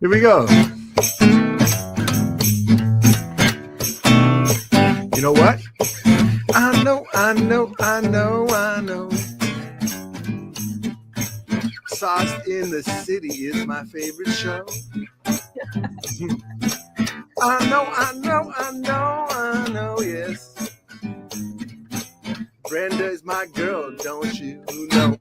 Here we go. You know what? I know. Sauce in the City is my favorite show. I know, yes. Brenda is my girl, don't you know?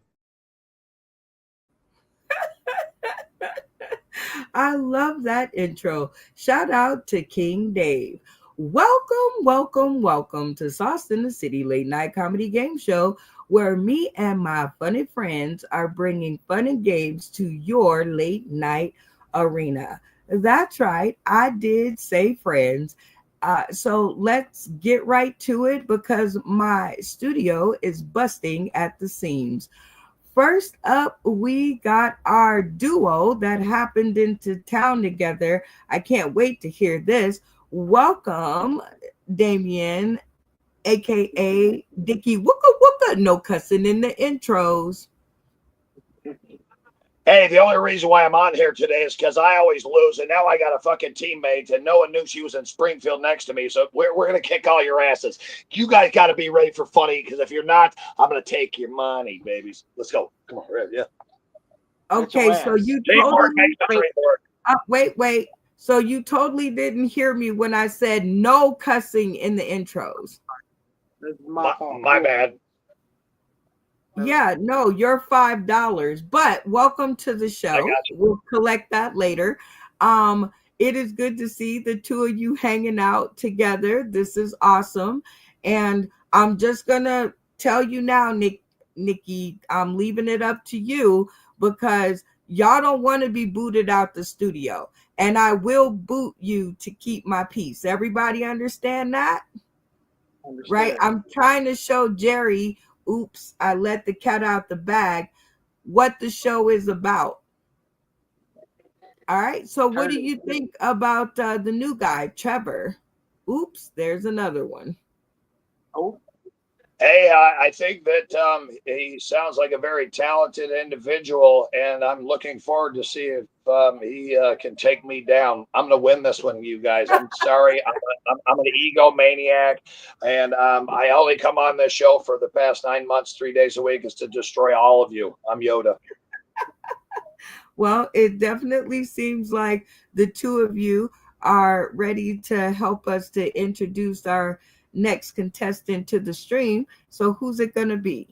I love that intro. Shout out to King Dave. Welcome to Sauce in the City Late Night Comedy Game Show, where me and my funny friends are bringing fun and games to your late night arena. That's right, I did say friends. So let's get right to it because my studio is busting at the seams. First up, we got our duo that happened into town together. I can't wait to hear this. Welcome, Damien, aka Dicky Wooka Wooka. No cussing in the intros. Hey, the only reason why I'm on here today is because I always lose, and now I got a fucking teammate, and no one knew she was in Springfield next to me, so we're going to kick all your asses. You guys got to be ready for funny, because if you're not, I'm going to take your money, babies. Let's go. Come on, ready? Yeah. Okay, so you wait. So you totally didn't hear me when I said no cussing in the intros. That's my fault. My bad. Yeah, no, you're $5, but welcome to the show. We'll collect that later. It is good to see the two of you hanging out together. This is awesome. And I'm just gonna tell you now, Nikki, I'm leaving it up to you because y'all don't want to be booted out the studio. And I will boot you to keep my peace. Everybody understand that? Right? I'm trying to show Jerry, oops, I let the cat out the bag, what the show is about. All right. So what do you think about the new guy, Trevor? Oops, there's another one. Oh. Hey, I think that he sounds like a very talented individual, and I'm looking forward to see if he can take me down. I'm going to win this one, you guys. I'm sorry. I'm an egomaniac, and I only come on this show for the past 9 months, 3 days a week, is to destroy all of you. I'm Yoda. Well, it definitely seems like the two of you are ready to help us to introduce our next contestant to the stream. So who's it gonna be?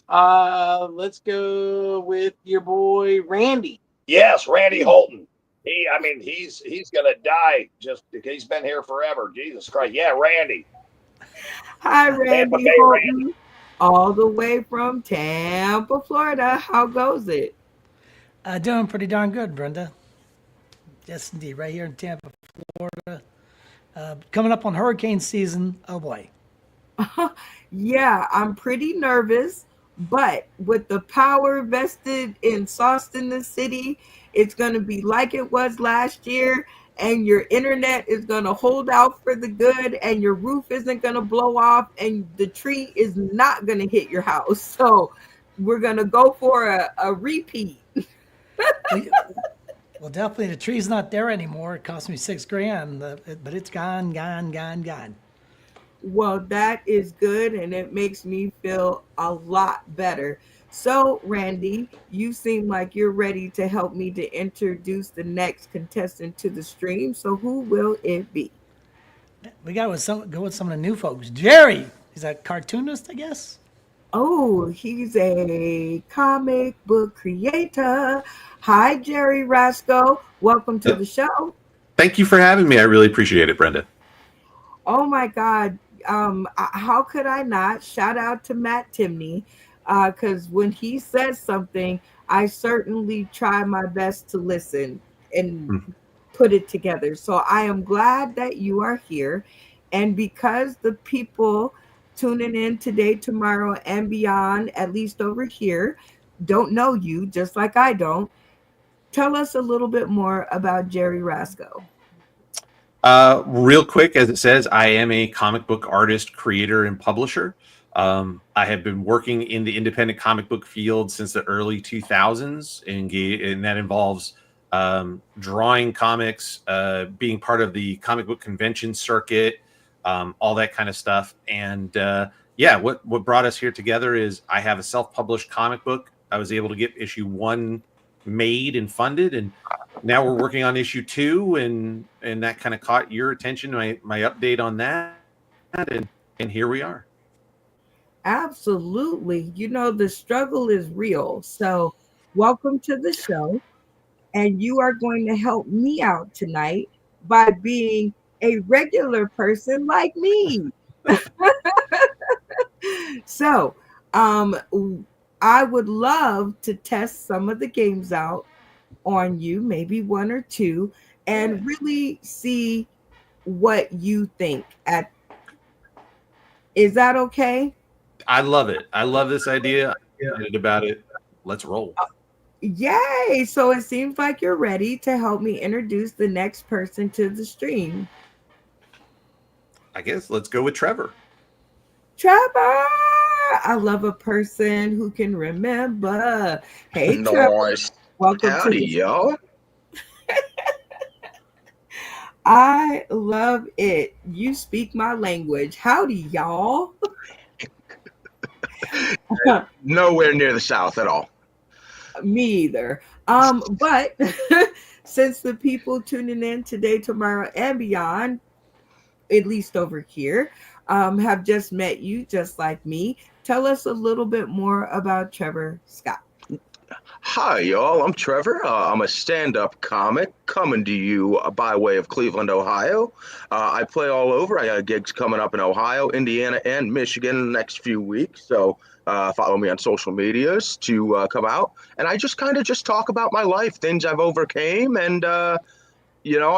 Let's go with your boy Randy. Yes, Randy Holton. He's gonna die just because he's been here forever. Jesus Christ. Yeah, Randy. Hi, Randy Holton. All the way from Tampa, Florida. How goes it? Doing pretty darn good, Brenda. Yes, indeed. Right here in Tampa, Florida. Coming up on hurricane season. Oh, boy. Yeah, I'm pretty nervous, but with the power vested in Sauce in the City, it's going to be like it was last year, and your internet is going to hold out for the good, and your roof isn't going to blow off, and the tree is not going to hit your house. So we're going to go for a repeat. Well, definitely the tree's not there anymore. It cost me $6,000, but it's gone. Well, that is good, and it makes me feel a lot better. So, Randy, you seem like you're ready to help me to introduce the next contestant to the stream. So who will it be? We got to go with some of the new folks. Jerry, he's a cartoonist, I guess. Oh, he's a comic book creator. Hi, Jerry Rasco. Welcome to the show. Thank you for having me. I really appreciate it, Brenda. Oh, my God. How could I not? Shout out to Matt Timney, because when he says something, I certainly try my best to listen and put it together. So I am glad that you are here. And because the people tuning in today, tomorrow, and beyond, at least over here, don't know you, just like I don't, tell us a little bit more about Jerry Rasco. Real quick, as it says, I am a comic book artist, creator, and publisher. I have been working in the independent comic book field since the early 2000s, and that involves drawing comics, being part of the comic book convention circuit, all that kind of stuff. And what brought us here together is I have a self-published comic book. I was able to get issue 1 made and funded, and now we're working on issue 2, and that kind of caught your attention, my update on that, and here we are. Absolutely. The struggle is real. So welcome to the show. And you are going to help me out tonight by being a regular person like me. So I would love to test some of the games out on you, maybe 1 or 2, and really see what you think. Is that okay? I love it. I love this idea. I'm excited about it. Let's roll. Yay! So it seems like you're ready to help me introduce the next person to the stream. I guess let's go with Trevor. Trevor! I love a person who can remember. Hey, Trevor. Welcome Howdy, to the y'all. I love it. You speak my language. Howdy, y'all. Nowhere near the South at all. Me either. But since the people tuning in today, tomorrow, and beyond, at least over here, have just met you just like me, tell us a little bit more about Trevor Scott. Hi, y'all. I'm Trevor. I'm a stand-up comic coming to you by way of Cleveland, Ohio. I play all over. I got gigs coming up in Ohio, Indiana, and Michigan in the next few weeks. So follow me on social medias to come out. And I just kind of talk about my life, things I've overcame, and I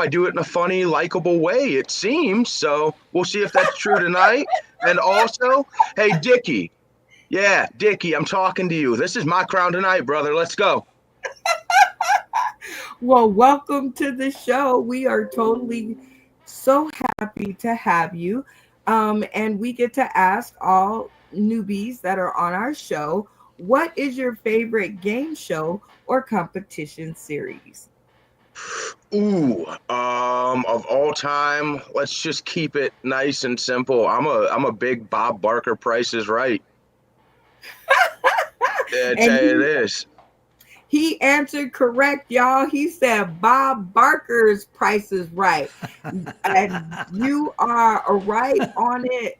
do it in a funny, likable way, it seems. So we'll see if that's true tonight. And also, hey, Dickie. Yeah, Dickie, I'm talking to you. This is my crown tonight, brother. Let's go. Well, welcome to the show. We are totally so happy to have you. And we get to ask all newbies that are on our show, what is your favorite game show or competition series? Ooh, of all time, let's just keep it nice and simple. I'm a big Bob Barker Price is Right. Yeah, tell you this. He answered correct, y'all. He said Bob Barker's Price is Right. And you are right on it.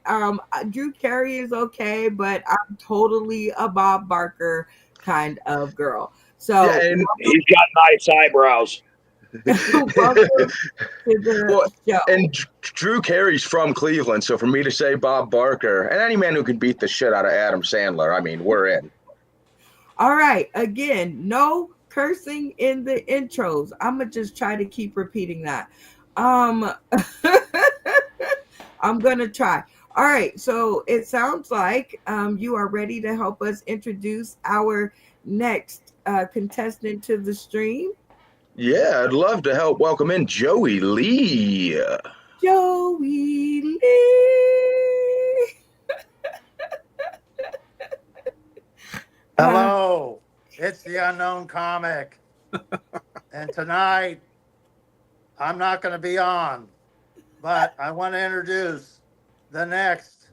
Drew Carey is okay, but I'm totally a Bob Barker kind of girl. So Yeah, and He's got nice eyebrows. welcome to the show. And Drew Carey's from Cleveland, so for me to say Bob Barker, and any man who can beat the shit out of Adam Sandler, I mean, we're in. All right. Again, no cursing in the intros. I'm going to just try to keep repeating that. I'm going to try. All right. So it sounds like you are ready to help us introduce our next contestant to the stream. Yeah, I'd love to help welcome in Joey Lee. Joey Lee. Hello, it's the Unknown Comic. And tonight, I'm not going to be on, but I want to introduce the next,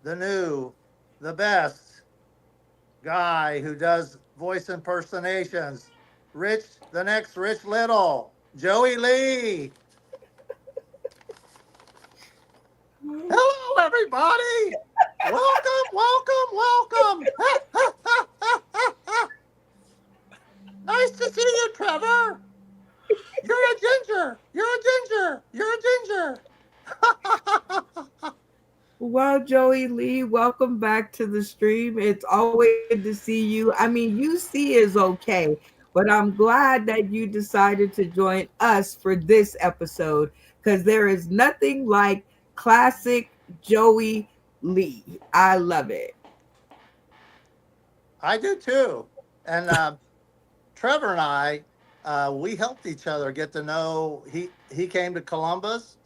the new, the best guy who does voice impersonations. The next Rich Little, Joey Lee. Hello, everybody. Welcome. Nice to see you, Trevor. You're a ginger. Well, Joey Lee, welcome back to the stream. It's always good to see you. I mean, UC is okay, but I'm glad that you decided to join us for this episode because there is nothing like classic Joey Lee. I love it. I do too. And Trevor and I, we helped each other get to know. He came to Columbus,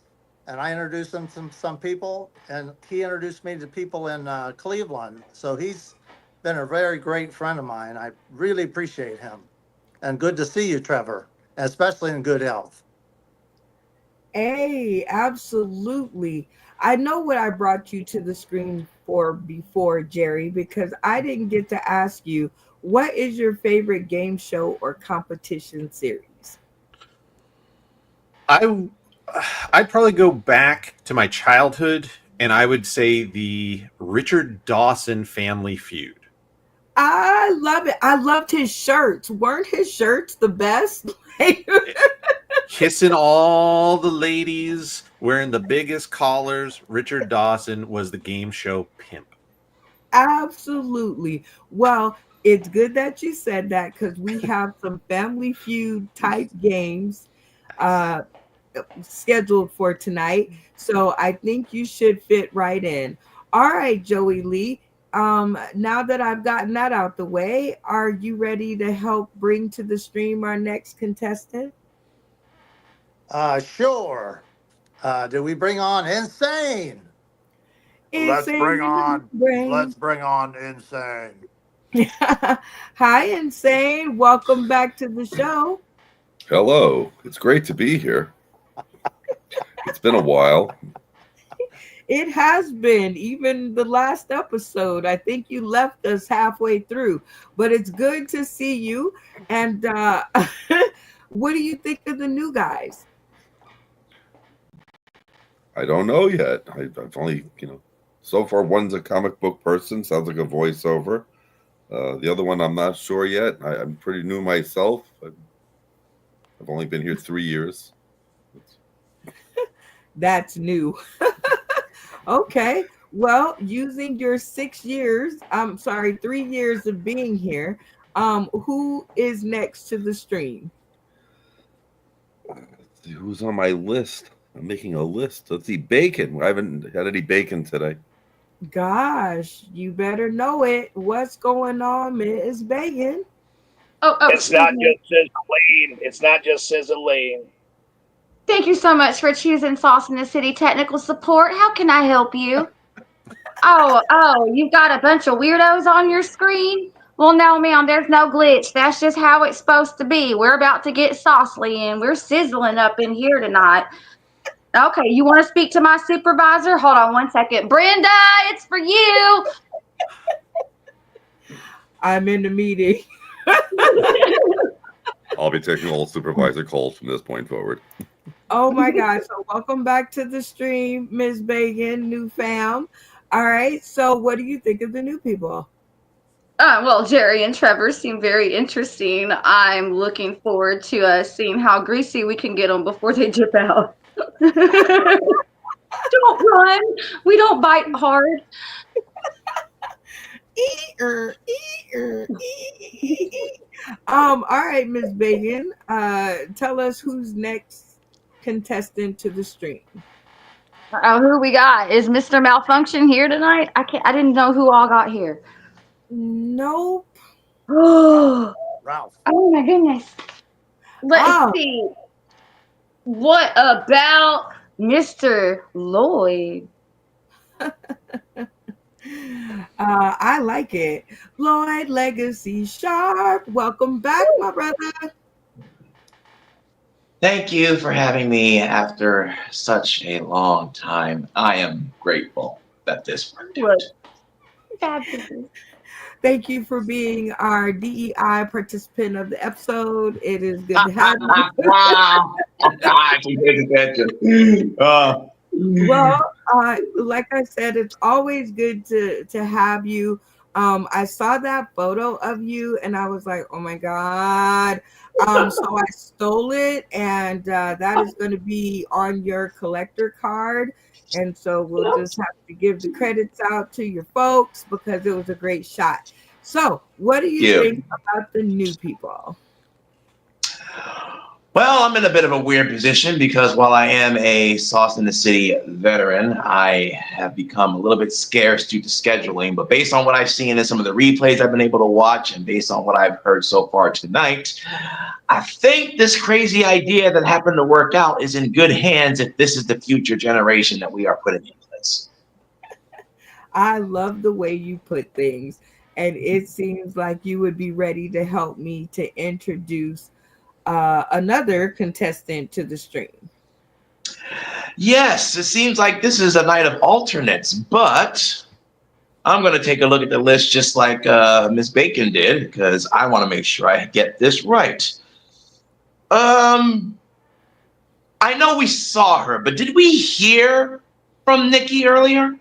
and I introduced him to some people, and he introduced me to people in Cleveland. So he's been a very great friend of mine. I really appreciate him. And good to see you, Trevor. especially in good health. Hey, absolutely. I know what I brought you to the screen for before, Jerry, because I didn't get to ask you what is your favorite game show or competition series? I'd probably go back to my childhood, and I would say the Richard Dawson Family Feud. I love it. I loved his shirts. Weren't his shirts the best? Kissing all the ladies, wearing the biggest collars. Richard Dawson was the game show pimp. Absolutely. Well, it's good that you said that because we have some Family Feud type games scheduled for tonight. So I think you should fit right in. All right, Joey Lee. Now that I've gotten that out the way, are you ready to help bring to the stream our next contestant? Sure. Do we bring on Insane? Let's Insane bring in on. the brain. Let's bring on Insane. Hi, Insane. Welcome back to the show. Hello. It's great to be here. It's been a while. It has been, even the last episode. I think you left us halfway through, but it's good to see you. And what do you think of the new guys? I don't know yet. I've only, so far one's a comic book person, sounds like a voiceover. The other one, I'm not sure yet. I'm pretty new myself. I've only been here 3 years. That's new. Okay. Well, using your 3 years of being here, who is next to the stream? Let's see who's on my list. I'm making a list. Let's see. Bacon. I haven't had any bacon today. Gosh, you better know it. What's going on, Ms. Bacon? It's not just Sizzling. It's not just Sizzling. Thank you so much for choosing Sauce in the City Technical Support. How can I help you? Oh, you've got a bunch of weirdos on your screen? Well, no, ma'am, there's no glitch. That's just how it's supposed to be. We're about to get saucily and we're sizzling up in here tonight. Okay, you want to speak to my supervisor? Hold on one second. Brenda, it's for you. I'm in the meeting. I'll be taking all supervisor calls from this point forward. Oh my God. So welcome back to the stream, Ms. Bacon, new fam. All right. So what do you think of the new people? Well, Jerry and Trevor seem very interesting. I'm looking forward to seeing how greasy we can get them before they dip out. Don't run. We don't bite hard. All right, Ms. Bacon. Tell us who's next contestant to the stream. Who we got? Is Mr. Malfunction here tonight? I didn't know who all got here. Nope. Ralph. Oh my goodness. Let's see. What about Mr. Lloyd? I like it. Lloyd Legacy Sharp. Welcome back, my brother. Thank you for having me after such a long time. I am grateful that this worked out. Thank you for being our DEI participant of the episode. It is good to have you. Well, like I said, it's always good to have you. I saw that photo of you and I was like, oh my God. So I stole it and that is going to be on your collector card. And so we'll just have to give the credits out to your folks because it was a great shot. So what do you think about the new people? Well, I'm in a bit of a weird position because while I am a Sauce in the City veteran, I have become a little bit scarce due to scheduling. But based on what I've seen in some of the replays I've been able to watch and based on what I've heard so far tonight, I think this crazy idea that happened to work out is in good hands if this is the future generation that we are putting in place. I love the way you put things. And it seems like you would be ready to help me to introduce another contestant to the stream. Yes, it seems like this is a night of alternates, but I'm going to take a look at the list just like Miss Bacon did, because I want to make sure I get this right. I know we saw her, but did we hear from Nikki earlier?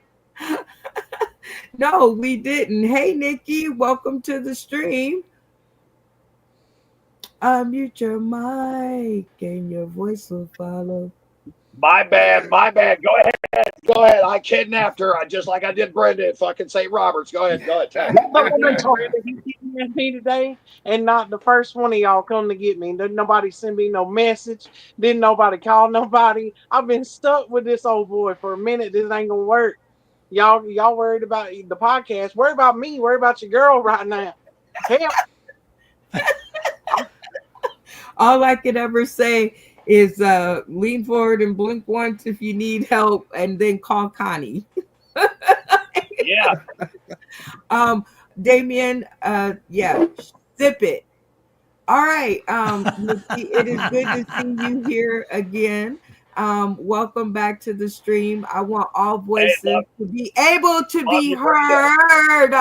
No, we didn't. Hey, Nikki, welcome to the stream. Unmute your mic and your voice will follow. My bad. Go ahead. I kidnapped her. Just like I did Brenda at fucking St. Robert's. Go ahead. He kidnapped me today, and not the first one of y'all come to get me. Didn't nobody send me no message. Didn't nobody call nobody. I've been stuck with this old boy for a minute. This ain't gonna work. Y'all worried about the podcast. Worry about me. Worry about your girl right now. Help. All I could ever say is lean forward and blink once if you need help, and then call Connie. Yeah. Damien, yeah, zip it. All right. Nikki, it is good to see you here again. Welcome back to the stream. I want all voices to be able to be heard.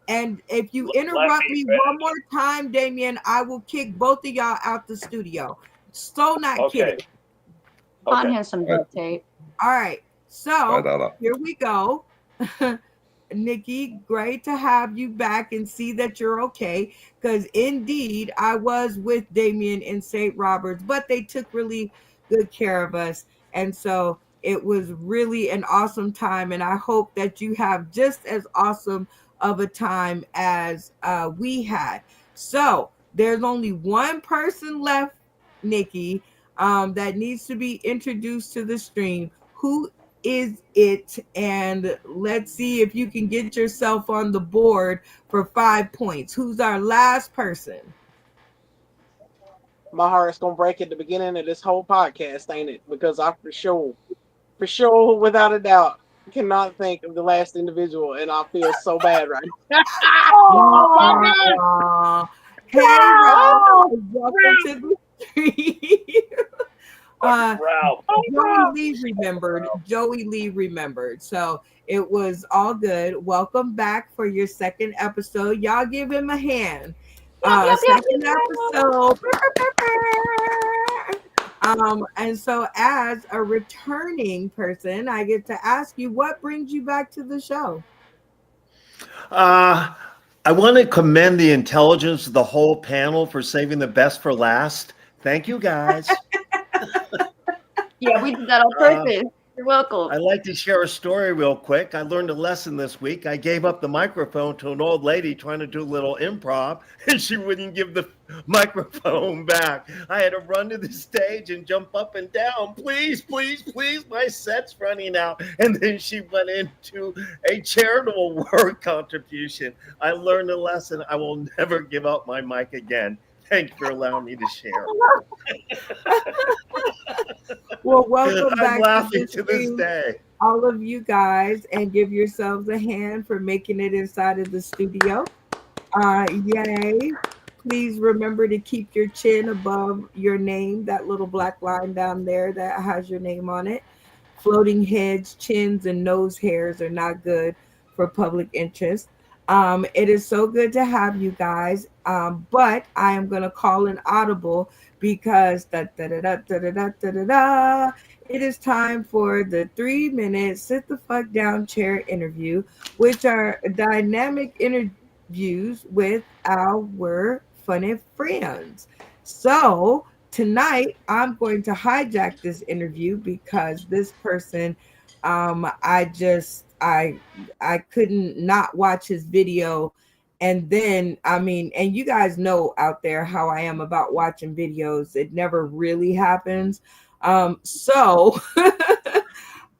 And if you interrupt me one more time, Damien, I will kick both of y'all out the studio. So not kidding. On here some duct tape. All right. So here we go. Nikki, great to have you back and see that you're okay. Because indeed, I was with Damien in St. Robert's, but they took really good care of us. And so it was really an awesome time. And I hope that you have just as awesome of a time as we had. So there's only one person left, Nikki, that needs to be introduced to the stream. Who is it? And let's see if you can get yourself on the board for 5 points. Who's our last person? My heart's gonna break at the beginning of this whole podcast, ain't it? Because I for sure, without a doubt, cannot think of the last individual, and I feel so bad right now. Oh my God! Hey, Ralph, welcome to the stream. Joey Lee remembered. So it was all good. Welcome back for your second episode. Y'all give him a hand. Second episode. And so as a returning person, I get to ask you, what brings you back to the show? I want to commend the intelligence of the whole panel for saving the best for last. Thank you, guys. Yeah, we did that on purpose. You're welcome. I'd like to share a story real quick. I learned a lesson this week. I gave up the microphone to an old lady trying to do a little improv, and she wouldn't give the microphone back. I had to run to the stage and jump up and down. Please, please, please, my set's running out. And then she went into a charitable work contribution. I learned a lesson. I will never give up my mic again. Thank you for allowing me to share. Well, welcome back. I'm laughing to this day. All of you guys, and give yourselves a hand for making it inside of the studio. Yay. Please remember to keep your chin above your name, that little black line down there that has your name on it. Floating heads, chins, and nose hairs are not good for public interest. It is so good to have you guys, but I am going to call an audible because it is time for the 3-minute sit the fuck down chair interview, which are dynamic interviews with our funny friends. So tonight I'm going to hijack this interview because this person, I couldn't not watch his video. And then, and you guys know out there how I am about watching videos. It never really happens. So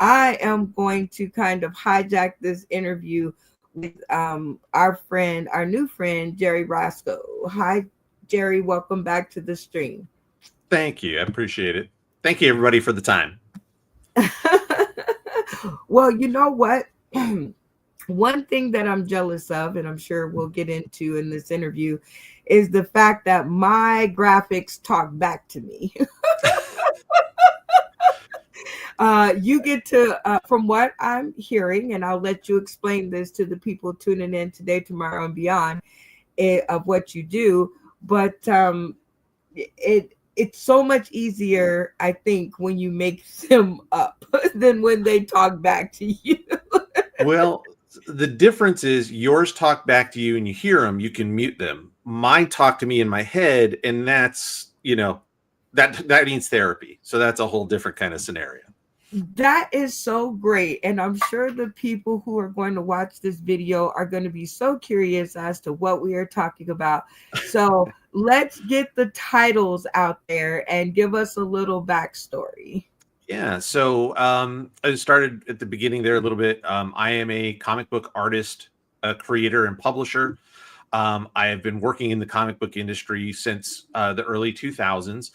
I am going to kind of hijack this interview with our new friend, Jerry Roscoe. Hi, Jerry. Welcome back to the stream. Thank you. I appreciate it. Thank you, everybody, for the time. Well, you know what? One thing that I'm jealous of, and I'm sure we'll get into in this interview, is the fact that my graphics talk back to me. You get to, from what I'm hearing, and I'll let you explain this to the people tuning in today, tomorrow, and beyond, of what you do. But it's so much easier, I think, when you make them up than when they talk back to you. Well, the difference is yours talk back to you and you hear them, you can mute them. Mine talk to me in my head, and that's, that needs therapy. So that's a whole different kind of scenario. That is so great. And I'm sure the people who are going to watch this video are going to be so curious as to what we are talking about. So let's get the titles out there and give us a little backstory. Yeah, so I started at the beginning there a little bit. I am a comic book artist, creator, and publisher. I have been working in the comic book industry since the early 2000s.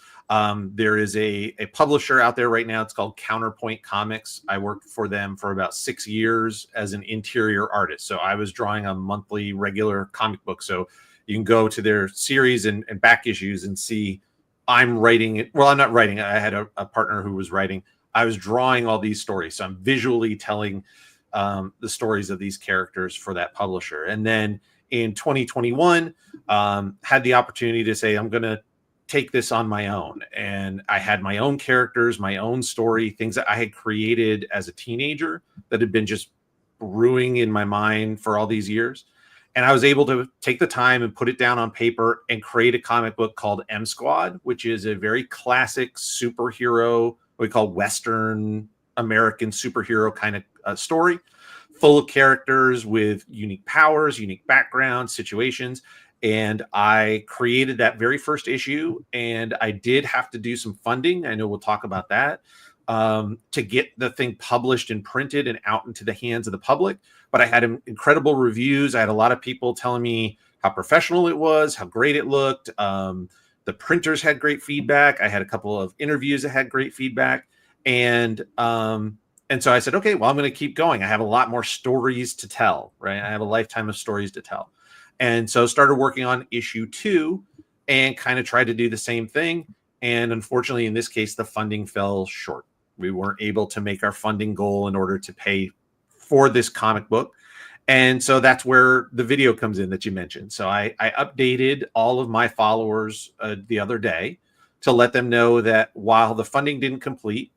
There is a publisher out there right now. It's called Counterpoint Comics. I worked for them for about 6 years as an interior artist. So I was drawing a monthly regular comic book. So you can go to their series and back issues and see I'm writing it. Well, I'm not writing. I had a partner who was writing. I was drawing all these stories. So I'm visually telling the stories of these characters for that publisher. And then in 2021, had the opportunity to say, I'm going to take this on my own. And I had my own characters, my own story, things that I had created as a teenager that had been just brewing in my mind for all these years. And I was able to take the time and put it down on paper and create a comic book called M Squad, which is a very classic superhero, what we call Western American superhero kind of story, full of characters with unique powers, unique backgrounds, situations. And I created that very first issue, and I did have to do some funding. I know we'll talk about that, to get the thing published and printed and out into the hands of the public. But I had incredible reviews. I had a lot of people telling me how professional it was, how great it looked. The printers had great feedback. I had a couple of interviews that had great feedback. And so I said, okay, well, I'm going to keep going. I have a lot more stories to tell, right? I have a lifetime of stories to tell. And so started working on issue 2 and kind of tried to do the same thing. And unfortunately, in this case, the funding fell short. We weren't able to make our funding goal in order to pay for this comic book. And so that's where the video comes in that you mentioned. So I updated all of my followers the other day to let them know that while the funding didn't complete,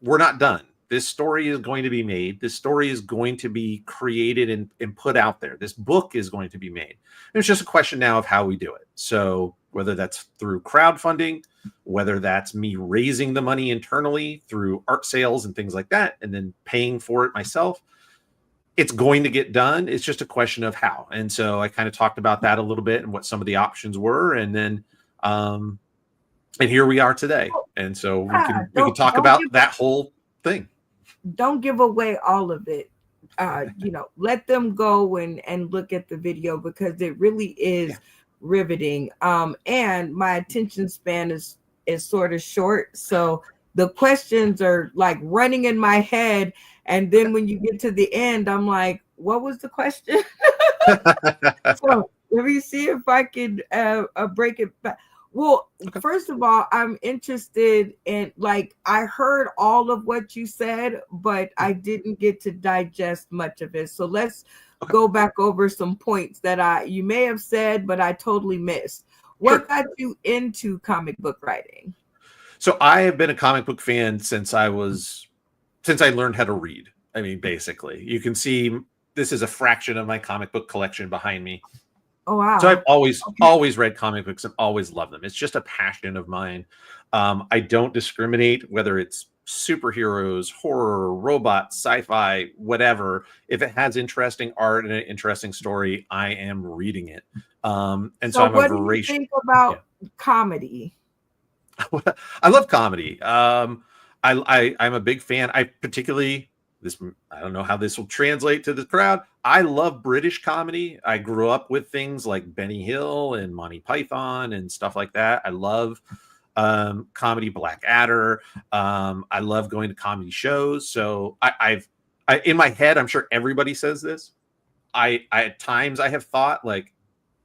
we're not done. This story is going to be made. This story is going to be created and put out there. This book is going to be made. And it's just a question now of how we do it. So whether that's through crowdfunding, whether that's me raising the money internally through art sales and things like that, and then paying for it myself, it's going to get done. It's just a question of how. And so I kind of talked about that a little bit and what some of the options were. And then, and here we are today. And so we can talk about that whole thing. Don't give away all of it. Let them go and look at the video, because it really is riveting. And my attention span is sort of short. So the questions are like running in my head. And then when you get to the end, I'm like, what was the question? So let me see if I can break it back. Well, first of all, I'm interested in, I heard all of what you said, but I didn't get to digest much of it. So let's go back over some points that you may have said, but I totally missed. What got you into comic book writing? So I have been a comic book fan since I learned how to read. I mean, basically, you can see this is a fraction of my comic book collection behind me. Oh, wow. So I've always read comic books and always loved them. It's just a passion of mine. I don't discriminate whether it's superheroes, horror, robots, sci-fi, whatever. If it has interesting art and an interesting story, I am reading it. And so I'm what do you think about comedy? I love comedy. I'm a big fan. I don't know how this will translate to the crowd. I love British comedy. I grew up with things like Benny Hill and Monty Python and stuff like that. I love comedy, Blackadder. I love going to comedy shows. So I in my head, I'm sure everybody says this. I at times I have thought like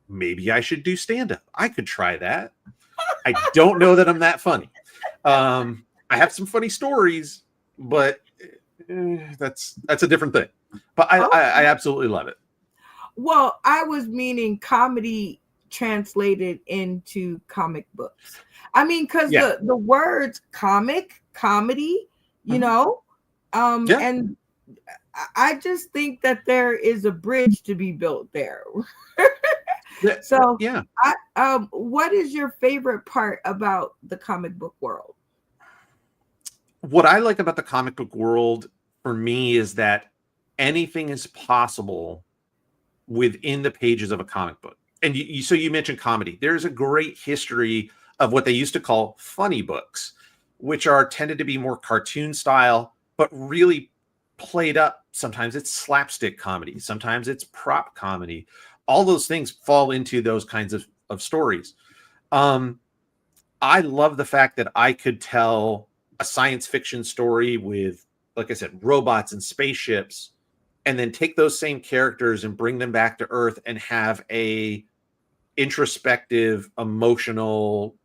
maybe I should do stand-up. I could try that. I don't know that I'm that funny. I have some funny stories, but that's a different thing. But I absolutely love it. Well, I was meaning comedy translated into comic books. I mean, because the words comic, comedy, you know, and I just think that there is a bridge to be built there. So, what is your favorite part about the comic book world? What I like about the comic book world for me is that anything is possible within the pages of a comic book. And so you mentioned comedy. There's a great history of what they used to call funny books, which are tended to be more cartoon style, but really played up. Sometimes it's slapstick comedy. Sometimes it's prop comedy. All those things fall into those kinds of stories. I love the fact that I could tell a science fiction story with, like I said, robots and spaceships, and then take those same characters and bring them back to Earth and have a introspective, emotional,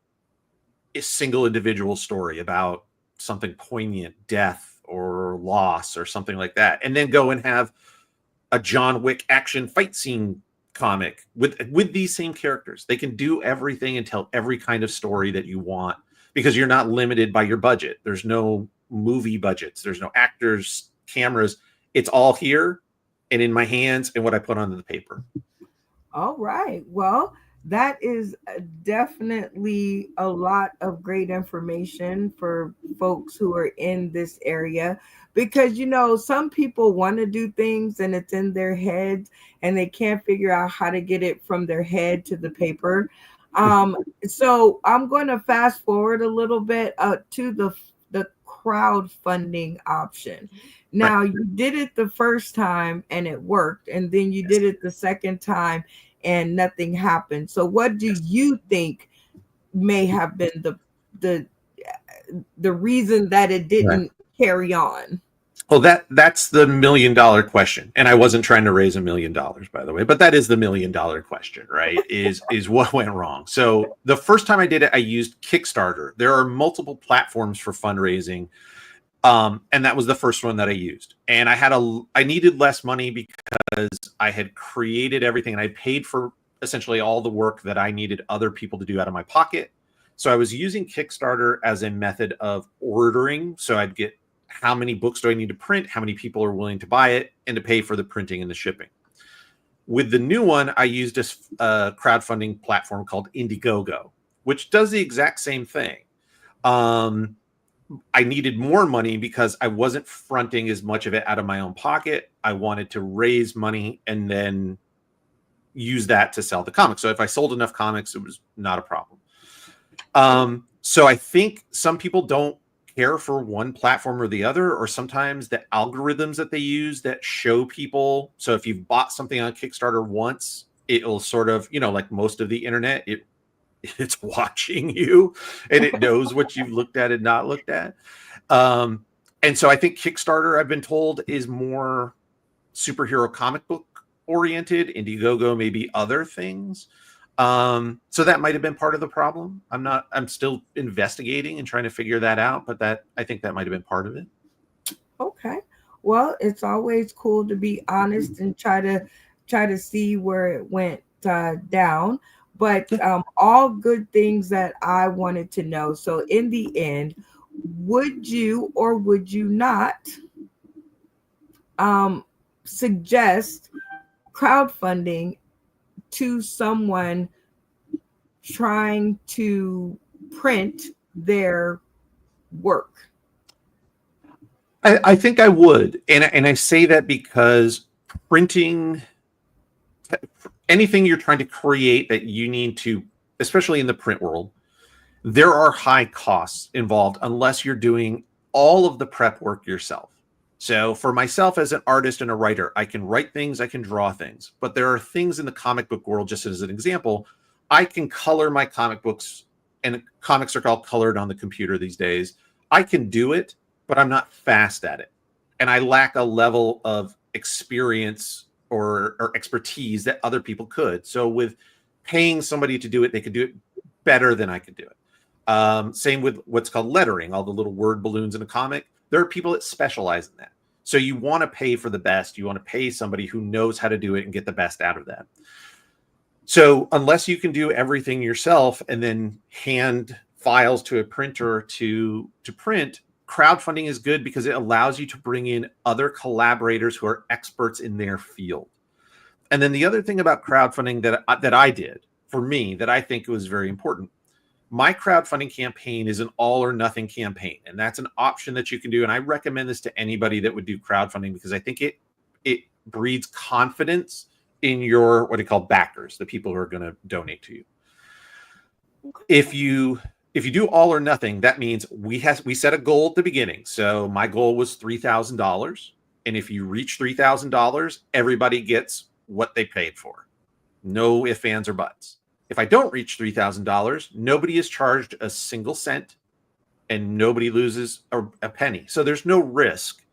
single individual story about something poignant, death or loss or something like that. And then go and have a John Wick action fight scene comic with these same characters. They can do everything and tell every kind of story that you want because you're not limited by your budget. There's no movie budgets. There's no actors, cameras. It's all here and in my hands and what I put onto the paper. All right. Well, that is definitely a lot of great information for folks who are in this area, because, you know, some people want to do things and it's in their heads and they can't figure out how to get it from their head to the paper. So I'm going to fast forward a little bit to the crowdfunding option. Now, you did it the first time and it worked, and then you did it the second time and nothing happened. So what do you think may have been the reason that it didn't carry on? Well, that's the $1 million question. And I wasn't trying to raise $1 million, by the way, but that is the $1 million question, right? is what went wrong. So the first time I did it, I used Kickstarter. There are multiple platforms for fundraising. And that was the first one that I used. And I needed less money because I had created everything and I paid for essentially all the work that I needed other people to do out of my pocket. So I was using Kickstarter as a method of ordering. So I'd get how many books do I need to print, how many people are willing to buy it, and to pay for the printing and the shipping. With the new one, I used a crowdfunding platform called Indiegogo, which does the exact same thing. I needed more money because I wasn't fronting as much of it out of my own pocket. I wanted to raise money and then use that to sell the comics. So if I sold enough comics, it was not a problem. So I think some people don't care for one platform or the other, or sometimes the algorithms that they use that show people. So if you've bought something on Kickstarter once, it'll sort of, you know, like most of the internet, it's watching you and it knows what you've looked at and not looked at. And so I think Kickstarter, I've been told, is more superhero comic book oriented. Indiegogo, maybe other things. So that might have been part of the problem. I'm still investigating and trying to figure that out, but I think that might have been part of it. Okay. Well, it's always cool to be honest and try to see where it went down. But all good things that I wanted to know. So in the end, would you or would you not suggest crowdfunding to someone trying to print their work? I think I would. And I say that because printing, anything you're trying to create that you need to, especially in the print world, there are high costs involved unless you're doing all of the prep work yourself. So for myself as an artist and a writer, I can write things, I can draw things, but there are things in the comic book world, just as an example, I can color my comic books, and comics are all colored on the computer these days. I can do it, but I'm not fast at it. And I lack a level of experience or expertise that other people could. So with paying somebody to do it, they could do it better than I could do it. Same with what's called lettering, all the little word balloons in a comic. There are people that specialize in that. So you want to pay for the best. You want to pay somebody who knows how to do it and get the best out of that. So unless you can do everything yourself and then hand files to a printer to print, crowdfunding is good because it allows you to bring in other collaborators who are experts in their field. And then the other thing about crowdfunding that I did for me that I think was very important, my crowdfunding campaign is an all or nothing campaign. And that's an option that you can do. And I recommend this to anybody that would do crowdfunding because I think it breeds confidence in your, what do you call, backers, the people who are going to donate to you. If you do all or nothing, that means we set a goal at the beginning. So my goal was $3,000. And if you reach $3,000, everybody gets what they paid for. No ifs, ands, or buts. If I don't reach $3,000, nobody is charged a single cent and nobody loses a penny. So there's no risk.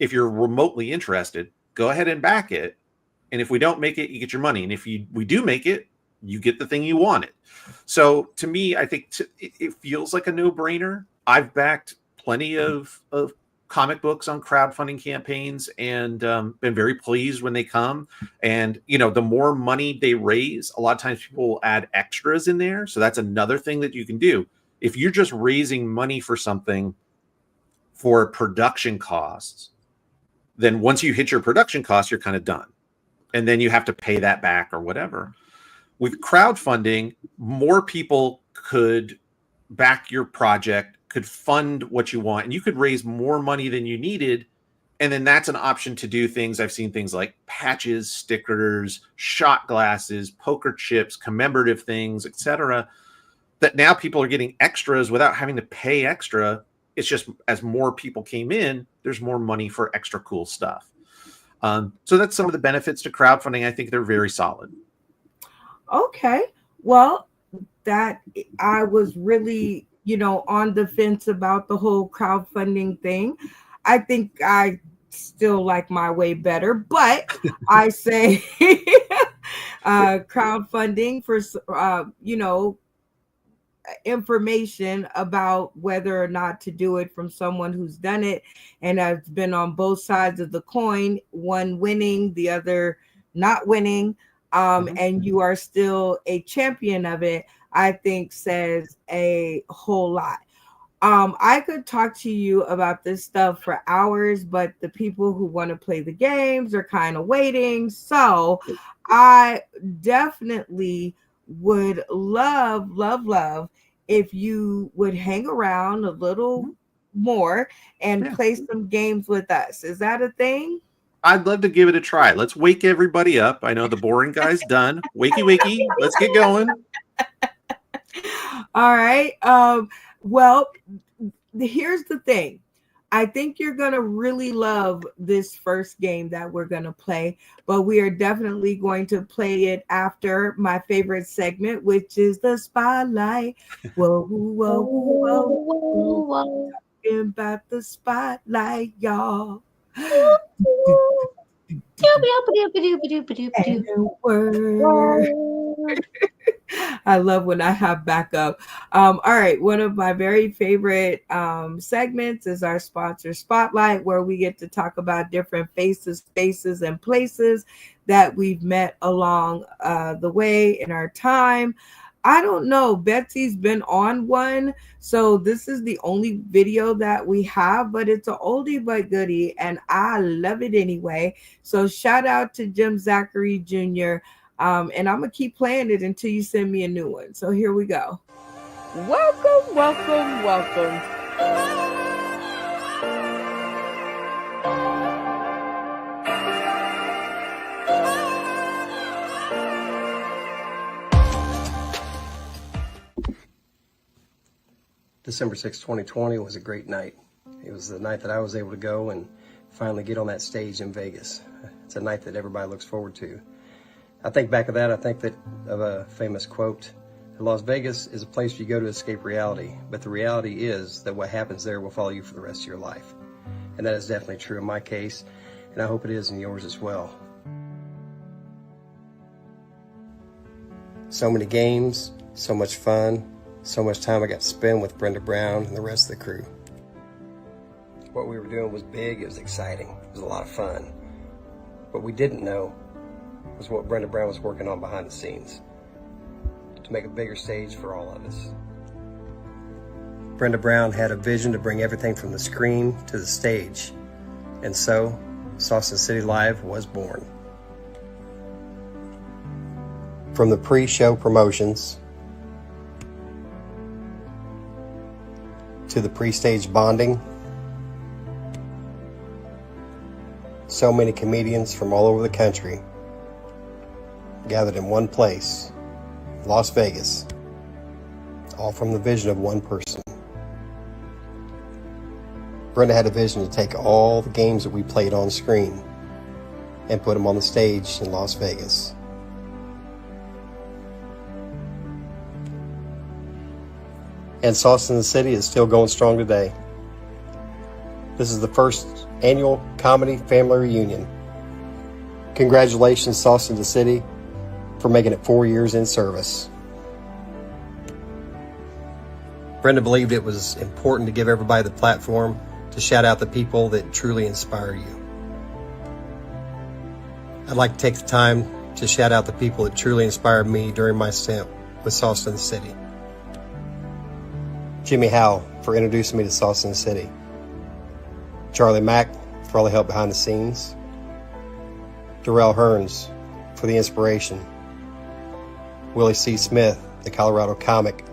If you're remotely interested, go ahead and back it. And if we don't make it, you get your money. And if we do make it, you get the thing you wanted. So to me, I think it feels like a no-brainer. I've backed plenty of comic books on crowdfunding campaigns and been very pleased when they come. And, the more money they raise, a lot of times people will add extras in there. So that's another thing that you can do. If you're just raising money for something for production costs, then once you hit your production costs, you're kind of done. And then you have to pay that back or whatever. With crowdfunding, more people could back your project, could fund what you want, and you could raise more money than you needed. And then that's an option to do things. I've seen things like patches, stickers, shot glasses, poker chips, commemorative things, etc. That now people are getting extras without having to pay extra. It's just as more people came in, there's more money for extra cool stuff. So that's some of the benefits to crowdfunding. I think they're very solid. Okay. Well, that I was really, on the fence about the whole crowdfunding thing. I think I still like my way better, but I say crowdfunding for, information about whether or not to do it from someone who's done it and has been on both sides of the coin, one winning, the other not winning. And you are still a champion of it, I think says a whole lot. I could talk to you about this stuff for hours, but the people who want to play the games are kind of waiting. So I definitely would love if you would hang around a little more and play some games with us. Is that a thing? I'd love to give it a try. Let's wake everybody up. I know the boring guy's done. Wakey. Let's get going. All right. Well, here's the thing. I think you're going to really love this first game that we're going to play, but we are definitely going to play it after my favorite segment, which is the spotlight. Whoa. Talking about the spotlight, y'all. I love when I have backup. All right. One of my very favorite segments is our sponsor Spotlight, where we get to talk about different faces, spaces, and places that we've met along the way in our time. I don't know. Betsy's been on one. So this is the only video that we have, but it's an oldie but goodie, and I love it anyway. So shout out to Jim Zachary Jr., and I'm going to keep playing it until you send me a new one. So here we go. Welcome. December 6, 2020 was a great night. It was the night that I was able to go and finally get on that stage in Vegas. It's a night that everybody looks forward to. I think back of that, I think that of a famous quote, Las Vegas is a place you go to escape reality, but the reality is that what happens there will follow you for the rest of your life. And that is definitely true in my case, and I hope it is in yours as well. So many games, so much fun, so much time I got to spend with Brenda Brown and the rest of the crew. What we were doing was big, it was exciting, it was a lot of fun. What we didn't know was what Brenda Brown was working on behind the scenes to make a bigger stage for all of us. Brenda Brown had a vision to bring everything from the screen to the stage, and so Sauce and City Live was born. From the pre-show promotions to the pre-stage bonding, so many comedians from all over the country gathered in one place, Las Vegas, all from the vision of one person. Brenda had a vision to take all the games that we played on screen and put them on the stage in Las Vegas. And Sauce in the City is still going strong today. This is the first annual comedy family reunion. Congratulations, Sauce in the City, for making it 4 years in service. Brenda believed it was important to give everybody the platform to shout out the people that truly inspire you. I'd like to take the time to shout out the people that truly inspired me during my stint with Sauce in the City. Jimmy Howell for introducing me to Sauce in the City. Charlie Mack for all the help behind the scenes. Darrell Hearns for the inspiration. Willie C. Smith, the Colorado comic,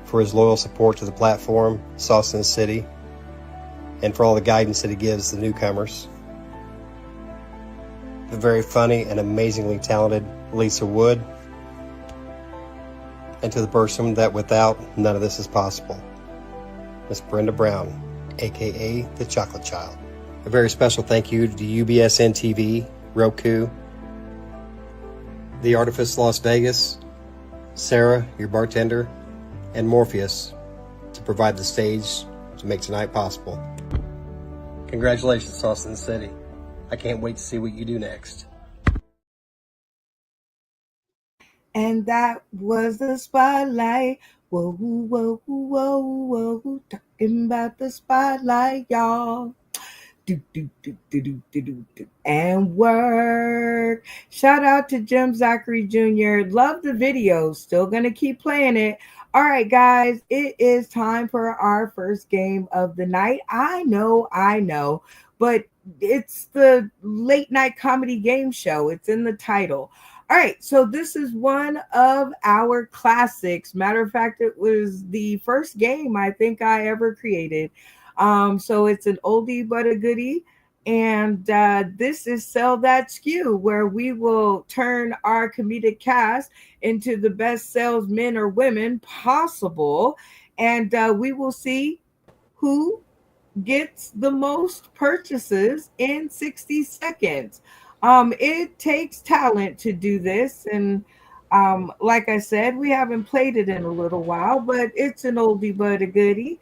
for his loyal support to the platform, Sauce in the City, and for all the guidance that he gives the newcomers. The very funny and amazingly talented Lisa Wood, and to the person that without none of this is possible, Miss Brenda Brown, aka the Chocolate Child. A very special thank you to UBSN TV, Roku, The Artifice Las Vegas, Sarah, your bartender, and Morpheus to provide the stage to make tonight possible. Congratulations, Sauce in the City. I can't wait to see what you do next. And that was the spotlight. Whoa, whoa, whoa, whoa. Talking about the spotlight, y'all. Do, do, do, do, do, do, do, do. And work. Shout out to Jim Zachary Jr. Love the video. Still gonna keep playing it. All right, guys, it is time for our first game of the night. I know, but it's the late night comedy game show. It's in the title. All right, so this is one of our classics. Matter of fact, it was the first game I think I ever created. So it's an oldie but a goodie. And this is Sell That Skew, where we will turn our comedic cast into the best salesmen or women possible. And we will see who gets the most purchases in 60 seconds. It takes talent to do this. And like I said, we haven't played it in a little while, but it's an oldie but a goodie.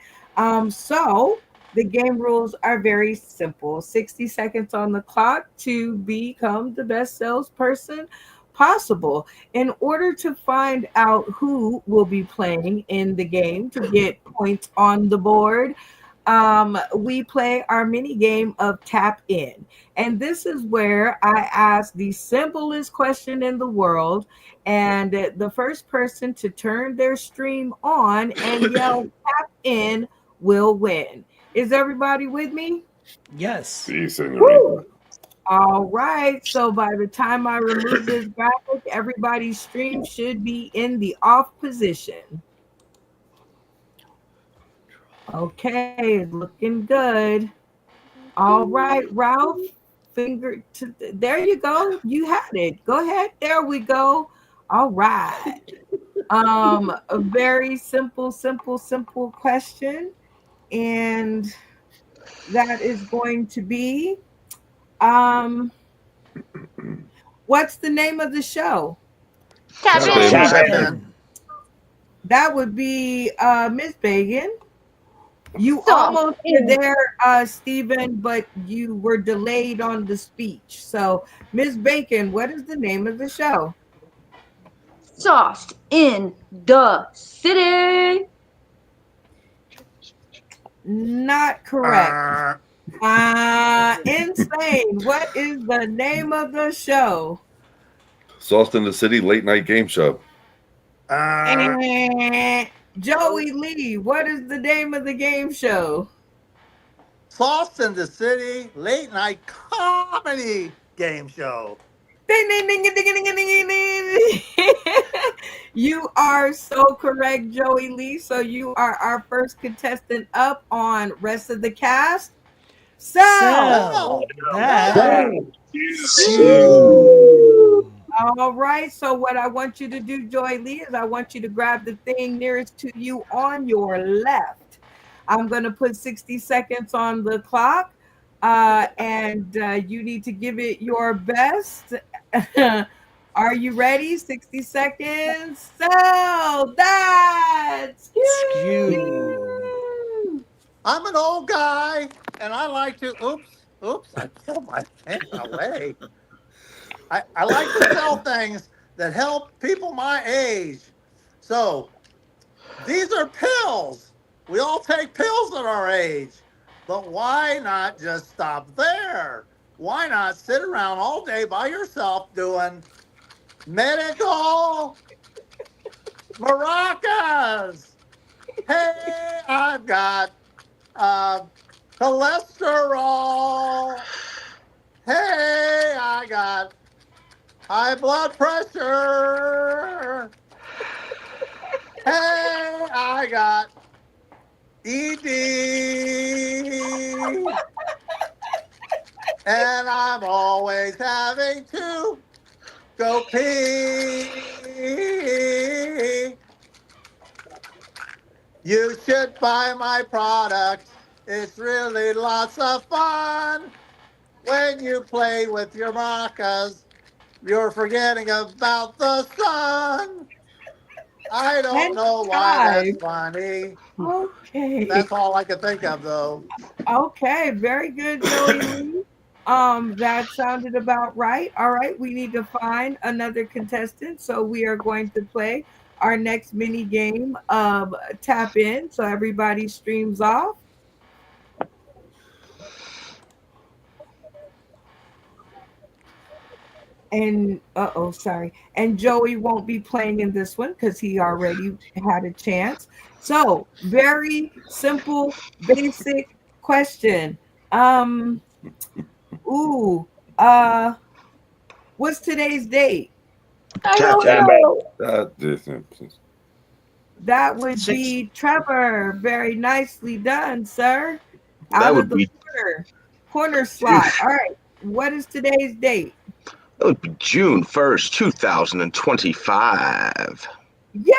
So the game rules are very simple. 60 seconds on the clock to become the best salesperson possible. In order to find out who will be playing in the game to get points on the board, we play our mini game of Tap In. And this is where I ask the simplest question in the world, and the first person to turn their stream on and yell Tap In will win. Is everybody with me? Yes. Woo! All right. So by the time I remove this graphic, everybody's stream should be in the off position. Okay, looking good. All right, Ralph. There you go. You had it. Go ahead. There we go. All right. A very simple question. And that is going to be, what's the name of the show? Tap In. That would be Miss Bagan. You almost were there, Stephen, but you were delayed on the speech. So, Miss Bacon, what is the name of the show? sauced in the city? Not correct. Insane. What is the name of the show? Sauce in the City late night game show. Joey Lee, what is the name of the game show? Sauce in the City late night comedy game show. Ding, ding, ding, ding, ding, ding, ding, ding. You are so correct, Joey Lee. So you are our first contestant up on Rest of the Cast. All right. So what I want you to do, Joy Lee, is I want you to grab the thing nearest to you on your left. I'm going to put 60 seconds on the clock, and you need to give it your best. Are you ready? 60 seconds. So that's you. I'm an old guy, and I like to. Oops! I pulled my pen away. I like to sell things that help people my age. So these are pills. We all take pills at our age. But why not just stop there? Why not sit around all day by yourself doing medical maracas? Hey, I've got cholesterol. Hey, I got high blood pressure. Hey, I got ED. And I'm always having to go pee. You should buy my product. It's really lots of fun. When you play with your maracas, you're forgetting about the sun. I don't know why that's funny. Okay. That's all I can think of, though. Okay, very good, Joey Lee. That sounded about right. All right, we need to find another contestant. So we are going to play our next mini game of Tap In. So everybody streams off. And sorry. And Joey won't be playing in this one because he already had a chance. So very simple, basic question. What's today's date? I don't know. That would be Trevor. Very nicely done, sir. That Out would of the be corner slot. All right. What is today's date? that would be June 1st, 2025. Yay!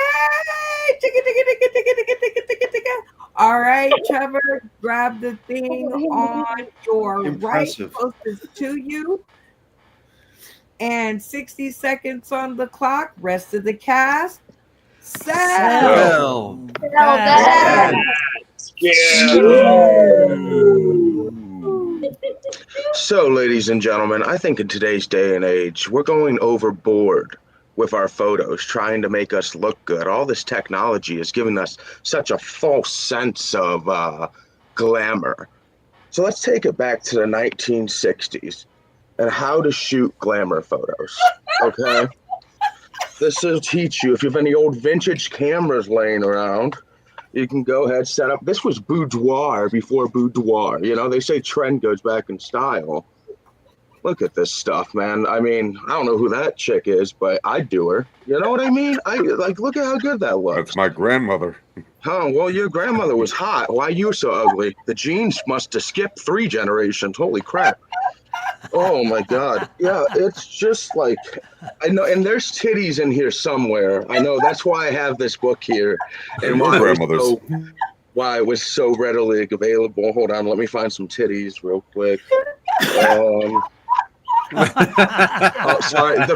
All right, Trevor, grab the thing on your Impressive. right, closest to you. And 60 seconds on the clock. Rest of the cast. Sell. So, ladies and gentlemen, I think in today's day and age, we're going overboard with our photos, trying to make us look good. All this technology is giving us such a false sense of glamour. So let's take it back to the 1960s and how to shoot glamour photos, okay? This will teach you. If you have any old vintage cameras laying around, you can go ahead, set up. This was boudoir before boudoir. You know, they say trend goes back in style. Look at this stuff, man. I mean, I don't know who that chick is, but I'd do her. You know what I mean? Look at how good that looks. That's my grandmother. Oh, well, your grandmother was hot. Why are you so ugly? The genes must have skipped 3 generations. Holy crap. Oh, my God. Yeah, it's just like, I know, and there's titties in here somewhere. I know, that's why I have this book here. And why it was so readily available. Hold on, let me find some titties real quick. Oh, sorry. Out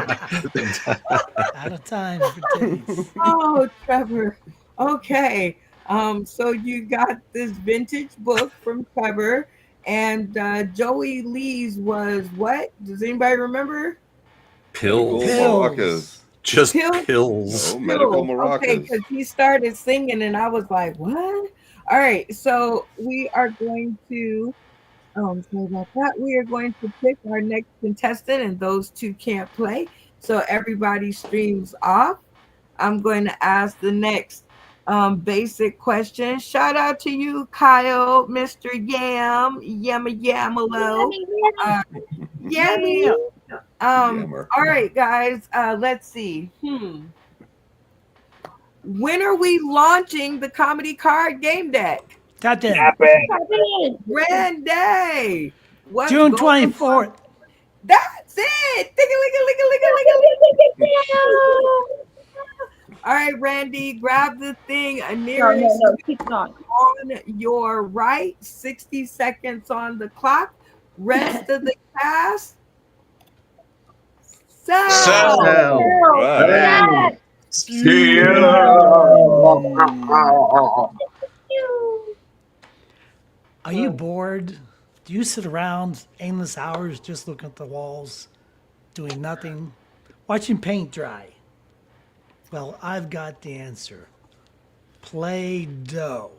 of time for titties. Oh, Trevor. Okay. So you got this vintage book from Trevor, and Joey Lee's was what? Does anybody remember? Pills. Just pills. Oh, medical Okay, maracas. because he started singing and I was like, what? All right, so we are going to, sorry about that. We are going to pick our next contestant, and those two can't play. So everybody streams off. I'm going to ask the next basic question. Shout out to you, Kyle, Mr. Yam, Yamalo. Yammy. Yammer. All right, guys. Let's see. When are we launching the comedy card game deck? Tap in. Randy. What's June going 24th. That's it. All right, Randy, grab the thing nearest on your right. 60 seconds on the clock. Rest of the cast. Are you bored? Do you sit around aimless hours just looking at the walls, doing nothing, watching paint dry? Well, I've got the answer. Play-Doh.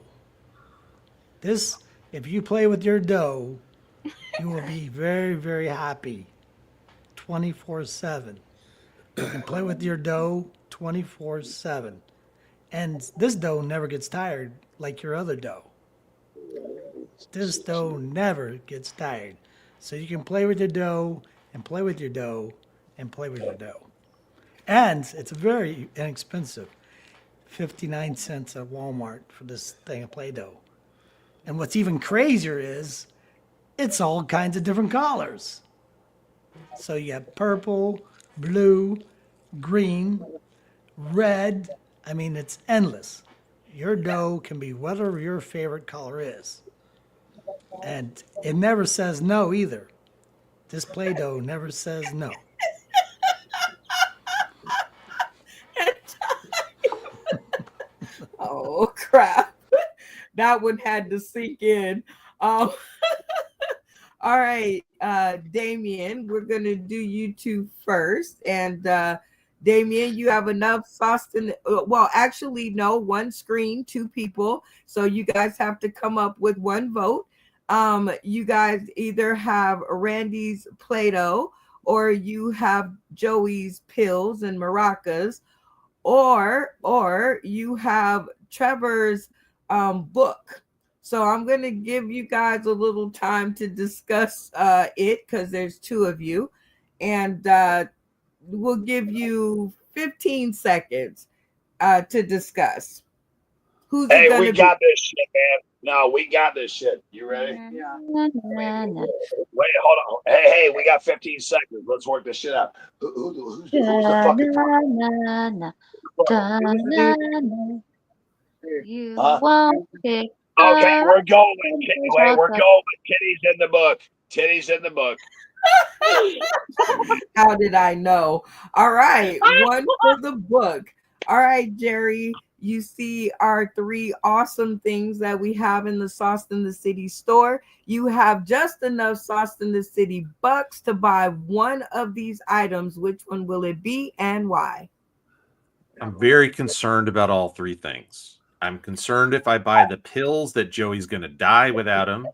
This, if you play with your dough, you will be very, very happy 24/7. You can play with your dough 24/7. And this dough never gets tired like your other dough. This dough never gets tired. So you can play with your dough and play with your dough and play with your dough. And it's very inexpensive. 59 cents at Walmart for this thing of Play-Doh. And what's even crazier is it's all kinds of different colors. So you have purple, blue, green, red. I mean, it's endless. Your dough can be whatever your favorite color is. And it never says no either. This Play-Doh never says no. Oh, crap. That one had to sink in. All right, Damien, we're going to do you two first. And Damien, you have enough sauce in well, actually, no, one screen, two people. So you guys have to come up with one vote. You guys either have Randy's Play-Doh or you have Joey's pills and maracas, or you have Trevor's book. So I'm going to give you guys a little time to discuss it because there's two of you. And we'll give you 15 seconds to discuss. Hey, we got this shit, man. No, we got this shit. You ready? Yeah. Wait, hold on. Hey, we got 15 seconds. Let's work this shit out. Who's the fucking You won't pick Okay, we're going. up. We're going. Kitty's in the book. Titty's in the book. How did I know? All right, one for the book. All right, Jerry, you see our three awesome things that we have in the Sauce in the City store. You have just enough Sauce in the City bucks to buy one of these items. Which one will it be and why? I'm very concerned about all three things. I'm concerned if I buy the pills that Joey's going to die without him.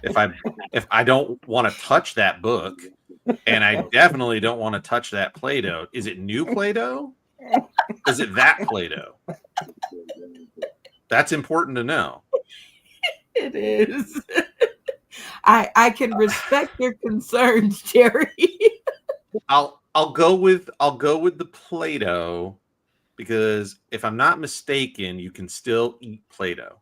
If I don't want to touch that book, and I definitely don't want to touch that Play-Doh. Is it new Play-Doh? Is it that Play-Doh? That's important to know. It is. I can respect your concerns, Jerry. I'll go with the Play-Doh because if I'm not mistaken, you can still eat Play-Doh.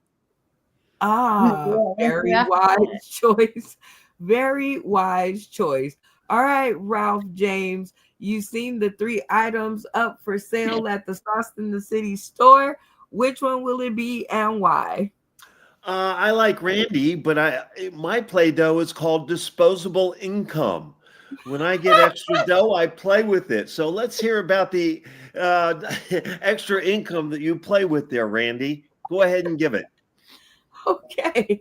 Very wise choice. Very wise choice. All right, Ralph James, you've seen the three items up for sale at the Sauce in the City store. Which one will it be and why? I like Randy, but my Play-Doh is called disposable income. When I get extra dough, I play with it. So let's hear about the extra income that you play with there, Randy. Go ahead and give it. Okay.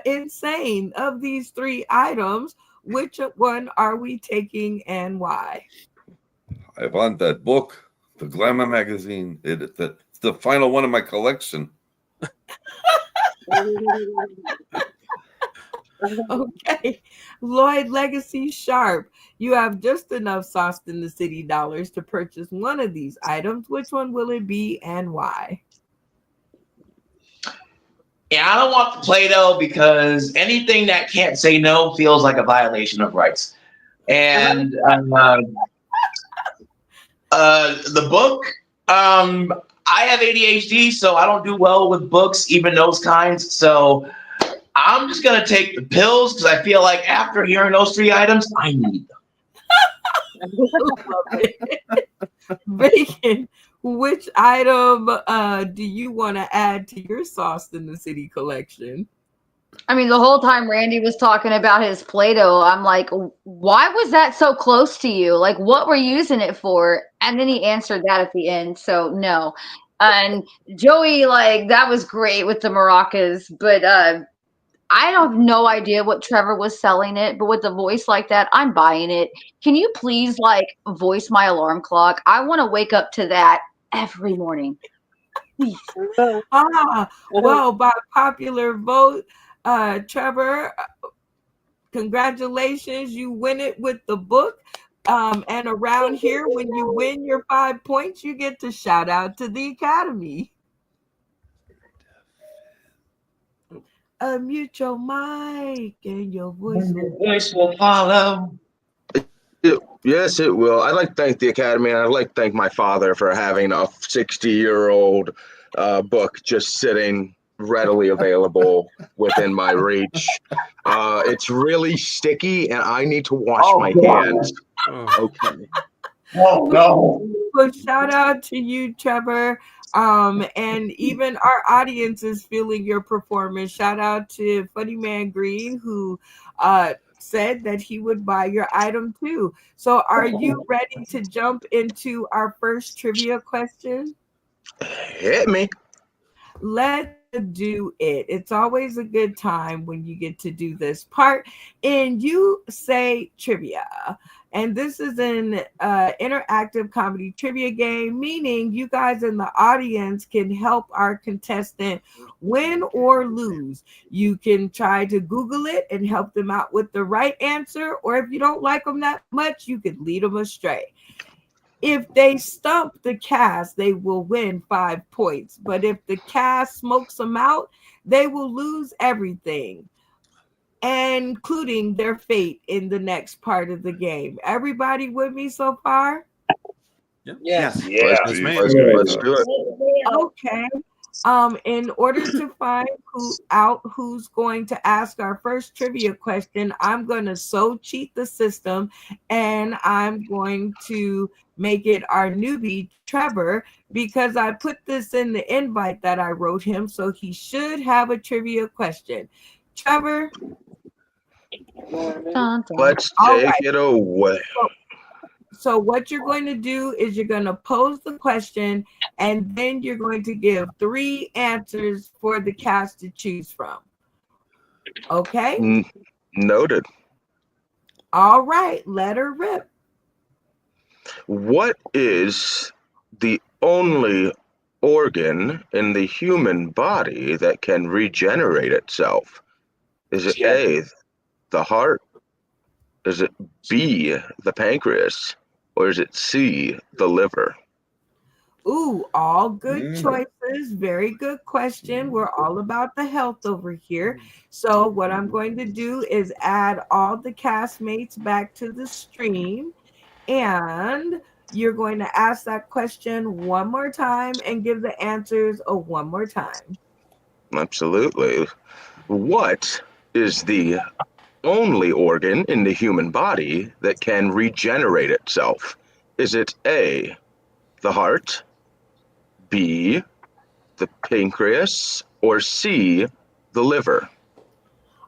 Insane. Of these three items, which one are we taking and why? I want that book, the Glamour magazine. It's the final one in my collection. Okay. Lloyd Legacy Sharp, you have just enough Sauce in the City dollars to purchase one of these items. Which one will it be and why? Yeah, I don't want the Play-Doh because anything that can't say no feels like a violation of rights. And the book, I have ADHD, so I don't do well with books, even those kinds. So I'm just going to take the pills because I feel like after hearing those three items, I need them. Bacon, which item do you want to add to your Sauce in the City collection? I mean, the whole time Randy was talking about his Play-Doh, I'm like, why was that so close to you? Like, what were you using it for? And then he answered that at the end. So no. And Joey, like, that was great with the maracas, but I have no idea what Trevor was selling it, but with a voice like that, I'm buying it. Can you please like voice my alarm clock? I want to wake up to that every morning. Please. Well, by popular vote, Trevor, congratulations. You win it with the book. And around here, when you win your 5 points, you get to shout out to the Academy. Mute your mic and your voice will follow. Yes, it will. I'd like to thank the Academy, and I'd like to thank my father for having a 60-year-old book just sitting readily available within my reach. It's really sticky, and I need to wash my hands. Okay. Oh, no. Well, shout out to you, Trevor. And even our audience is feeling your performance. Shout out to Funny Man Green, who said that he would buy your item too. So are you ready to jump into our first trivia question? Hit me. Let's do it. It's always a good time when you get to do this part. And you say trivia. And this is an interactive comedy trivia game, meaning you guys in the audience can help our contestant win or lose. You can try to Google it and help them out with the right answer, or if you don't like them that much, you could lead them astray. If they stump the cast, they will win 5 points. But if the cast smokes them out, they will lose everything, including their fate in the next part of the game. Everybody with me so far? Yes. Yeah. Let's do it. Okay. In order to find who's going to ask our first trivia question, I'm going to cheat the system, and I'm going to make it our newbie, Trevor, because I put this in the invite that I wrote him, so he should have a trivia question. Trevor? Let's take it away. So what you're going to do is you're going to pose the question, and then you're going to give 3 answers for the cast to choose from. Okay? Noted. All right, let her rip. What is the only organ in the human body that can regenerate itself? Is it A, the heart? Is it B, the pancreas? Or is it C, the liver? Ooh, all good choices. Very good question. We're all about the health over here. So what I'm going to do is add all the castmates back to the stream, and you're going to ask that question one more time and give the answers one more time. Absolutely. What is the only organ in the human body that can regenerate itself? Is it A, the heart, B, the pancreas, or C, the liver?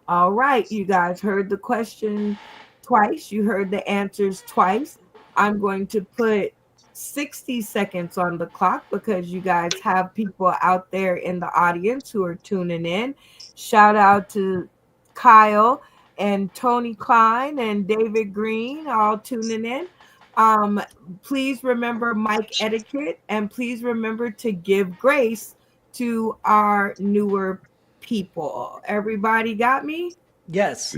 All right, you guys heard the question twice. You heard the answers twice. I'm going to put 60 seconds on the clock because you guys have people out there in the audience who are tuning in. Shout out to Kyle and Tony Klein and David Green, all tuning in. Please remember mic etiquette, and please remember to give grace to our newer people. Everybody got me? Yes.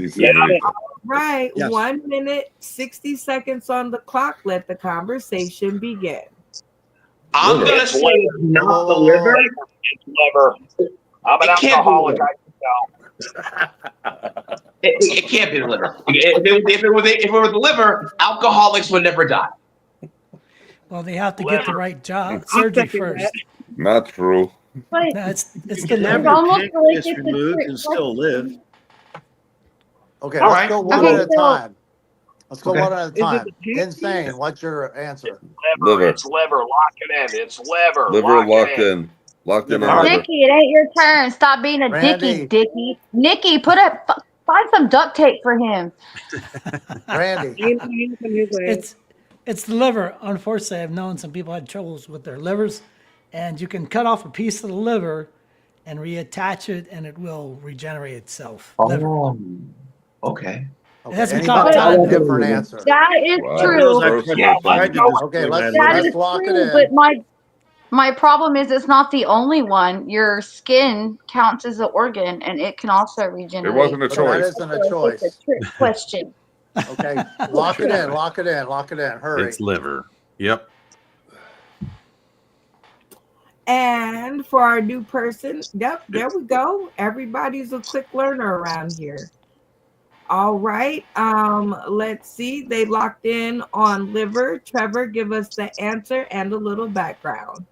Right. Yes. 1 minute, 60 seconds on the clock. Let the conversation begin. I'm Liver. gonna say it's not the liver. It's liver. I'm an It can't be alcoholic. liver. I can tell. It can't be the liver. If it were the liver, alcoholics would never die. Well, they have to get the right job surgery first. Not true. But No, it's You the can have it's liver. your almost like pancreas it's a removed trick and still live. Okay, All let's right. go one Okay, at a so- time. Let's go Okay. one at a Is it time. the pancreas? Insane. What's your answer? Liver. Liver. It's liver. Lock it in. It's liver. Liver Lock locked it in. in. Locked in Liver. on All right. liver. Dickie, it ain't your turn. Stop being a Randy. Dickie. Nikki, find some duct tape for him. Randy. It's the liver. Unfortunately, I've known some people had troubles with their livers, and you can cut off a piece of the liver and reattach it, and it will regenerate itself. Liver. Oh, okay. Okay, That's anybody become got a time. different answer? That is Wow. God true. knows I First tried, one. tried to Okay, destroy my let's That liver. is lock it true, in. but my problem is it's not the only one. Your skin counts as an organ, and it can also regenerate. It wasn't a But that choice. isn't I a feel like it's choice. a trick question. Okay, lock it in. Lock it in. Lock it in. Hurry. It's liver. Yep. And for our new person, yep, there we go. Everybody's a quick learner around here. All right. Let's see. They locked in on liver. Trevor, give us the answer and a little background.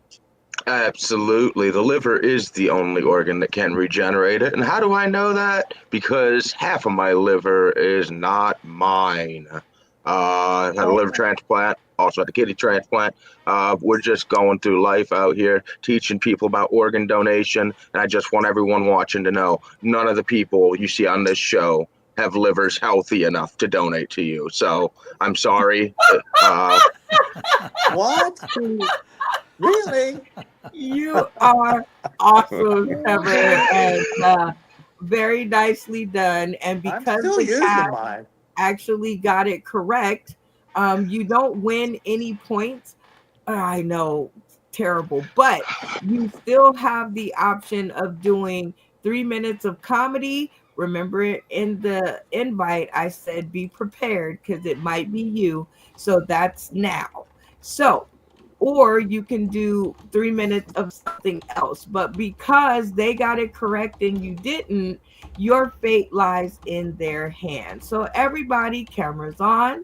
Absolutely. The liver is the only organ that can regenerate it. And how do I know that? Because half of my liver is not mine. I had a liver transplant, also had a kidney transplant. We're just going through life out here teaching people about organ donation. And I just want everyone watching to know none of the people you see on this show have livers healthy enough to donate to you. So I'm sorry. What? Really? You are awesome, Trevor, and very nicely done. And I'm because still the using cat mine. actually got it correct, you don't win any points. I know, terrible, but you still have the option of doing 3 minutes of comedy. Remember, in the invite, I said be prepared because it might be you. So that's now. So, or you can do 3 minutes of something else. But because they got it correct and you didn't, your fate lies in their hands. So everybody, cameras on.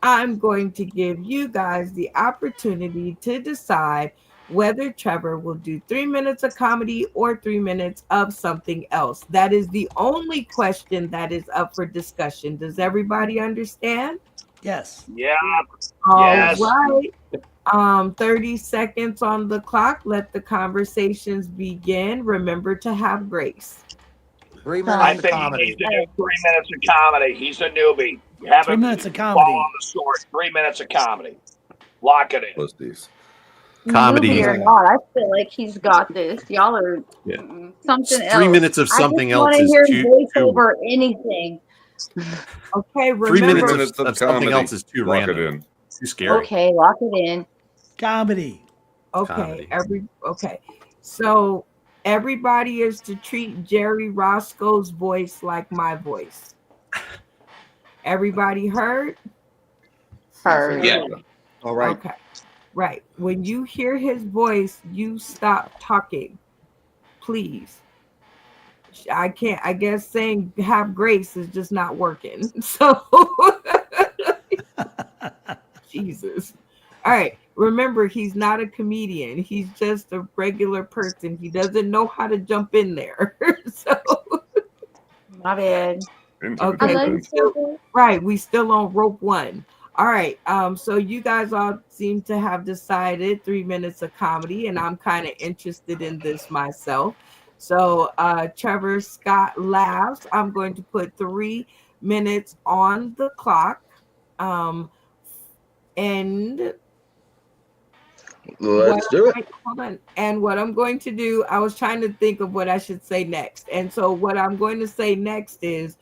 I'm going to give you guys the opportunity to decide whether Trevor will do 3 minutes of comedy or 3 minutes of something else. That is the only question that is up for discussion. Does everybody understand? Yes. Yeah. All Yes. right. 30 seconds on the clock. Let the conversations begin. Remember to have grace. 3 I minutes of think he comedy. needs to do 3 minutes of comedy. He's a newbie. Have 3 him minutes of fall comedy. on the sword. 3 minutes of comedy. Lock it in. Pussies. Comedy. Movie or not, I feel like he's got this. Y'all are Yeah. something else. 3 minutes of something I just want else to is hear too- voice too- over anything. Okay, 3 remember. minutes of something comedy. else is too Lock it random. in. Too scary. Okay, lock it in. Comedy. Okay, Comedy. okay. So everybody is to treat Jerry Roscoe's voice like my voice. Everybody heard? Heard. Yeah. All right. Okay. Right. When you hear his voice, you stop talking. Please. I guess saying have grace is just not working. So Jesus. All right. Remember, he's not a comedian. He's just a regular person. He doesn't know how to jump in there. So My bad. okay. Independent. Right. We still on rope one. All right. So you guys all seem to have decided 3 minutes of comedy, and I'm kind of interested in this myself. So Trevor Scott laughs. I'm going to put 3 minutes on the clock. And Let's do it. Hold on. And what I'm going to do, I was trying to think of what I should say next. And so what I'm going to say next is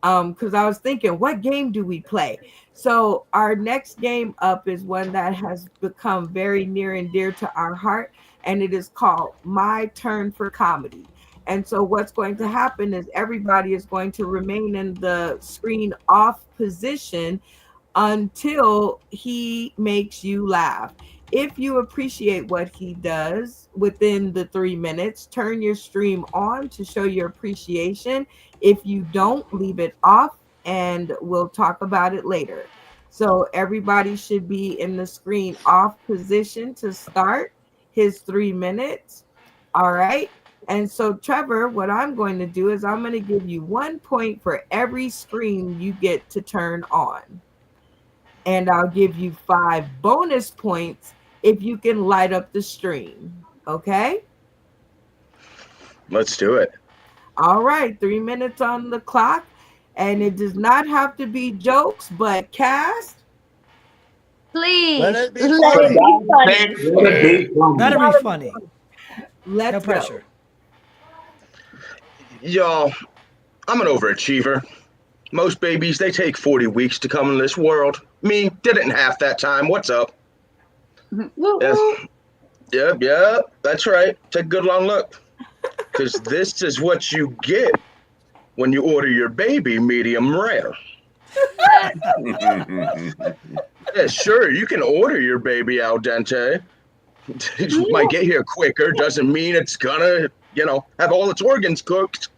because I was thinking, what game do we play? So our next game up is one that has become very near and dear to our heart, and it is called My Turn for Comedy. And so what's going to happen is everybody is going to remain in the screen off position until he makes you laugh. If you appreciate what he does within the 3 minutes, turn your stream on to show your appreciation. If you don't, leave it off and we'll talk about it later. So everybody should be in the screen off position to start his 3 minutes. All right. And so, Trevor, what I'm going to do is I'm going to give you 1 point for every screen you get to turn on. And I'll give you 5 bonus points if you can light up the stream. Okay? Let's do it. All right. 3 minutes on the clock. And it does not have to be jokes, but cast. Please. Let it be Let funny. it be funny. That'll be funny. Let's No go. pressure. Y'all, I'm an overachiever. Most babies, they take 40 weeks to come in this world. Me, did it in half that time. What's up? Yes. Yep, that's right. Take a good long look. Because this is what you get when you order your baby medium rare. Yeah, sure, you can order your baby al dente. It might get here quicker. Doesn't mean it's gonna, have all its organs cooked.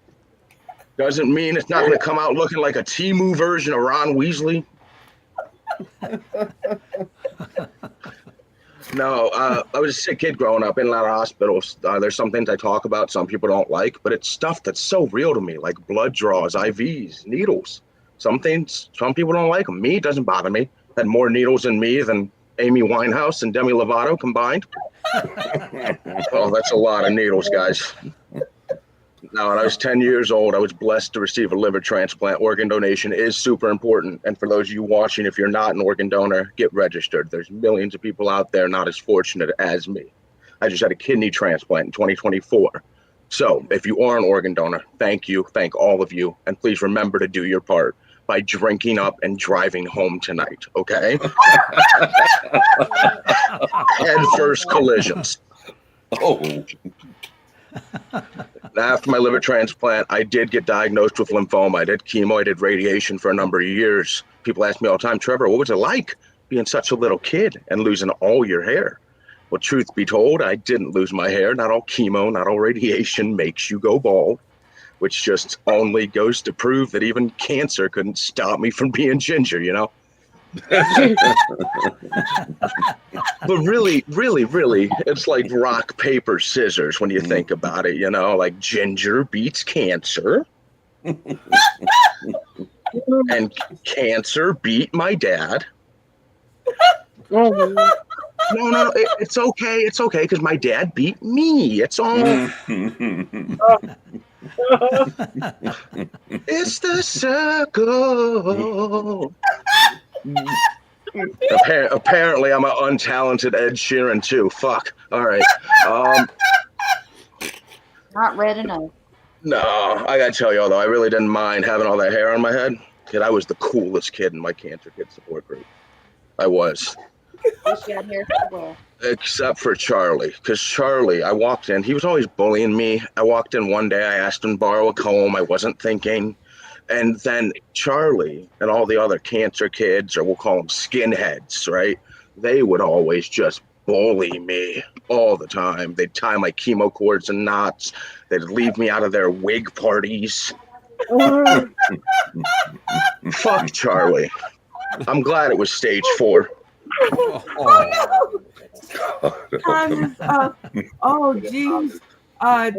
Doesn't mean it's not gonna come out looking like a Temu version of Ron Weasley. No, I was a sick kid growing up in a lot of hospitals. There's some things I talk about some people don't like, but it's stuff that's so real to me, like blood draws, IVs, needles. Some things, some people don't like them. Me, it doesn't bother me. Had more needles in me than Amy Winehouse and Demi Lovato combined. Oh, that's a lot of needles, guys. Now, when I was 10 years old, I was blessed to receive a liver transplant. Organ donation is super important. And for those of you watching, if you're not an organ donor, get registered. There's millions of people out there not as fortunate as me. I just had a kidney transplant in 2024. So if you are an organ donor, thank you. Thank all of you. And please remember to do your part by drinking up and driving home tonight, okay? Head first collisions. Oh. After my liver transplant, I did get diagnosed with lymphoma. I did chemo, I did radiation for a number of years. People ask me all the time, Trevor, what was it like being such a little kid and losing all your hair? Well, truth be told, I didn't lose my hair. Not all chemo, not all radiation makes you go bald, which just only goes to prove that even cancer couldn't stop me from being ginger, But really, it's like rock, paper, scissors when you think about it, like ginger beats cancer. And cancer beat my dad. No, it's okay, because my dad beat me. It's all... It's the circle. Apparently, I'm an untalented Ed Sheeran too. Fuck. All right. Not red enough. No, I gotta tell y'all though, I really didn't mind having all that hair on my head. Kid, I was the coolest kid in my cancer kid support group. I was. Wish you had hair somewhere. Except for Charlie, because Charlie, I walked in, he was always bullying me. I walked in one day, I asked him to borrow a comb, I wasn't thinking. And then Charlie and all the other cancer kids, or we'll call them skinheads, right? They would always just bully me all the time. They'd tie my chemo cords in knots. They'd leave me out of their wig parties. Fuck Charlie. I'm glad it was stage 4. Oh no! Time is up. Oh geez.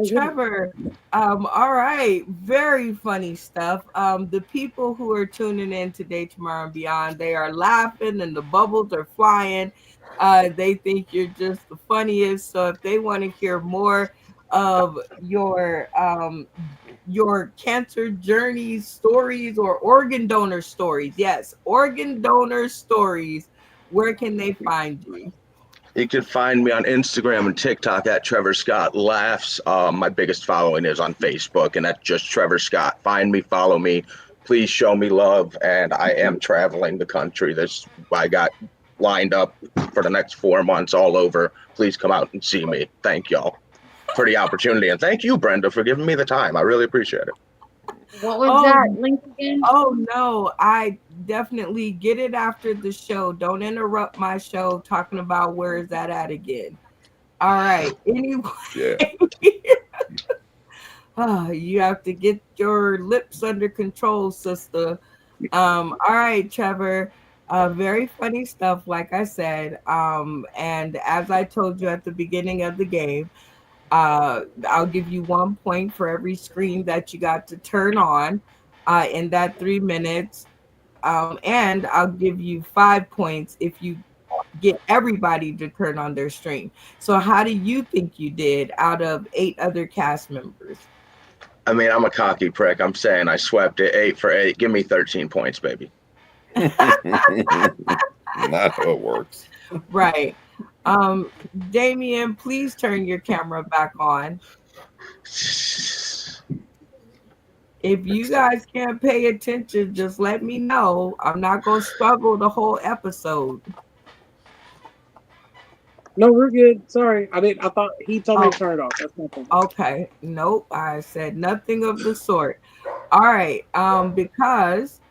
Trevor, all right, very funny stuff. The people who are tuning in today, tomorrow, and beyond, they are laughing and the bubbles are flying. They think you're just the funniest. So if they want to hear more of your cancer journey stories or organ donor stories, yes, organ donor stories, where can they find you? You can find me on Instagram and TikTok at Trevor Scott Laughs. My biggest following is on Facebook, and that's just Trevor Scott. Find me, follow me, please show me love. And I am traveling the country. I got lined up for the next 4 months all over. Please come out and see me. Thank y'all for the opportunity. And thank you, Brenda, for giving me the time. I really appreciate it. What was that link again? Oh no, I definitely get it after the show. Don't interrupt my show talking about where is that at again. All right. Anyway. Yeah. You have to get your lips under control, sister. All right, Trevor. Very funny stuff, like I said. And as I told you at the beginning of the game, I'll give you 1 point for every screen that you got to turn on in that 3 minutes. And I'll give you 5 points if you get everybody to turn on their stream. So how do you think you did out of 8 other cast members? I mean, I'm a cocky prick. I'm saying I swept it 8 for 8. Give me 13 points, baby. Not how it works. Right. Damien, please turn your camera back on. If you guys can't pay attention, just let me know. I'm not going to struggle the whole episode. No, we're good. Sorry. I thought he told me to turn it off. That's nothing. Okay. Nope. I said nothing of the sort. All right. Because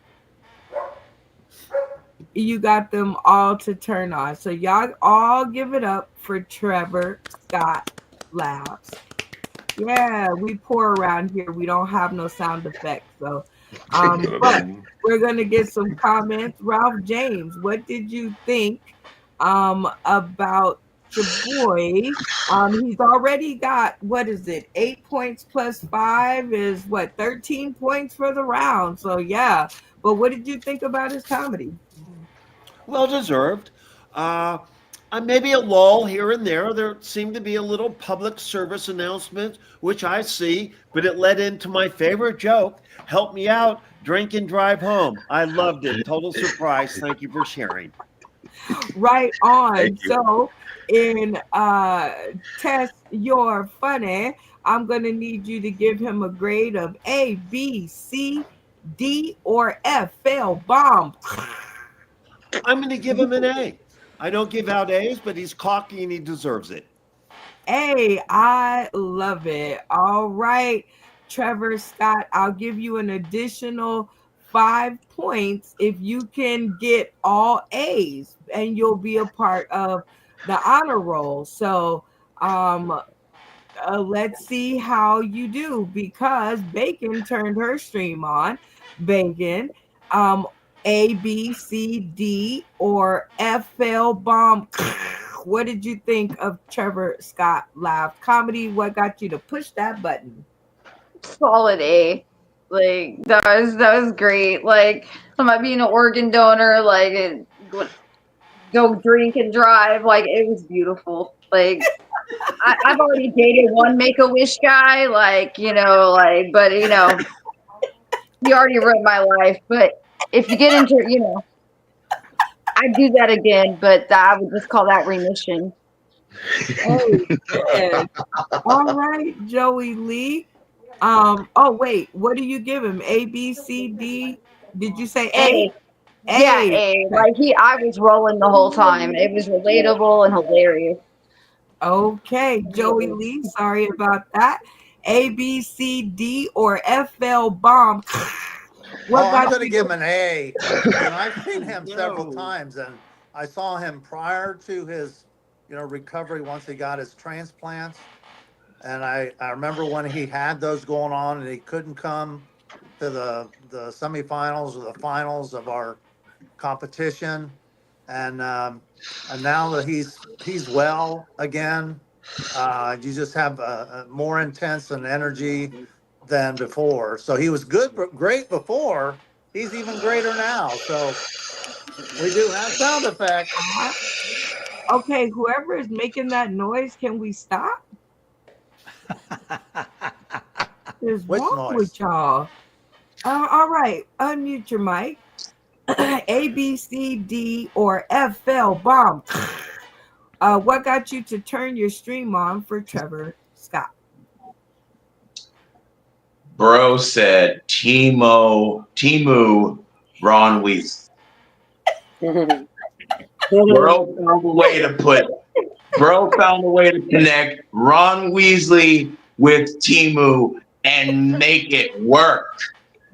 you got them all to turn on. So y'all all give it up for Trevor Scott Labs. Yeah, we pour around here. We don't have no sound effects. So but we're gonna get some comments. Ralph James, what did you think about your boy? He's already got, what is it, 8 points plus 5 is what, 13 points for the round. So yeah, but what did you think about his comedy? Well deserved. Maybe a lull here and there. There seemed to be a little public service announcement, which I see, but it led into my favorite joke. Help me out, drink and drive home. I loved it. Total surprise. Thank you for sharing. Right on. So in Test Your Funny, I'm going to need you to give him a grade of A, B, C, D, or F. Fail, bomb. I'm going to give him an A. I don't give out A's, but he's cocky and he deserves it. Hey, I love it. All right, Trevor Scott, I'll give you an additional 5 points if you can get all A's, and you'll be a part of the honor roll. So let's see how you do, because Bacon turned her stream on. Bacon, A, B, C, D, or F fail bomb. What did you think of Trevor Scott Live comedy? What got you to push that button? Solid A. Like that was great. Like, I'm not being an organ donor. Like, go drink and drive. Like, it was beautiful. Like, I've already dated one Make-A-Wish guy. Like, but he already ruined my life. But if you get into, I'd do that again, but I would just call that remission. Oh, yeah. All right, Joey Lee. Wait, what do you give him? A, B, C, D? Did you say A? Yeah, A. Like, I was rolling the whole time. It was relatable and hilarious. Okay, Joey Lee, sorry about that. A, B, C, D, or FL bomb. I'm going to give him an A. And I've seen him several times, and I saw him prior to his, recovery once he got his transplants. And I remember when he had those going on and he couldn't come to the semifinals or the finals of our competition. And now that he's well again, you just have a more intense and energy than before. So he was great before. He's even greater now. So we do have sound effects. Okay, whoever is making that noise, can we stop? What's wrong with y'all? All right, unmute your mic. A, B, C, D, or FL bomb. What got you to turn your stream on for Trevor Scott? Bro said Timu Ron Weasley. Bro found a way to connect Ron Weasley with Timu and make it work.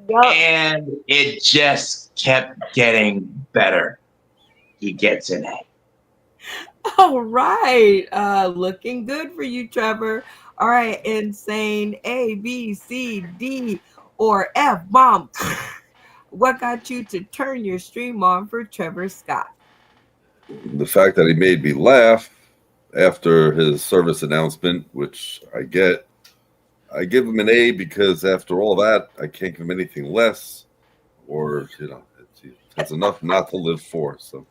Yup. And it just kept getting better. He gets an A. All right. Looking good for you, Trevor. All right. Insane. A, B, C, D, or F bomb. What got you to turn your stream on for Trevor Scott? The fact that he made me laugh after his service announcement, which I get. I give him an A because after all that, I can't give him anything less, or it's enough not to live for. So,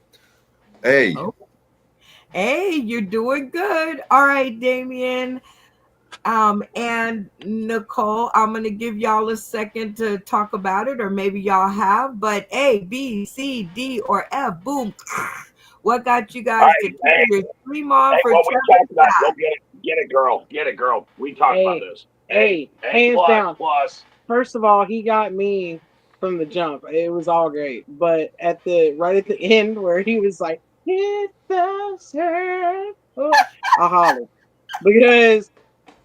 A. Oh. Hey, you're doing good. All right, Damien, and Nicole, I'm gonna give y'all a second to talk about it, or maybe y'all have. But A, B, C, D, or F, boom. What got you guys to turn your stream on for what we Trevor talked about, Scott? go get it, girl. Get it, girl. We talked about this. Hey, A hands plus, down. plus. First of all, he got me from the jump. It was all great. But right at the end where he was like, hit the surf. I hollered. Because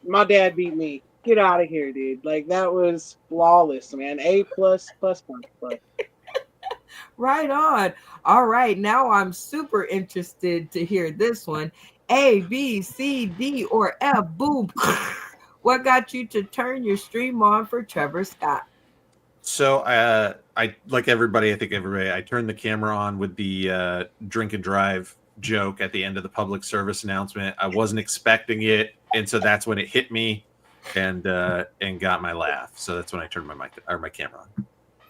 my dad beat me. Get out of here, dude. Like, that was flawless, man. A plus. Right on. All right, now I'm super interested to hear this one. A, B, C, D, or F, boom. What got you to turn your stream on for Trevor Scott? So I like everybody. I think everybody. I turned the camera on with the drink and drive joke at the end of the public service announcement. I wasn't expecting it, and so that's when it hit me, and got my laugh. So that's when I turned my camera on.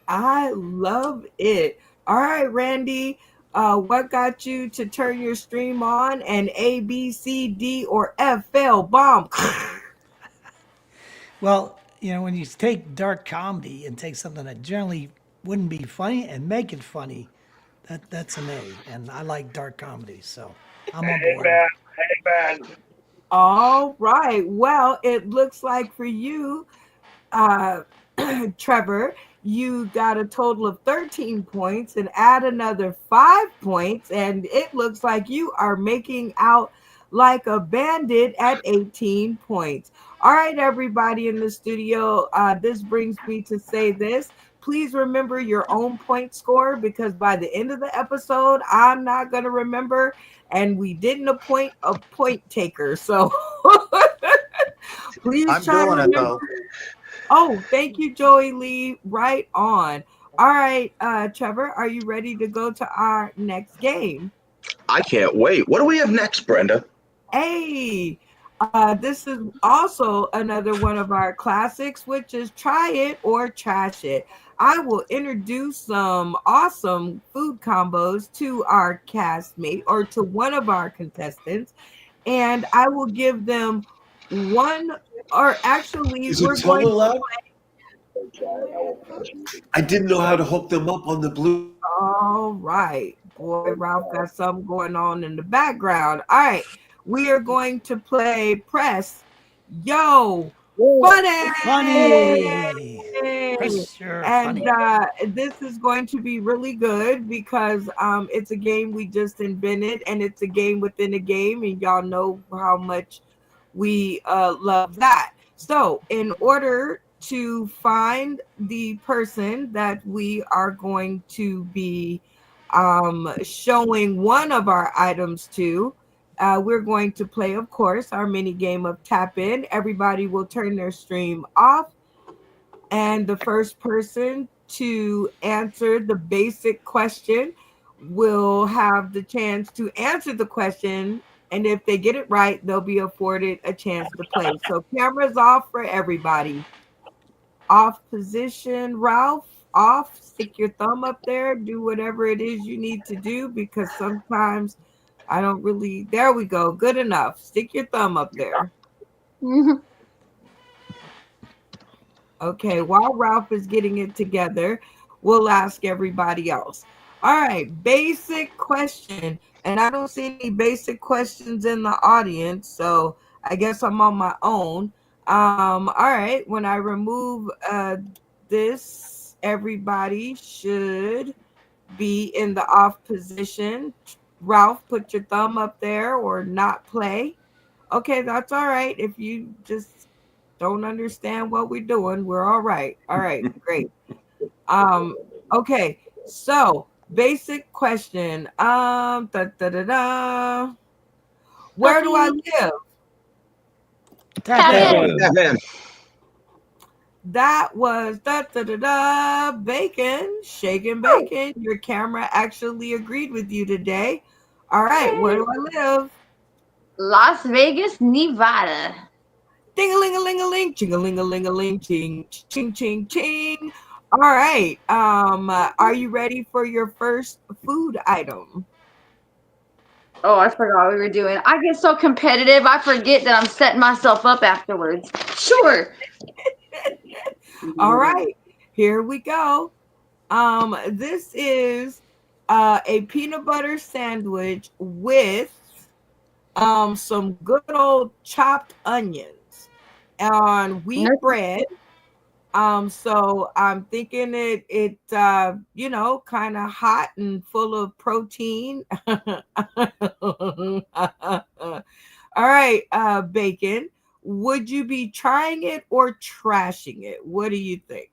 I love it. All right, Randy. What got you to turn your stream on? And A, B, C, D, or F fell bomb. Well, when you take dark comedy and take something that generally wouldn't be funny and make it funny, that's an A. And I like dark comedy, so I'm on board. Amen. All right. Well, it looks like for you, Trevor, you got a total of 13 points and add another 5 points. And it looks like you are making out like a bandit at 18 points. All right, everybody in the studio, this brings me to say this. Please remember your own point score, because by the end of the episode, I'm not going to remember, and we didn't appoint a point taker. So please I'm try to doing it, remember. though. Oh, thank you, Joey Lee. Right on. All right, Trevor, are you ready to go to our next game? I can't wait. What do we have next, Brenda? Hey, this is also another one of our classics, which is Try It or Trash It. I will introduce some awesome food combos to our castmate or to one of our contestants, and I will give them one, or actually, we're going to I didn't know how to hook them up on the blue. All right. Boy, Ralph got something going on in the background. All right. We are going to play Press Yo Funny. Press your And funny. this is going to be really good because it's a game we just invented, and it's a game within a game, and y'all know how much we love that. So in order to find the person that we are going to be showing one of our items to, we're going to play, of course, our mini game of Tap In. Everybody will turn their stream off, and the first person to answer the basic question will have the chance to answer the question, and if they get it right, they'll be afforded a chance to play. So cameras off for everybody. Off position, Ralph. Off. Stick your thumb up there. Do whatever it is you need to do, because sometimes I don't really. There we go. Good enough. Stick your thumb up there. Okay. While Ralph is getting it together, we'll ask everybody else. All right. Basic question. And I don't see any basic questions in the audience, so I guess I'm on my own. All right. When I remove this, everybody should be in the off position. Ralph, put your thumb up there or not play. Okay, that's all right. If you just don't understand what we're doing, we're all right. All right, great. Okay, so basic question. Where do I live? Batman. That was bacon, shaking bacon. Your camera actually agreed with you today. All right, where do I live? Las Vegas, Nevada. Ding-a-ling-a-ling-a-ling, ching-a-ling-a-ling-a-ling, ching, ching, ching, ching. All right. Are you ready for your first food item? Oh, I forgot what we were doing. I get so competitive, I forget that I'm setting myself up afterwards. Sure. All right, here we go. This is a peanut butter sandwich with some good old chopped onions on wheat bread. So I'm thinking it you know, kind of hot and full of protein. All right, bacon. Would you be trying it or trashing it? What do you think?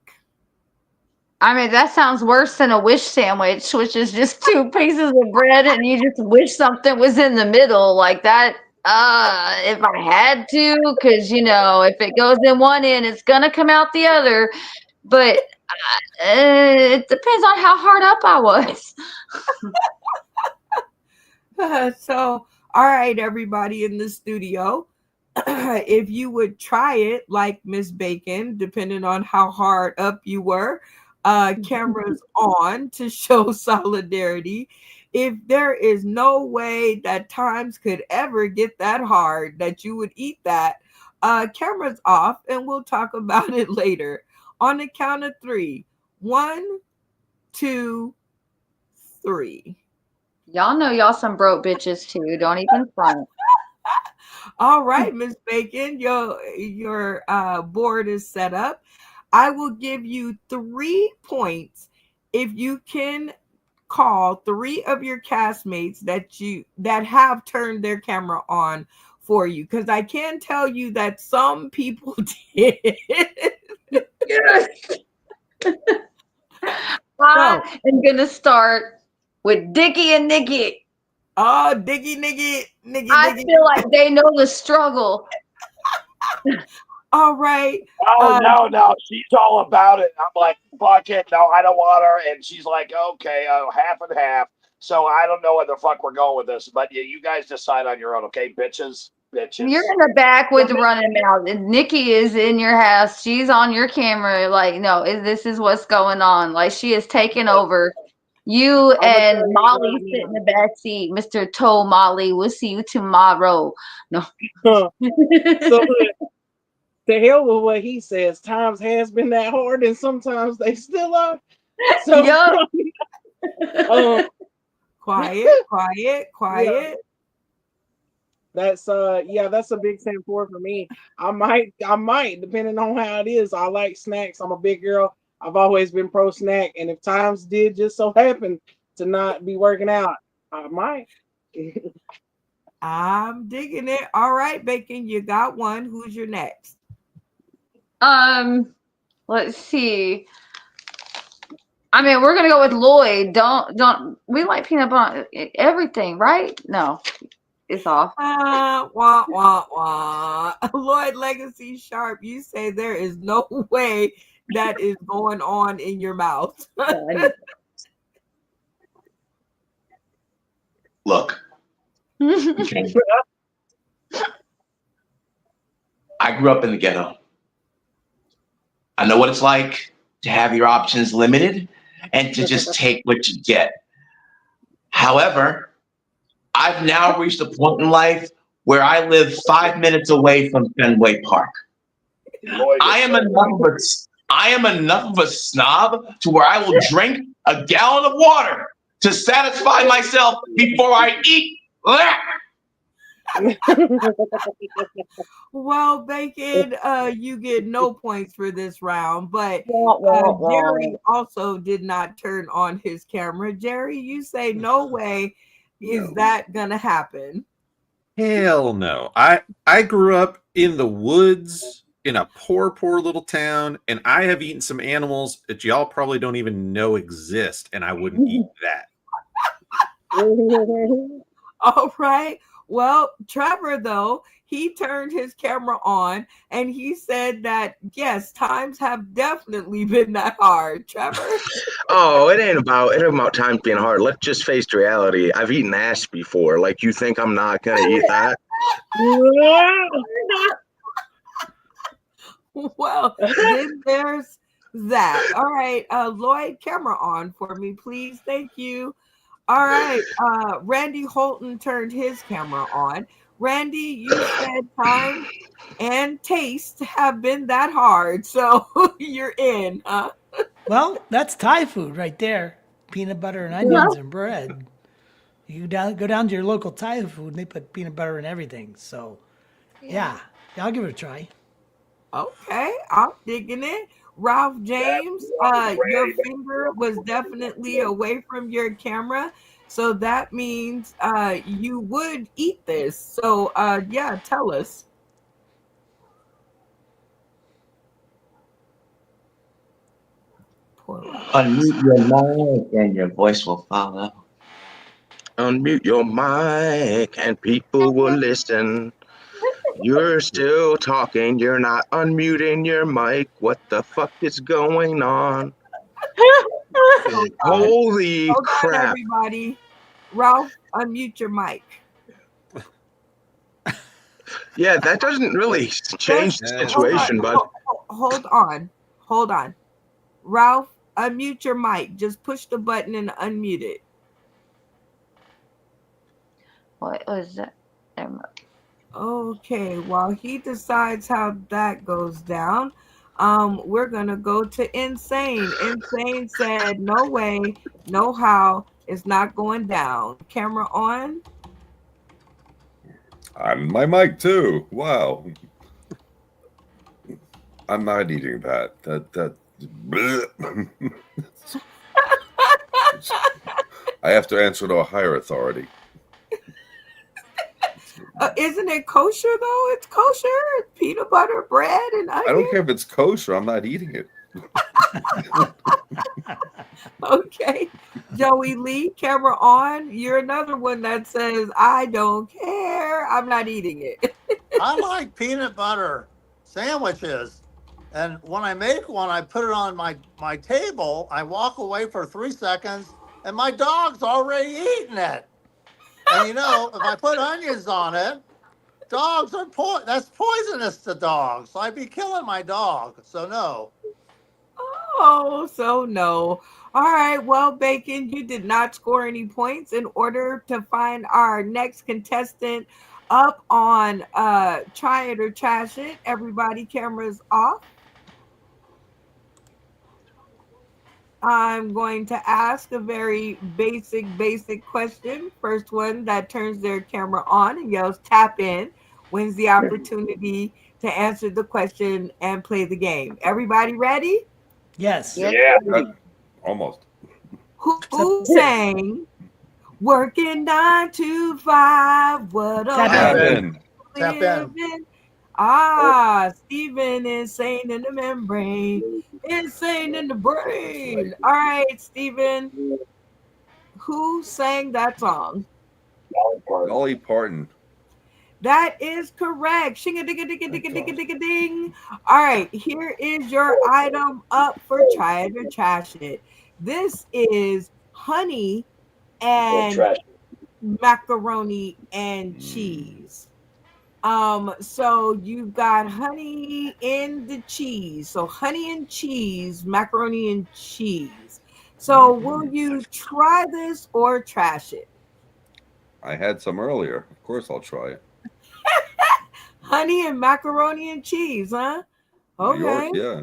I mean, that sounds worse than a wish sandwich, which is just two pieces of bread and you just wish something was in the middle like that. If I had to, because, you know, if it goes in one end, it's going to come out the other. But it depends on how hard up I was. So, all right, everybody in the studio, if you would try it like Miss Bacon, depending on how hard up you were, cameras on to show solidarity. If there is no way that times could ever get that hard that you would eat that, cameras off, and we'll talk about it later. On the count of 3. 1, 2, 3. Y'all know y'all some broke bitches too. Don't even front. All right, Miss Bacon, your board is set up. I will give you 3 points if you can call 3 of your castmates that have turned their camera on for you, because I can tell you that some people did. Yes. I am gonna start with Dickie and Nikki. Oh, Dickie, Nikki. I feel like they know the struggle. All right. Oh, no. She's all about it. I'm like, fuck it. No, I don't want her. And she's like, okay, half and half. So I don't know where the fuck we're going with this. But yeah, you guys decide on your own, okay, bitches? Bitches. You're in the back with the running mouth. Nikki is in your house. She's on your camera. Like, no, this is what's going on. Like, she is taking over. You and Molly sit in the back seat. Mr. Toe Molly, we'll see you tomorrow. No. So the hell with what he says. Times has been that hard, and sometimes they still are. So quiet. Yeah. That's that's a big 10-4 for me. I might, depending on how it is. I like snacks. I'm a big girl. I've always been pro snack, and if times did just so happen to not be working out, I might. I'm digging it. All right, Bacon, you got one. Who's your next? Let's see. I mean, we're gonna go with Lloyd. Don't we like peanut butter everything, right? No. It's off. Wah, wah, wah. Lloyd Legacy Sharp, you say there is no way that is going on in your mouth. Look. Okay. I grew up in the ghetto. I know what it's like to have your options limited and to just take what you get. However, I've now reached a point in life where I live 5 minutes away from Fenway Park. I am enough of a snob to where I will drink a gallon of water to satisfy myself before I eat. Well, Bacon, you get no points for this round, but Jerry also did not turn on his camera. Jerry, you say no way is that gonna happen. Hell no. I grew up in the woods in a poor little town, and I have eaten some animals that y'all probably don't even know exist, and I wouldn't eat that. All right. Well, Trevor, though, he turned his camera on and he said that, yes, times have definitely been that hard. Trevor? Oh, it ain't about time being hard. Let's just face reality. I've eaten ass before. Like, you think I'm not going to eat that? Well, then there's that. All right. Lloyd, camera on for me, please. Thank you. All right. Randy Holton turned his camera on. Randy, you said time and taste have been that hard. So you're in, huh? Well, that's Thai food right there. Peanut butter and onions and bread. You go down to your local Thai food and they put peanut butter in everything. So, yeah, I'll give it a try. Okay, I'm digging it. Ralph James, your finger was definitely away from your camera. So that means you would eat this. So, yeah, tell us. Unmute your mic and your voice will follow. Unmute your mic and people will listen. You're still talking. You're not unmuting your mic. What the fuck is going on? Holy Hold crap. on, everybody. Ralph, unmute your mic. Yeah, that doesn't really change the situation, bud. Hold on. Ralph, unmute your mic. Just push the button and unmute it. What was that? Okay, while he decides how that goes down, we're gonna go to Insane. Insane said, no way, no how, it's not going down. Camera on. On my mic too. Wow. I'm not eating that. I have to answer to a higher authority. Isn't it kosher though? It's kosher. It's peanut butter, bread, and onion. I don't care if it's kosher. I'm not eating it. Okay. Joey Lee, camera on. You're another one that says, I don't care. I'm not eating it. I like peanut butter sandwiches. And when I make one, I put it on my table. I walk away for 3 seconds, and my dog's already eaten it. And you know, if I put onions on it, dogs are that's poisonous to dogs. So I'd be killing my dog. So no. Oh, so no. All right. Well, Bacon, you did not score any points. In order to find our next contestant up on Try It or Trash It, everybody, cameras off. I'm going to ask a very basic question. First one that turns their camera on and yells tap in wins the opportunity to answer the question and play the game. Everybody ready? Yes. Yeah. Almost. Who sang working 9 to 5? What a Tap life in. living. Stephen, insane in the membrane. Insane in the brain. All right, Stephen. Who sang that song? Dolly Parton. That is correct. Shing-a-ding-a-ding-a-ding-a-ding-a-ding. All right, here is your item up for Try It or Trash It. This is honey and macaroni and cheese. So you've got honey in the cheese. So honey and cheese, macaroni and cheese. So will you try this or trash it? I had some earlier. Of course I'll try it. Honey and macaroni and cheese, huh? Okay. New York, yeah.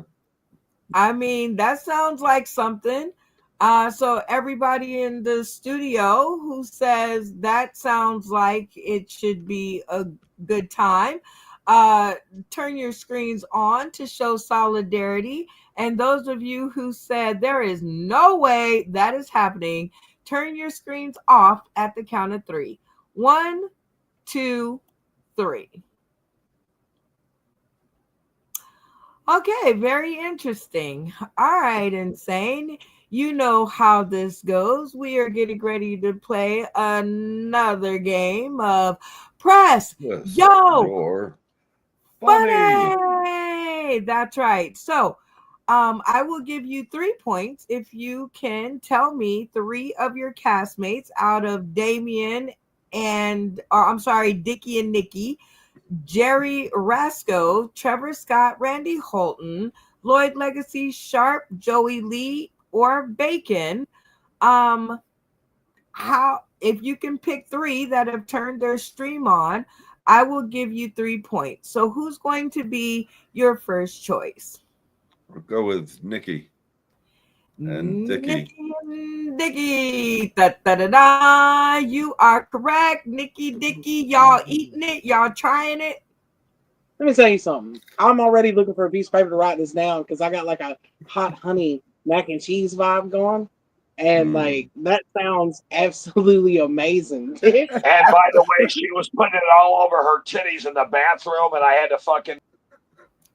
I mean, that sounds like something. So everybody in the studio who says that sounds like it should be a good time, turn your screens on to show solidarity. And those of you who said there is no way that is happening, turn your screens off at the count of 3. 1, 2, 3. Okay, very interesting. All right, Insane. You know how this goes. We are getting ready to play another game of Press Yes, Yo you're funny. Funny. That's right. So, I will give you 3 points if you can tell me 3 of your castmates out of Damien Dickie and Nikki, Jerry Rasco, Trevor Scott, Randy Holton, Lloyd Legacy, Sharp, Joey Lee, or Bacon. How if you can pick 3 that have turned their stream on, I will give you 3 points. So who's going to be your first choice? I'll go with Nikki and Dickie. Nikki. Da, da, da, da. You are correct. Nikki, Dickie, y'all eating it? Y'all trying it? Let me tell you something. I'm already looking for a piece of paper to write this down because I got like a hot honey mac and cheese vibe going. And like that sounds absolutely amazing. And by the way, she was putting it all over her titties in the bathroom, and I had to fucking.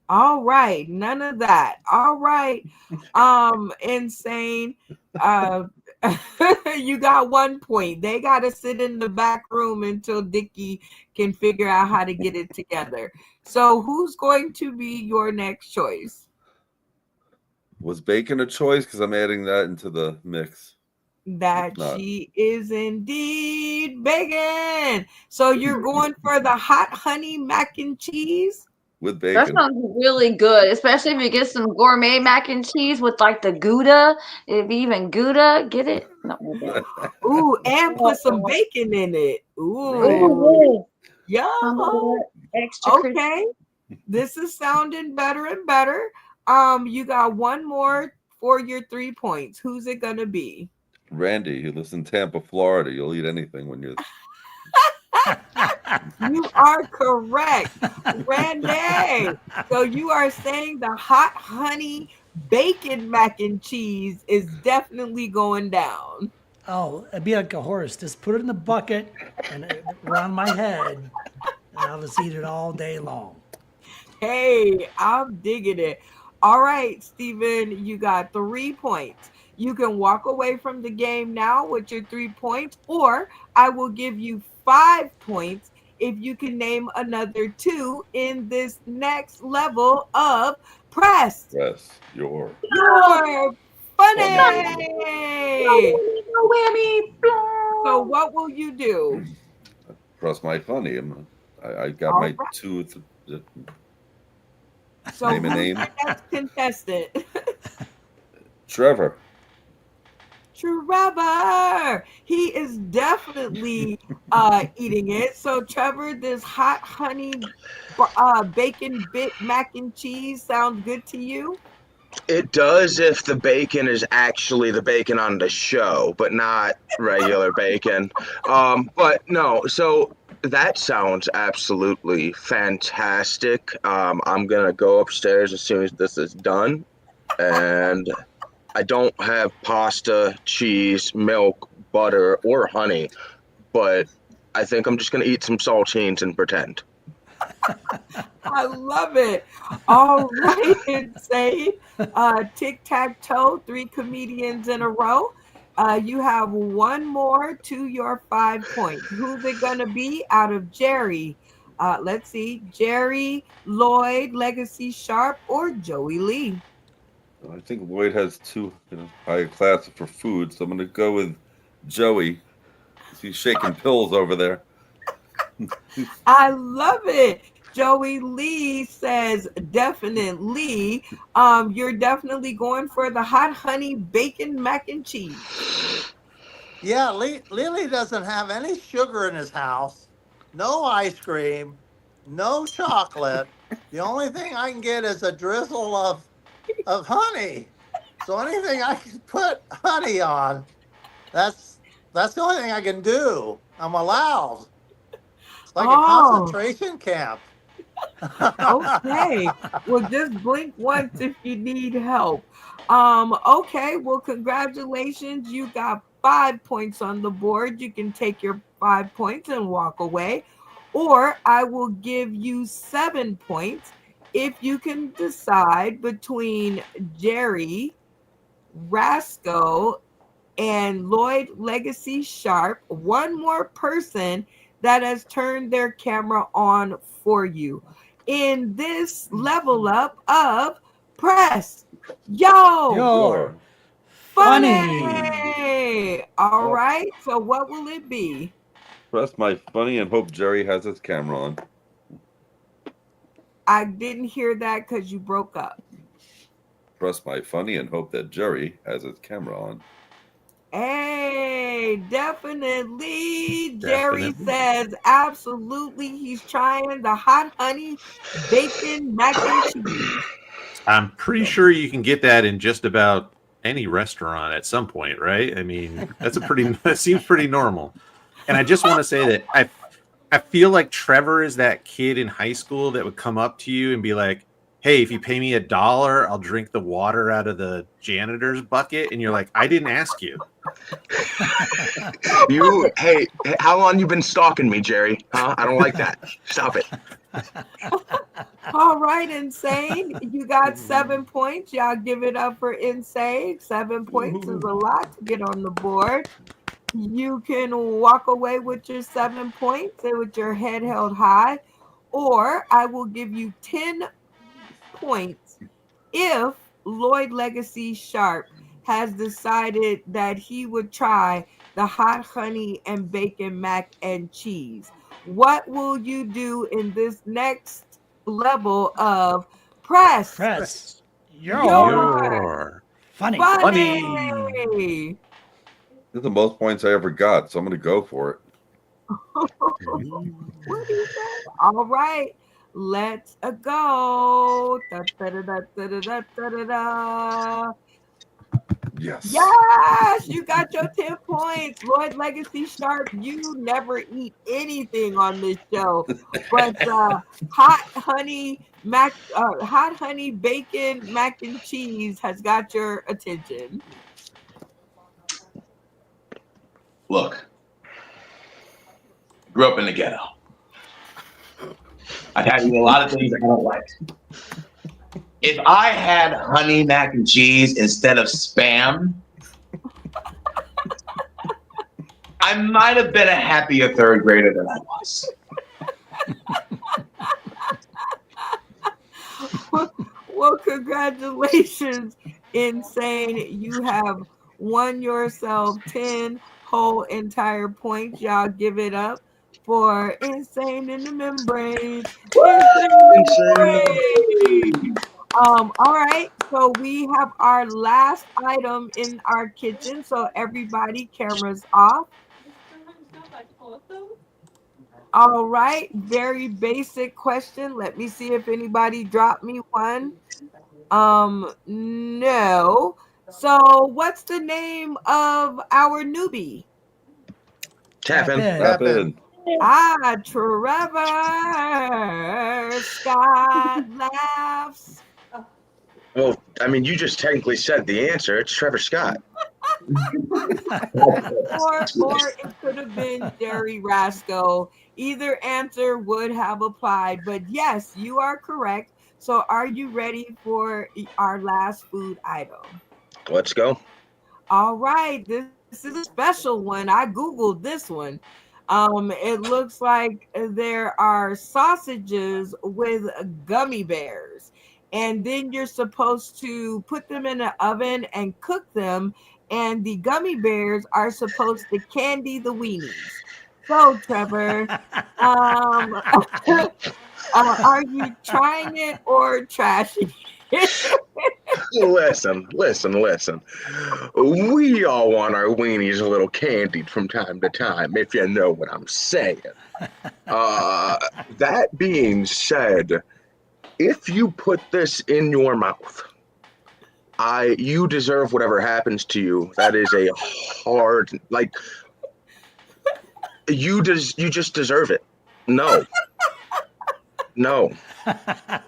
All right, none of that. All right, Insane. You got 1 point. They got to sit in the back room until Dickie can figure out how to get it together. So, who's going to be your next choice? Was Bacon a choice? Because I'm adding that into the mix. That she is indeed Bacon. So you're going for the hot honey mac and cheese? With That bacon. sounds really good, especially if you get some gourmet mac and cheese with like the Gouda. If you even Gouda, get it? No, Ooh, and put some bacon in it. Ooh. Ooh, Yeah. extra Okay. This is sounding better and better. You got 1 more for your 3 points. Who's it gonna be? Randy, who lives in Tampa, Florida. You'll eat anything when you're. You are correct, Randy. So you are saying the hot honey bacon mac and cheese is definitely going down. Oh, it'd be like a horse. Just put it in the bucket and around my head, and I'll just eat it all day long. Hey, I'm digging it. All right, Steven, you got 3 points. You can walk away from the game now with your 3 points, or I will give you 5 points if you can name another 2 in this next level of Press. Yes, you're Funny. No whammy. So what will you do? Press my funny. I got my 2. So Name a who's name. the next contestant? Trevor. Trevor. He is definitely eating it. So Trevor, this hot honey bacon bit mac and cheese sounds good to you? It does if the bacon is actually the bacon on the show, but not regular bacon. But no, so that sounds absolutely fantastic. I'm going to go upstairs as soon as this is done. And I don't have pasta, cheese, milk, butter, or honey, but I think I'm just going to eat some saltines and pretend. I love it. All right, Insane. Tic-tac-toe, 3 comedians in a row. You have 1 more to your 5 points. Who's it going to be out of Jerry? Let's see. Jerry, Lloyd, Legacy Sharp, or Joey Lee? I think Lloyd has 2 higher classes for food, so I'm going to go with Joey. He's shaking pills over there. I love it. Joey Lee says definitely. You're definitely going for the hot honey bacon mac and cheese. Yeah, Lily doesn't have any sugar in his house, no ice cream, no chocolate. The only thing I can get is a drizzle of honey. So anything I can put honey on, that's the only thing I can do. I'm allowed. It's like a concentration camp. Okay. Well, just blink once if you need help. Okay, well, congratulations. You got 5 points on the board. You can take your 5 points and walk away. Or I will give you 7 points if you can decide between Jerry, Rasco, and Lloyd Legacy Sharp, one more person that has turned their camera on for you in this level up of Press Your Funny. All right, so what will it be? Press my funny and hope Jerry has his camera on. I didn't hear that because you broke up. Press my funny and hope that Jerry has his camera on. Hey, definitely. Jerry says absolutely. He's trying the hot honey bacon mac and cheese. I'm pretty sure you can get that in just about any restaurant at some point, right? I mean, that seems pretty normal. And I just want to say that I feel like Trevor is that kid in high school that would come up to you and be like, hey, if you pay me $1, I'll drink the water out of the janitor's bucket. And you're like, I didn't ask you. Hey, how long you been stalking me, Jerry? Huh? I don't like that. Stop it. All right, Insane. You got 7 points. Y'all give it up for Insane. 7 points is a lot to get on the board. You can walk away with your 7 points and with your head held high, or I will give you 10 points if Lloyd Legacy Sharp has decided that he would try the hot honey and bacon mac and cheese. What will you do in this next level of Press Your Funny. This is the most points I ever got, so I'm going to go for it. All right, let's go. Yes. Yes, you got your 10 points. Lloyd Legacy Sharp, you never eat anything on this show. But hot honey bacon mac and cheese has got your attention. Look, grew up in the ghetto. I've had to eat a lot of things I don't like. If I had honey mac and cheese instead of Spam, I might have been a happier third grader than I was. Well, congratulations, Insane. You have won yourself 10 whole entire points. Y'all give it up for Insane in the Membrane. All right, so we have our last item in our kitchen. So everybody, cameras off. All right, very basic question. Let me see if anybody dropped me one. No. So what's the name of our newbie? Tap in. Trevor Scott laughs. Well, I mean, you just technically said the answer. It's Trevor Scott. or it could have been Jerry Rasco. Either answer would have applied. But yes, you are correct. So are you ready for our last food item? Let's go. All right. This is a special one. I Googled this one. It looks like there are sausages with gummy bears. And then you're supposed to put them in the oven and cook them. And the gummy bears are supposed to candy the weenies. So, Trevor, are you trying it or trashing it? Listen. We all want our weenies a little candied from time to time, if you know what I'm saying. That being said, if you put this in your mouth You deserve whatever happens to you. That is a hard, like, you just deserve it. No.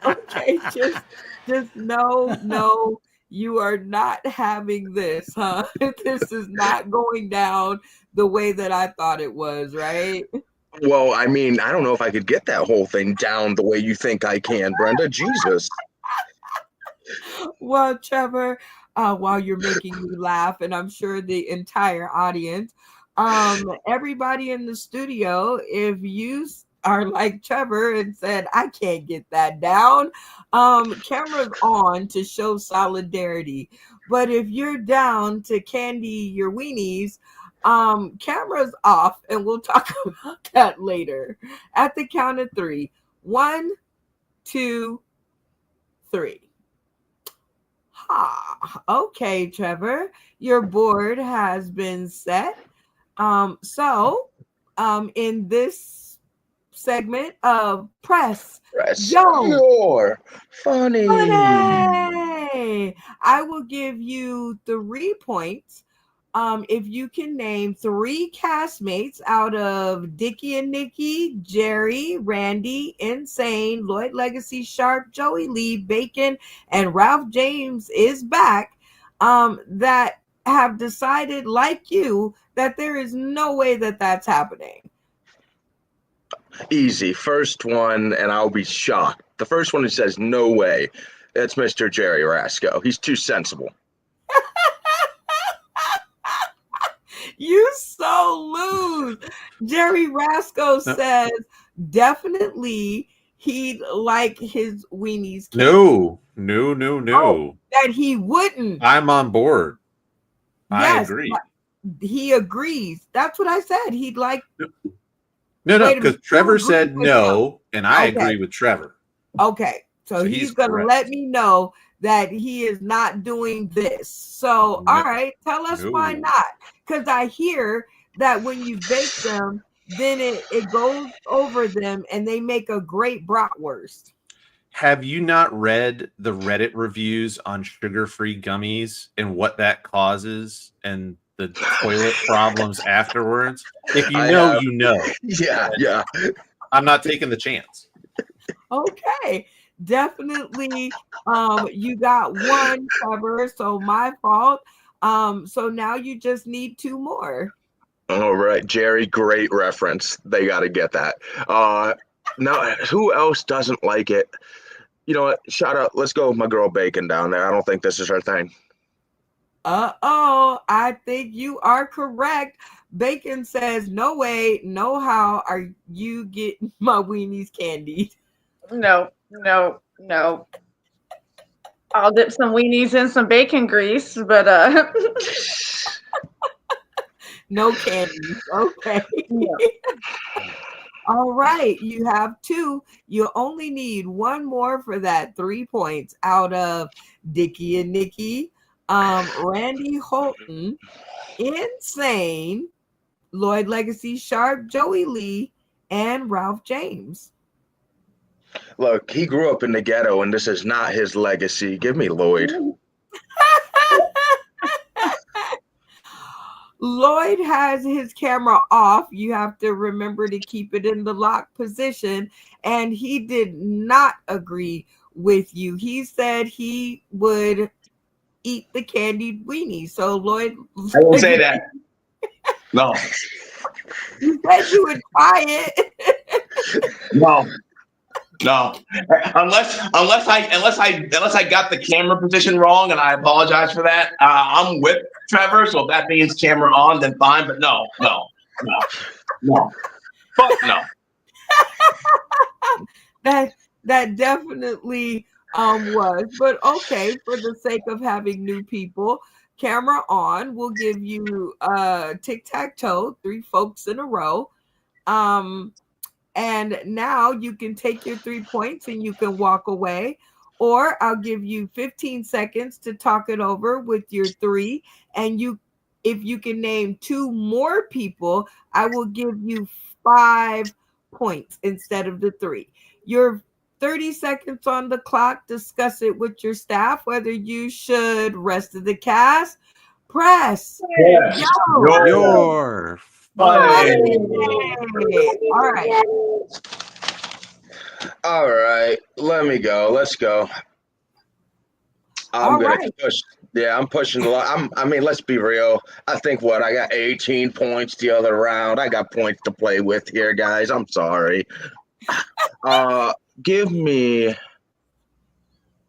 Okay, just no, you are not having this, huh? This is not going down the way that I thought it was, right? Well, I mean, I don't know if I could get that whole thing down the way you think I can, Brenda. Jesus. Well, Trevor, while you're making me laugh, and I'm sure the entire audience, everybody in the studio, if you are like Trevor and said, I can't get that down, camera's on to show solidarity. But if you're down to candy your weenies, camera's off, and we'll talk about that later. At the count of 3. 1, 2, 3. Okay, Trevor, your board has been set. So in this segment of Press You're funny. I will give you 3 points if you can name 3 castmates out of Dickie and Nikki, Jerry, Randy, Insane, Lloyd Legacy, Sharp, Joey Lee, Bacon, and Ralph James is back, that have decided, like you, that there is no way that that's happening. Easy. First one, and I'll be shocked. The first one who says no way, that's Mr. Jerry Rasco. He's too sensible. You so lose. Jerry Rasco says definitely he'd like his weenies. No. Oh, that he wouldn't. I'm on board. Yes, I agree. He agrees. That's what I said. He'd like. No, because Trevor said no, and I agree with Trevor. Okay, so he's going to let me know that he is not doing this. So, all right, tell us why not. Because I hear that when you bake them, then it goes over them and they make a great bratwurst. Have you not read the Reddit reviews on sugar-free gummies and what that causes and the toilet problems afterwards? If you know, you know. Yeah. I'm not taking the chance. Okay. Definitely you got 1, Trevor, so my fault. So now you just need 2 more. All right, Jerry, great reference. They got to get that. Now, who else doesn't like it? You know what? Shout out. Let's go with my girl Bacon down there. I don't think this is her thing. I think you are correct. Bacon says, no way, no how are you getting my weenies candied. No. I'll dip some weenies in some bacon grease, but no candies. Okay. All right, you have 2. You only need 1 more for that 3 points out of Dickie and Nikki, Randy Holton, Insane, Lloyd Legacy, Sharp, Joey Lee, and Ralph James. Look, he grew up in the ghetto, and this is not his legacy. Give me Lloyd. Lloyd has his camera off. You have to remember to keep it in the lock position. And he did not agree with you. He said he would eat the candied weenie. So Lloyd, I won't say that. No. You said you would try it. No. Unless I got the camera position wrong, and I apologize for that. I'm with Trevor, so if that means camera on, then fine. But no. Fuck no. That definitely was. But okay, for the sake of having new people, camera on. We'll give you tic-tac-toe, 3 folks in a row. And now you can take your 3 points and you can walk away, or I'll give you 15 seconds to talk it over with your 3. And if you can name 2 more people, I will give you 5 points instead of the 3. Your 30 seconds on the clock. Discuss it with your staff, whether you should, rest of the cast, press Your funny. All right. All right, let me go. Let's go. I'm gonna push. Yeah, I'm pushing a lot. I mean, let's be real. I think I got 18 points the other round. I got points to play with here, guys. I'm sorry. Give me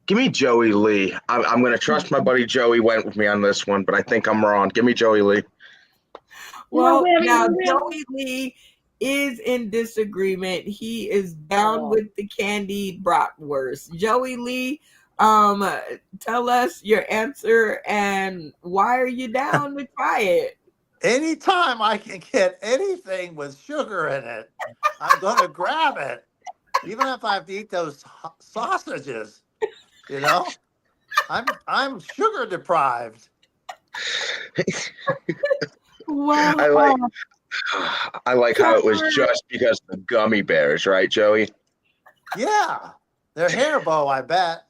Joey Lee. I'm gonna trust my buddy Joey went with me on this one, but I think I'm wrong. Give me Joey Lee. Well, now Joey Lee is in disagreement. He is down with the candied bratwurst. Joey Lee, tell us your answer and why are you down to try it? Anytime I can get anything with sugar in it, I'm gonna grab it. Even if I have to eat those sausages, you know, I'm sugar deprived. Wow. I like how it was just because of the gummy bears, right, Joey? Yeah, they're Haribo, I bet.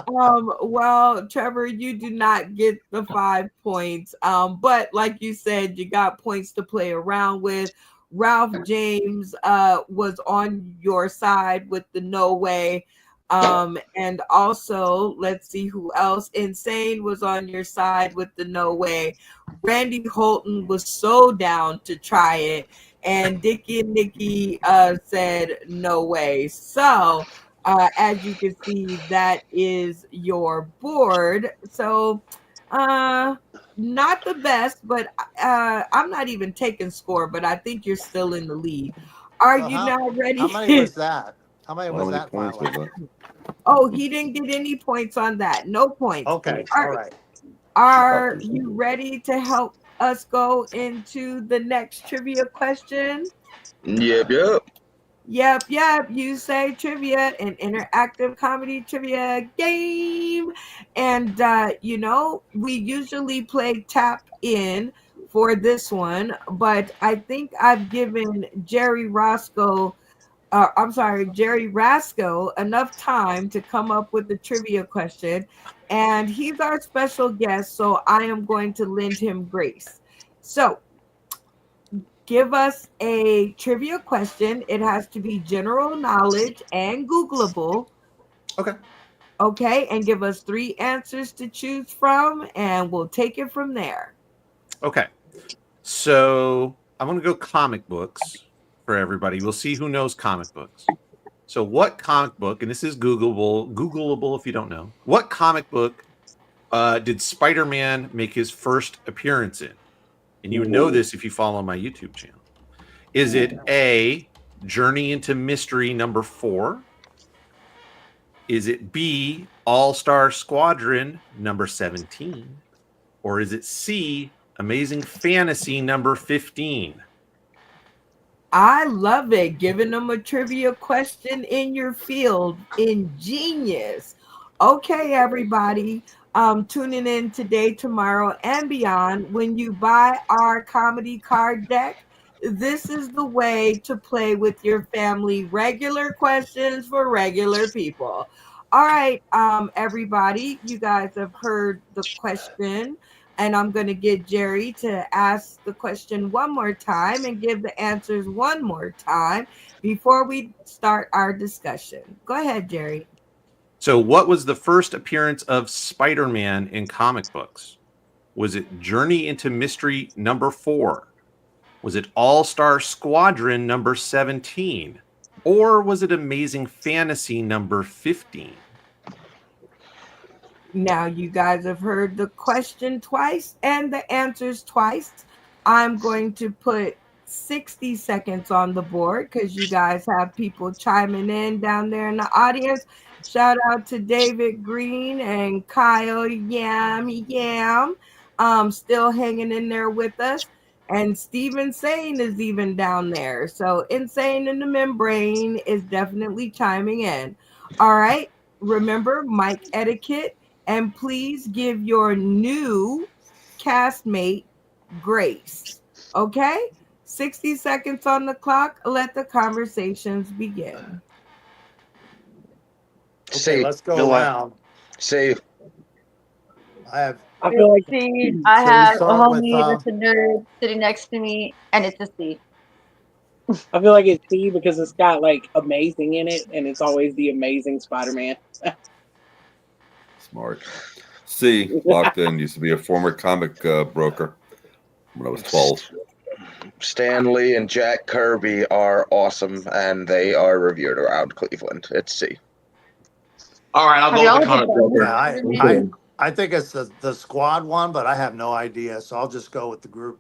Well, Trevor, you do not get the 5 points. But like you said, you got points to play around with. Ralph James was on your side with the no way. And also, let's see who else. Insane was on your side with the no way. Randy Holton was so down to try it. And Dickie and Nikki said no way. So, as you can see, that is your board. So, not the best, but I'm not even taking score, but I think you're still in the lead. Are you now ready? How many was that? How many was that? Points was that? Oh, he didn't get any points on that. No points. Okay, all right. Are you ready to help us go into the next trivia question? Yep. Yep. You say trivia, an interactive comedy trivia game. And, we usually play tap in for this one, but I think I've given Jerry Rasco enough time to come up with the trivia question. And he's our special guest, so I am going to lend him grace. So, give us a trivia question. It has to be general knowledge and Googleable. Okay, and give us 3 answers to choose from, and we'll take it from there. Okay. So I'm going to go comic books for everybody. We'll see who knows comic books. So what comic book, and this is Googleable if you don't know, what comic book did Spider-Man make his first appearance in? And you would know this if you follow my YouTube channel. Is it A, Journey into Mystery number 4? Is it B, All-Star Squadron number 17? Or is it C, Amazing Fantasy number 15? I love it. Giving them a trivia question in your field. Ingenious. Okay, everybody. Tuning in today, tomorrow, and beyond. When you buy our comedy card deck, this is the way to play with your family. Regular questions for regular people. All right, everybody, you guys have heard the question, and I'm going to get Jerry to ask the question one more time and give the answers one more time before we start our discussion. Go ahead, Jerry. So what was the first appearance of Spider-Man in comic books? Was it Journey into Mystery number 4? Was it All-Star Squadron number 17? Or was it Amazing Fantasy number 15? Now, you guys have heard the question twice and the answers twice. I'm going to put 60 seconds on the board because you guys have people chiming in down there in the audience. Shout out to David Green and Kyle Yam, still hanging in there with us. And Steve Insane is even down there. So Insane in the Membrane is definitely chiming in. All right. Remember mic etiquette, and please give your new castmate grace. Okay? 60 seconds on the clock. Let the conversations begin. Okay, See, let's go you know what? around. See, I I feel like C. I So we have a start with, homie that's a nerd sitting next to me, and it's a C. I feel like it's C because it's got like amazing in it, and it's always the Amazing Spider-Man. Smart. C, locked in. Used to be a former comic broker when I was 12. Stan Lee and Jack Kirby are awesome, and they are revered around Cleveland. It's C. All right, I'll Have go y'all with the ever comic done broker. this? yeah, I think it's the squad one, but I have no idea, so I'll just go with the group.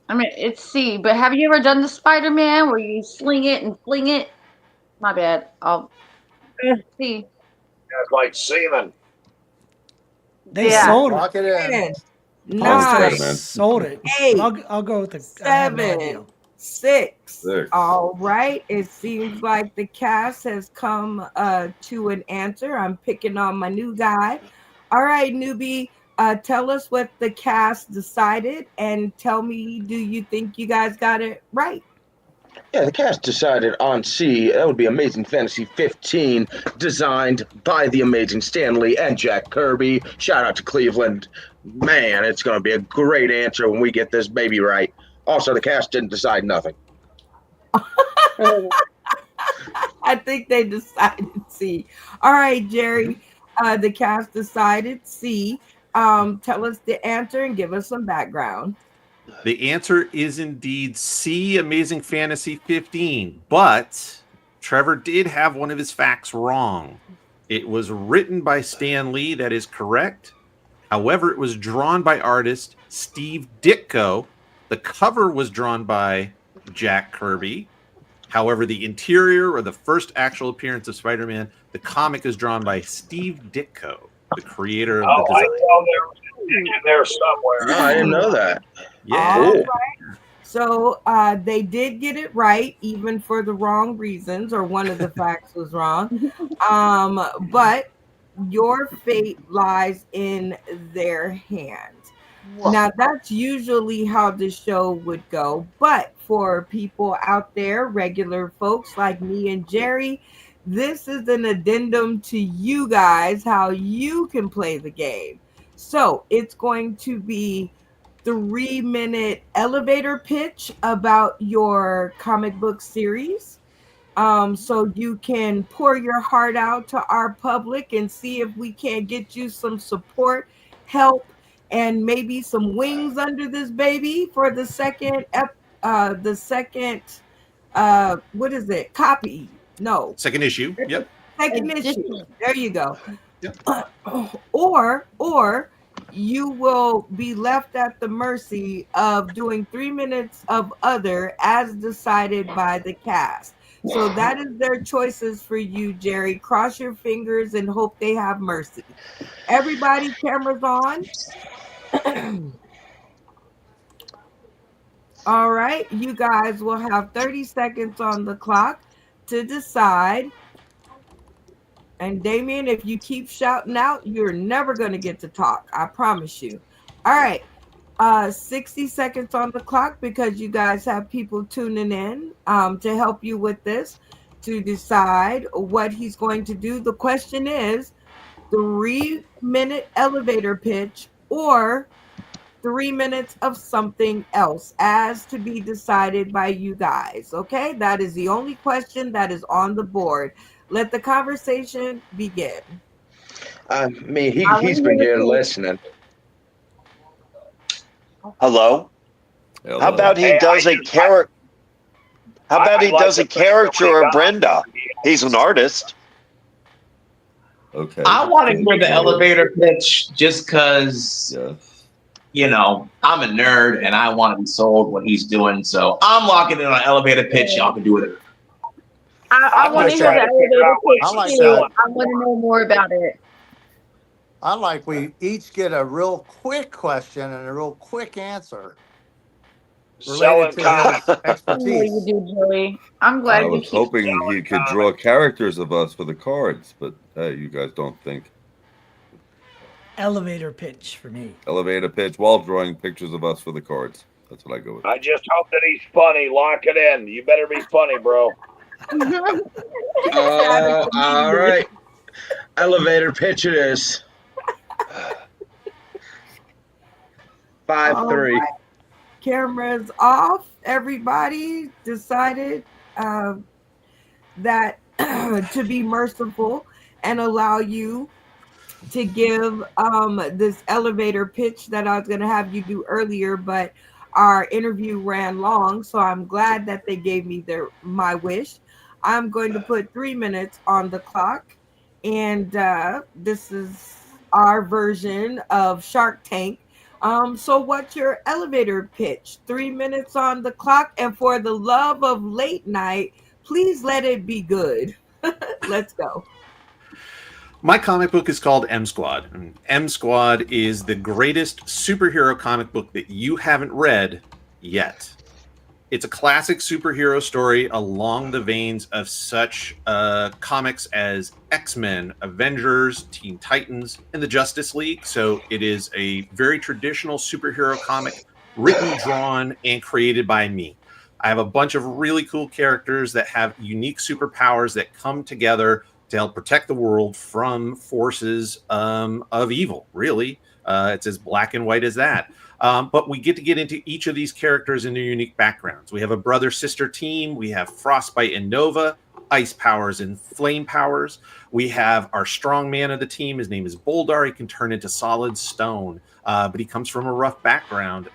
I mean, it's C, but have you ever done the Spider-Man where you sling it and fling it? My bad. I'll C. That's like semen. They Yeah. sold it. Lock it in. 10, Spider-Man. 9, Sold it. 8, I'll go with the. I have no idea. 7, 6. Six. All right. It seems like the cast has come to an answer. I'm picking on my new guy. All right, newbie. Tell us what the cast decided and tell me, do you think you guys got it right? Yeah, the cast decided on C. That would be Amazing Fantasy 15, designed by the amazing Stan Lee and Jack Kirby. Shout out to Cleveland. Man, it's going to be a great answer when we get this baby right. Also, the cast didn't decide nothing. I think they decided C. All right, Jerry. The cast decided C. Tell us the answer and give us some background. The answer is indeed C, Amazing Fantasy 15, but Trevor did have one of his facts wrong. It was written by Stan Lee, that is correct. However, it was drawn by artist Steve Ditko. The cover was drawn by Jack Kirby. However, the interior or the first actual appearance of Spider-Man, the comic is drawn by Steve Ditko, the creator of the I design. know they're in there somewhere. No, I didn't know that. Yeah. All right. So they did get it right, even for the wrong reasons, or one of the facts was wrong. But your fate lies in their hands. Now, that's usually how the show would go. But for people out there, regular folks like me and Jerry, this is an addendum to you guys, how you can play the game. So it's going to be 3-minute elevator pitch about your comic book series. So you can pour your heart out to our public and see if we can get you some support, help, and maybe some wings under this baby for the second what is it? Copy. No. Second issue. Yep. Second issue. There you go. Yep. Or you will be left at the mercy of doing 3 minutes of other as decided by the cast. So that is their choices for you, Jerry. Cross your fingers and hope they have mercy. Everybody, cameras on. All right, you guys will have 30 seconds on the clock to decide. And Damien, if you keep shouting out, you're never going to get to talk. I promise you. All right. 60 seconds on the clock because you guys have people tuning in to help you with this, to decide what he's going to do. The question is 3-minute elevator pitch or 3 minutes of something else, as to be decided by you guys. Okay, that is the only question that is on the board. Let the conversation begin. I mean, he's been here listening. Hello. Hello. How about he does a character? How about he does a caricature of Brenda? He's an artist. Okay. I want to hear the elevator pitch just because, you know, I'm a nerd and I want to be sold what he's doing. So I'm locking in on an elevator pitch. Y'all can do it. I want to hear the elevator pitch too. I want to know more about it. I like we each get a real quick question and a real quick answer related to his expertise. You do, Joey. I'm glad I you was keep hoping he could draw characters of us for the cards, but hey, you guys don't think. Elevator pitch for me. Elevator pitch while drawing pictures of us for the cards. That's what I go with. I just hope that he's funny. Lock it in. You better be funny, bro. All right. Elevator pitch it is. 5-3. All right. Cameras off. Everybody decided that to be merciful and allow you to give this elevator pitch that I was going to have you do earlier, but our interview ran long, so I'm glad that they gave me my wish. I'm going to put 3 minutes on the clock, and this is our version of Shark Tank. So what's your elevator pitch? 3 minutes on the clock, and for the love of late night, please let it be good. Let's go. My comic book is called M Squad. And M Squad is the greatest superhero comic book that you haven't read yet. It's a classic superhero story along the veins of such comics as X-Men, Avengers, Teen Titans, and the Justice League. So it is a very traditional superhero comic written, drawn, and created by me. I have a bunch of really cool characters that have unique superpowers that come together to help protect the world from forces of evil, really. It's as black and white as that. But we get to get into each of these characters and their unique backgrounds. We have a brother-sister team. We have Frostbite and Nova, ice powers and flame powers. We have our strong man of the team. His name is Boldar. He can turn into solid stone, but he comes from a rough background.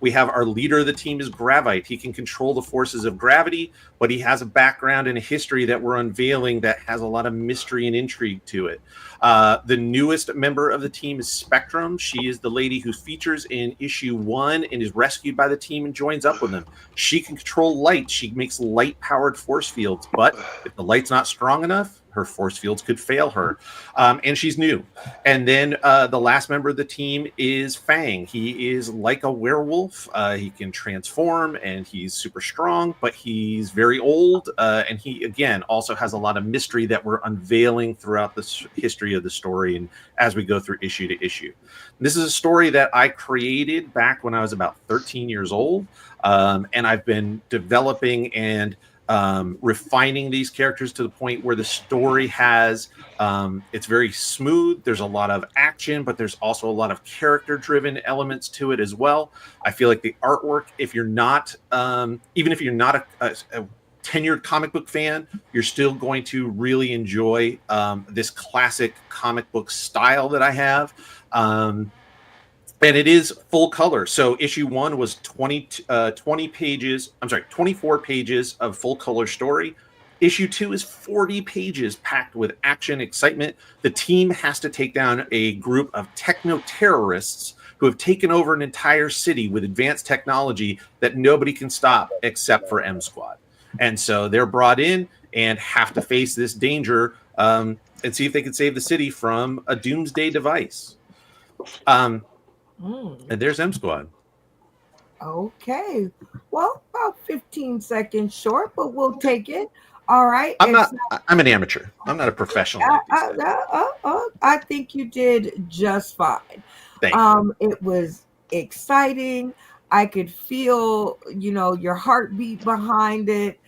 We have our leader of the team is Gravite. He can control the forces of gravity, but he has a background and a history that we're unveiling that has a lot of mystery and intrigue to it. The newest member of the team is Spectrum. She is the lady who features in issue 1 and is rescued by the team and joins up with them. She can control light. She makes light-powered force fields, but if the light's not strong enough, her force fields could fail her. And she's new. And then the last member of the team is Fang. He is like a werewolf. He can transform, and he's super strong, but he's very old. And he, again, also has a lot of mystery that we're unveiling throughout the history of the story and as we go through issue to issue. And this is a story that I created back when I was about 13 years old. And I've been developing and refining these characters to the point where the story has it's very smooth. There's a lot of action, but there's also a lot of character driven elements to it as well. I feel like the artwork, if you're not even if you're not a tenured comic book fan, you're still going to really enjoy this classic comic book style that I have. And it is full color. So issue 1 was 24 pages of full color story. Issue 2 is 40 pages packed with action, excitement. The team has to take down a group of techno-terrorists who have taken over an entire city with advanced technology that nobody can stop except for M Squad. And so they're brought in and have to face this danger and see if they can save the city from a doomsday device. And there's M Squad. Okay. Well, about 15 seconds short, but we'll take it. All right. I'm an amateur. I'm not a professional. I think you did just fine. Thank you. It was exciting. I could feel, your heartbeat behind it.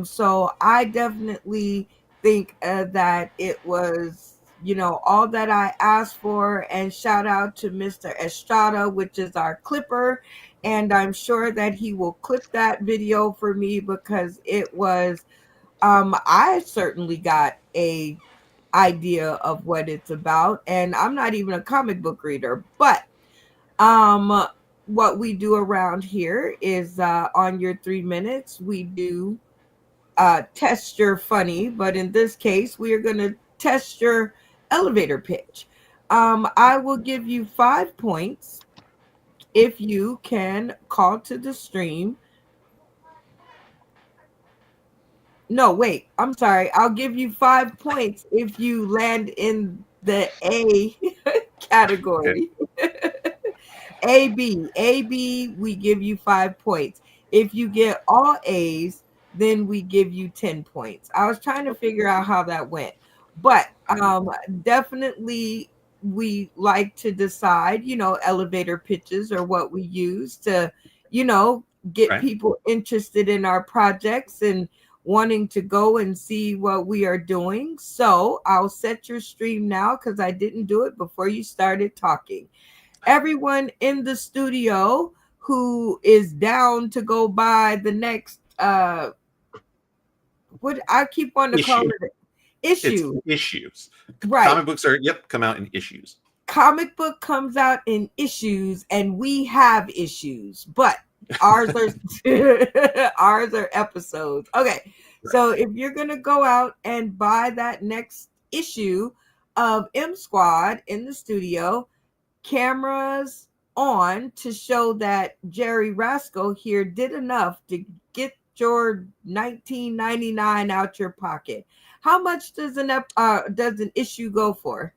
So I definitely think that it was, all that I asked for. And shout out to Mr. Estrada, which is our clipper. And I'm sure that he will clip that video for me because it was, I certainly got a idea of what it's about. And I'm not even a comic book reader, but what we do around here is on your 3 minutes, we do test your funny. But in this case, we are going to test your elevator pitch. I will give you 5 points if you can call to the stream. No, wait, I'm sorry. I'll give you 5 points if you land in the A category. AB, we give you 5 points. If you get all A's, then we give you 10 points. I was trying to figure out how that went. But definitely we like to decide, elevator pitches are what we use to, get people interested in our projects. And wanting to go and see what we are doing. So I'll set your stream now because I didn't do it before you started talking. Everyone in the studio who is down to go buy the next what I keep wanting to call it issue. It's issues. Right. Comic books come out in issues. Comic book comes out in issues, and we have issues, but ours are episodes. Okay. So if you're gonna go out and buy that next issue of M Squad in the studio, cameras on to show that Jerry Rasco here did enough to get your $19.99 out your pocket. How much does an issue go for?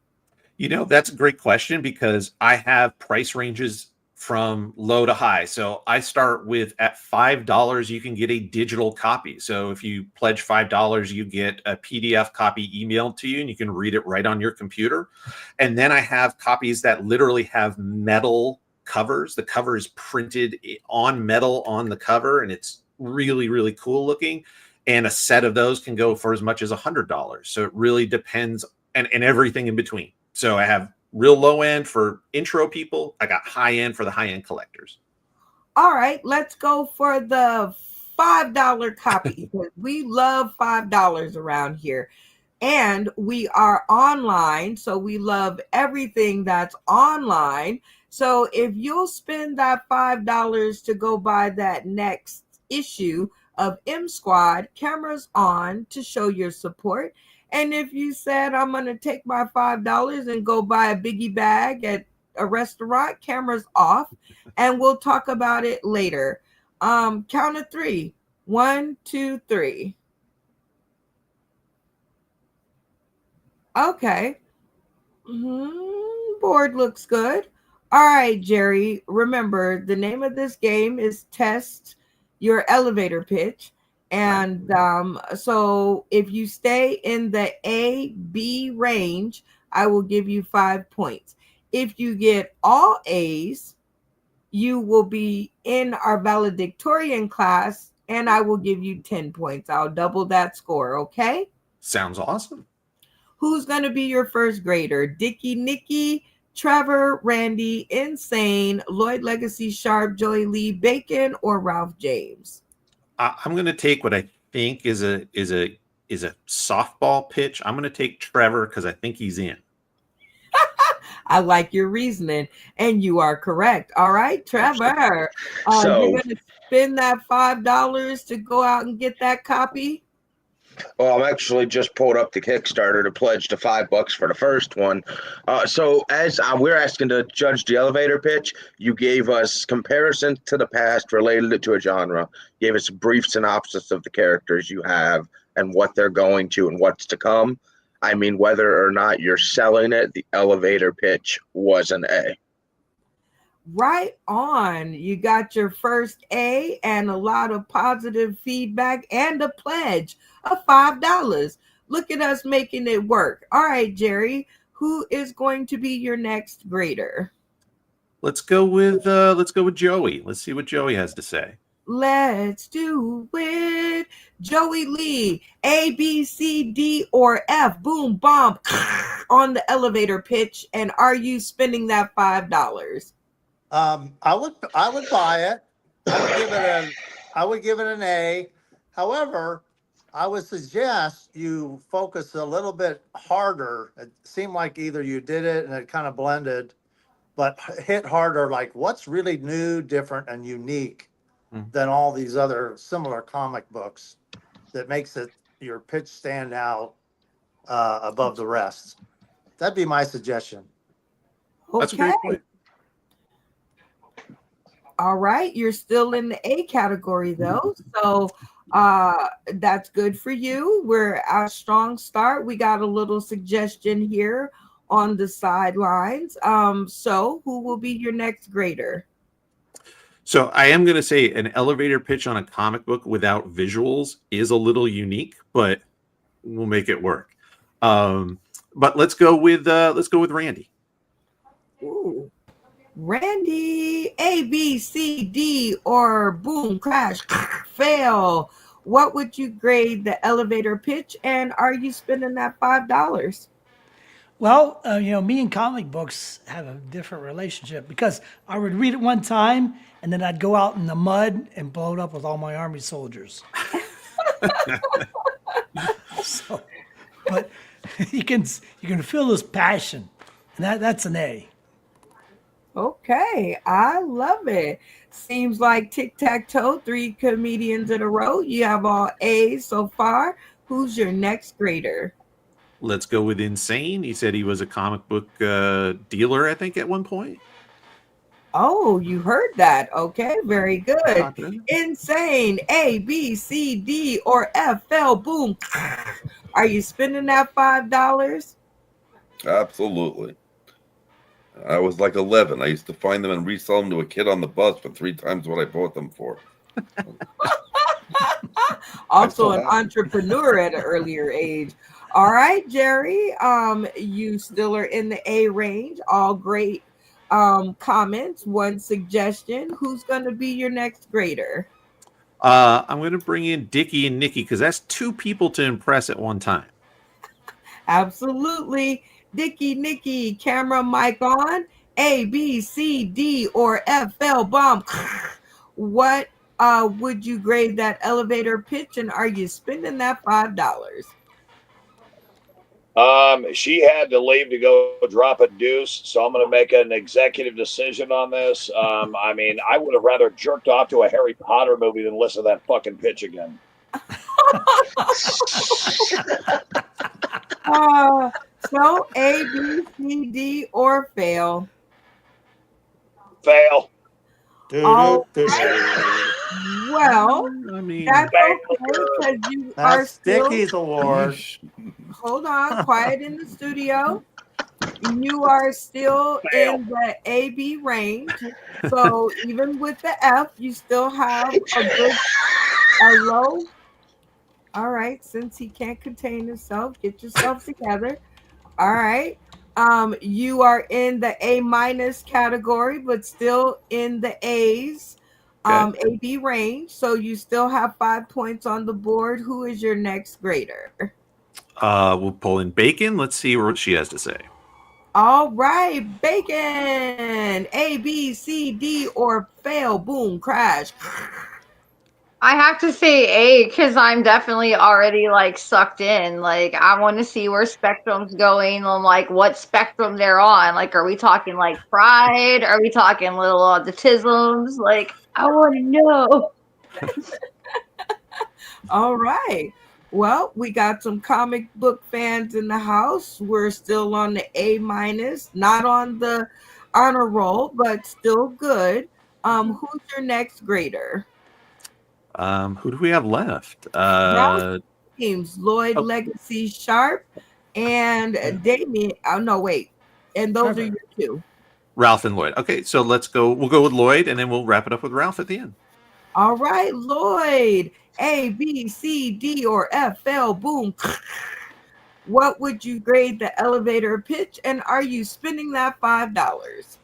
That's a great question because I have price ranges from low to high. So I start with at $5, you can get a digital copy. So if you pledge $5, you get a PDF copy emailed to you and you can read it right on your computer. And then I have copies that literally have metal covers. The cover is printed on metal on the cover and it's really, really cool looking. And a set of those can go for as much as $100. So it really depends and everything in between. So I have real low end for intro people. I got high end for the high end collectors. All right, let's go for the $5 copy. We love $5 around here. And we are online, so we love everything that's online. So if you'll spend that $5 to go buy that next issue of M Squad, cameras on to show your support. And if you said, I'm going to take my $5 and go buy a biggie bag at a restaurant, cameras off, and we'll talk about it later. Count of three. 1, 2, 3. Okay. Board looks good. All right, Jerry. Remember, the name of this game is Test Your Elevator Pitch. And so if you stay in the A-B range, I will give you 5 points. If you get all A's, you will be in our valedictorian class, and I will give you 10 points. I'll double that score, okay? Sounds awesome. Who's going to be your first grader? Dickie, Nikki, Trevor, Randy, Insane, Lloyd Legacy, Sharp, Joey Lee, Bacon, or Ralph James? I'm going to take what I think is a softball pitch. I'm going to take Trevor because I think he's in. I like your reasoning, and you are correct. All right, Trevor. So you're going to spend that $5 to go out and get that copy? Well, I'm actually just pulled up the Kickstarter to pledge to $5 for the first one. So as we're asking to judge the elevator pitch, you gave us comparison to the past, related it to a genre, gave us a brief synopsis of the characters you have and what they're going to and what's to come. I mean, whether or not you're selling it, the elevator pitch was an A. Right on. You got your first A and a lot of positive feedback and a pledge of $5. Look at us making it work. All right, Jerry, who is going to be your next grader? Let's go with Joey. Let's see what Joey has to say. Let's do it. Joey Lee, A, B, C, D, or F. Boom, bomb on the elevator pitch. And are you spending that $5? I would buy it. I would give it an A. However, I would suggest you focus a little bit harder. It seemed like either you did it and it kind of blended, but hit harder, like what's really new, different, and unique than all these other similar comic books that makes it your pitch stand out above the rest. That'd be my suggestion. Okay. That's a great point. All right, you're still in the A category though, so that's good for you. We're at a strong start. We got a little suggestion here on the sidelines. So who will be your next grader? So I am going to say an elevator pitch on a comic book without visuals is a little unique, but we'll make it work. But let's go with Randy. Ooh. Randy, A, B, C, D, or boom, crash, fail. what would you grade the elevator pitch, and are you spending that $5? Well, me and comic books have a different relationship because I would read it one time and then I'd go out in the mud and blow it up with all my army soldiers. But you can feel his passion, and that's an A. Okay, I love it. Seems like tic-tac-toe, 3 comedians in a row. You have all A's so far. Who's your next grader? Let's go with Insane. He said he was a comic book dealer, I think, at one point. Oh, you heard that. Okay, very good. Insane. A, B, C, D, or F, L, boom. Are you spending that $5? Absolutely. I was like 11. I used to find them and resell them to a kid on the bus for 3 times what I bought them for. Also an entrepreneur at an earlier age. All right, Jerry. You still are in the A range. All great comments. One suggestion. Who's going to be your next grader? I'm going to bring in Dickie and Nikki because that's 2 people to impress at one time. Absolutely. Dickie, Nikki, camera, mic on. A, B, C, D, or F, L, bomb. What would you grade that elevator pitch, and are you spending that $5? She had to leave to go drop a deuce, so I'm going to make an executive decision on this. I mean, I would have rather jerked off to a Harry Potter movie than listen to that fucking pitch again. So A, B, C, D, or fail? Fail. All right. Well, I mean, that's okay because you are still. Dickie's award. Hold on, quiet in the studio. You are still in the AB range, so even with the F, you still have a low. All right, since he can't contain himself, get yourself together. All right. You are in the A- category, but still in the A's AB range. So you still have 5 points on the board. Who is your next grader? We'll pull in Bacon. Let's see what she has to say. All right, Bacon. A, B, C, D, or fail. Boom, crash. I have to say A because I'm definitely already like sucked in. Like I want to see where Spectrum's going and like what spectrum they're on. Like, are we talking like Pride? Are we talking little autisms? Like, I want to know. All right. Well, we got some comic book fans in the house. We're still on the A-, not on the honor roll, but still good. Who's your next grader? Who do we have left? Teams Lloyd, Legacy, Sharp, and Damien. Oh no, wait. And those are your 2. Ralph and Lloyd. Okay, so let's go. We'll go with Lloyd, and then we'll wrap it up with Ralph at the end. All right, Lloyd. A, B, C, D, or F, L, boom. What would you grade the elevator pitch, and are you spending that $5?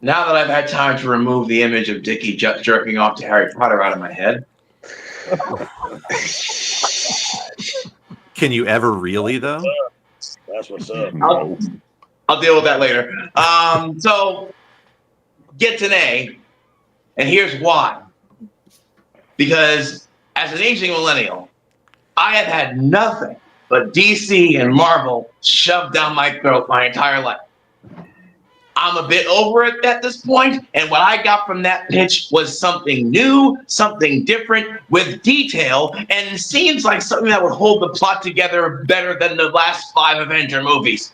Now that I've had time to remove the image of Dickie jerking off to Harry Potter out of my head. Can you ever really, though? That's what's up. I'll deal with that later. So, gets an A, and here's why. Because as an aging millennial, I have had nothing but DC and Marvel shoved down my throat my entire life. I'm a bit over it at this point, and what I got from that pitch was something new, something different, with detail, and it seems like something that would hold the plot together better than the last 5 Avenger movies.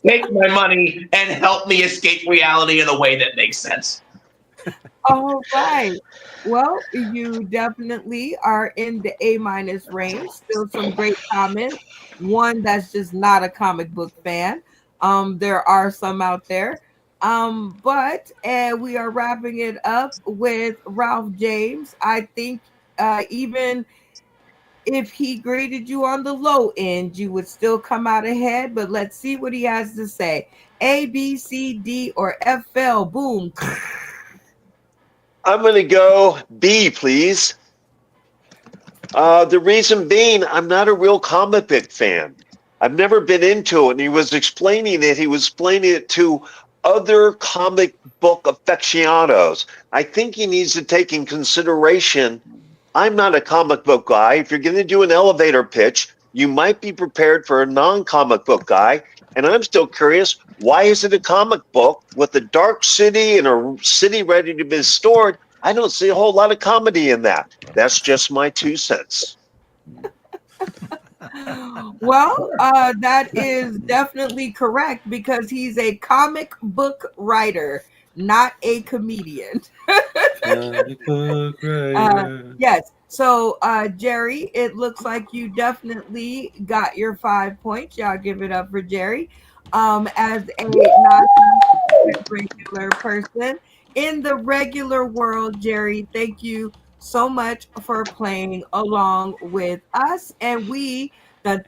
Take my money and help me escape reality in a way that makes sense. All right. Well, you definitely are in the A- range. Still some great comments. One that's just not a comic book fan. There are some out there. But we are wrapping it up with Ralph James. I think even if he graded you on the low end, you would still come out ahead. But let's see what he has to say. A, B, C, D, or F, L, boom. I'm going to go B, please. The reason being, I'm not a real comic book fan. I've never been into it. And he was explaining it to other comic book aficionados. I think he needs to take in consideration, I'm not a comic book guy. If you're going to do an elevator pitch, you might be prepared for a non-comic book guy. And I'm still curious, why is it a comic book with a dark city and a city ready to be restored? I don't see a whole lot of comedy in that. That's just my 2 cents. Well, that is definitely correct because he's a comic book writer, not a comedian. Comic book writer. Yes. So, Jerry, it looks like you definitely got your 5 points. Y'all give it up for Jerry. As a non-regular person in the regular world, Jerry, thank you so much for playing along with us. And we have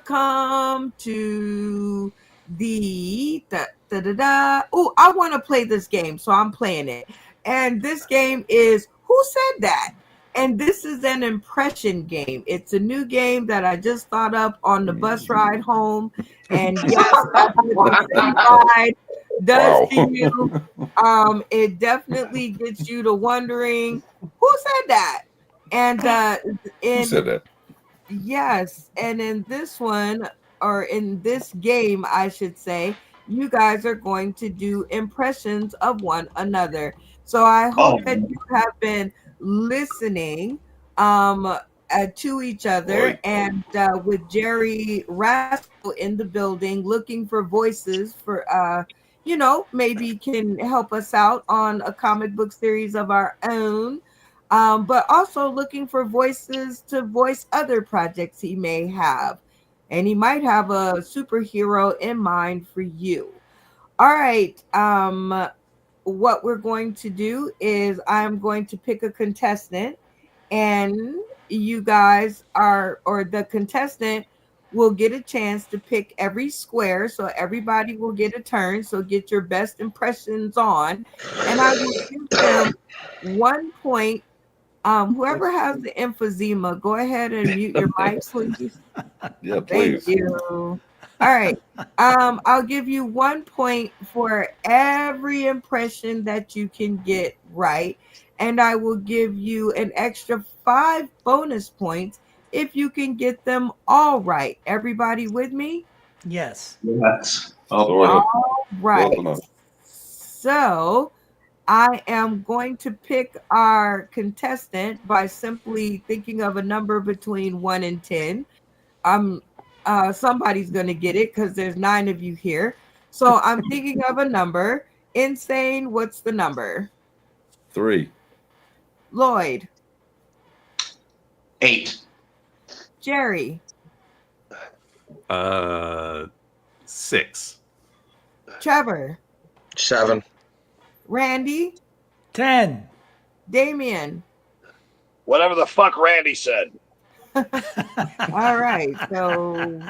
come to the Oh, I want to play this game, so I'm playing it. And this game is Who Said That? And this is an impression game. It's a new game that I just thought up on the bus ride home. And yes, that's what the ride does to you. It definitely gets you to wondering who said that. And Who said that? Yes, and in this one, or in this game, I should say, you guys are going to do impressions of one another. So I hope that you have been listening to each other, and with Jerry Rascal in the building, looking for voices for, maybe can help us out on a comic book series of our own. But also looking for voices to voice other projects he may have. And he might have a superhero in mind for you. All right. What we're going to do is I'm going to pick a contestant, and you guys the contestant will get a chance to pick every square. So everybody will get a turn. So get your best impressions on. And I will give them 1 point. Whoever has the emphysema, go ahead and mute your mic, please. Yeah, please. Thank you. All right. I'll give you 1 point for every impression that you can get right. And I will give you an extra 5 bonus points if you can get them all right. Everybody with me? Yes. Yes. All right. So I am going to pick our contestant by simply thinking of a number between 1 and 10. Somebody's going to get it because there's 9 of you here. So I'm thinking of a number. Insane, what's the number? 3. Lloyd. 8. Jerry. 6. Trevor. 7. Randy. 10. Damien. Whatever the fuck Randy said. All right. So,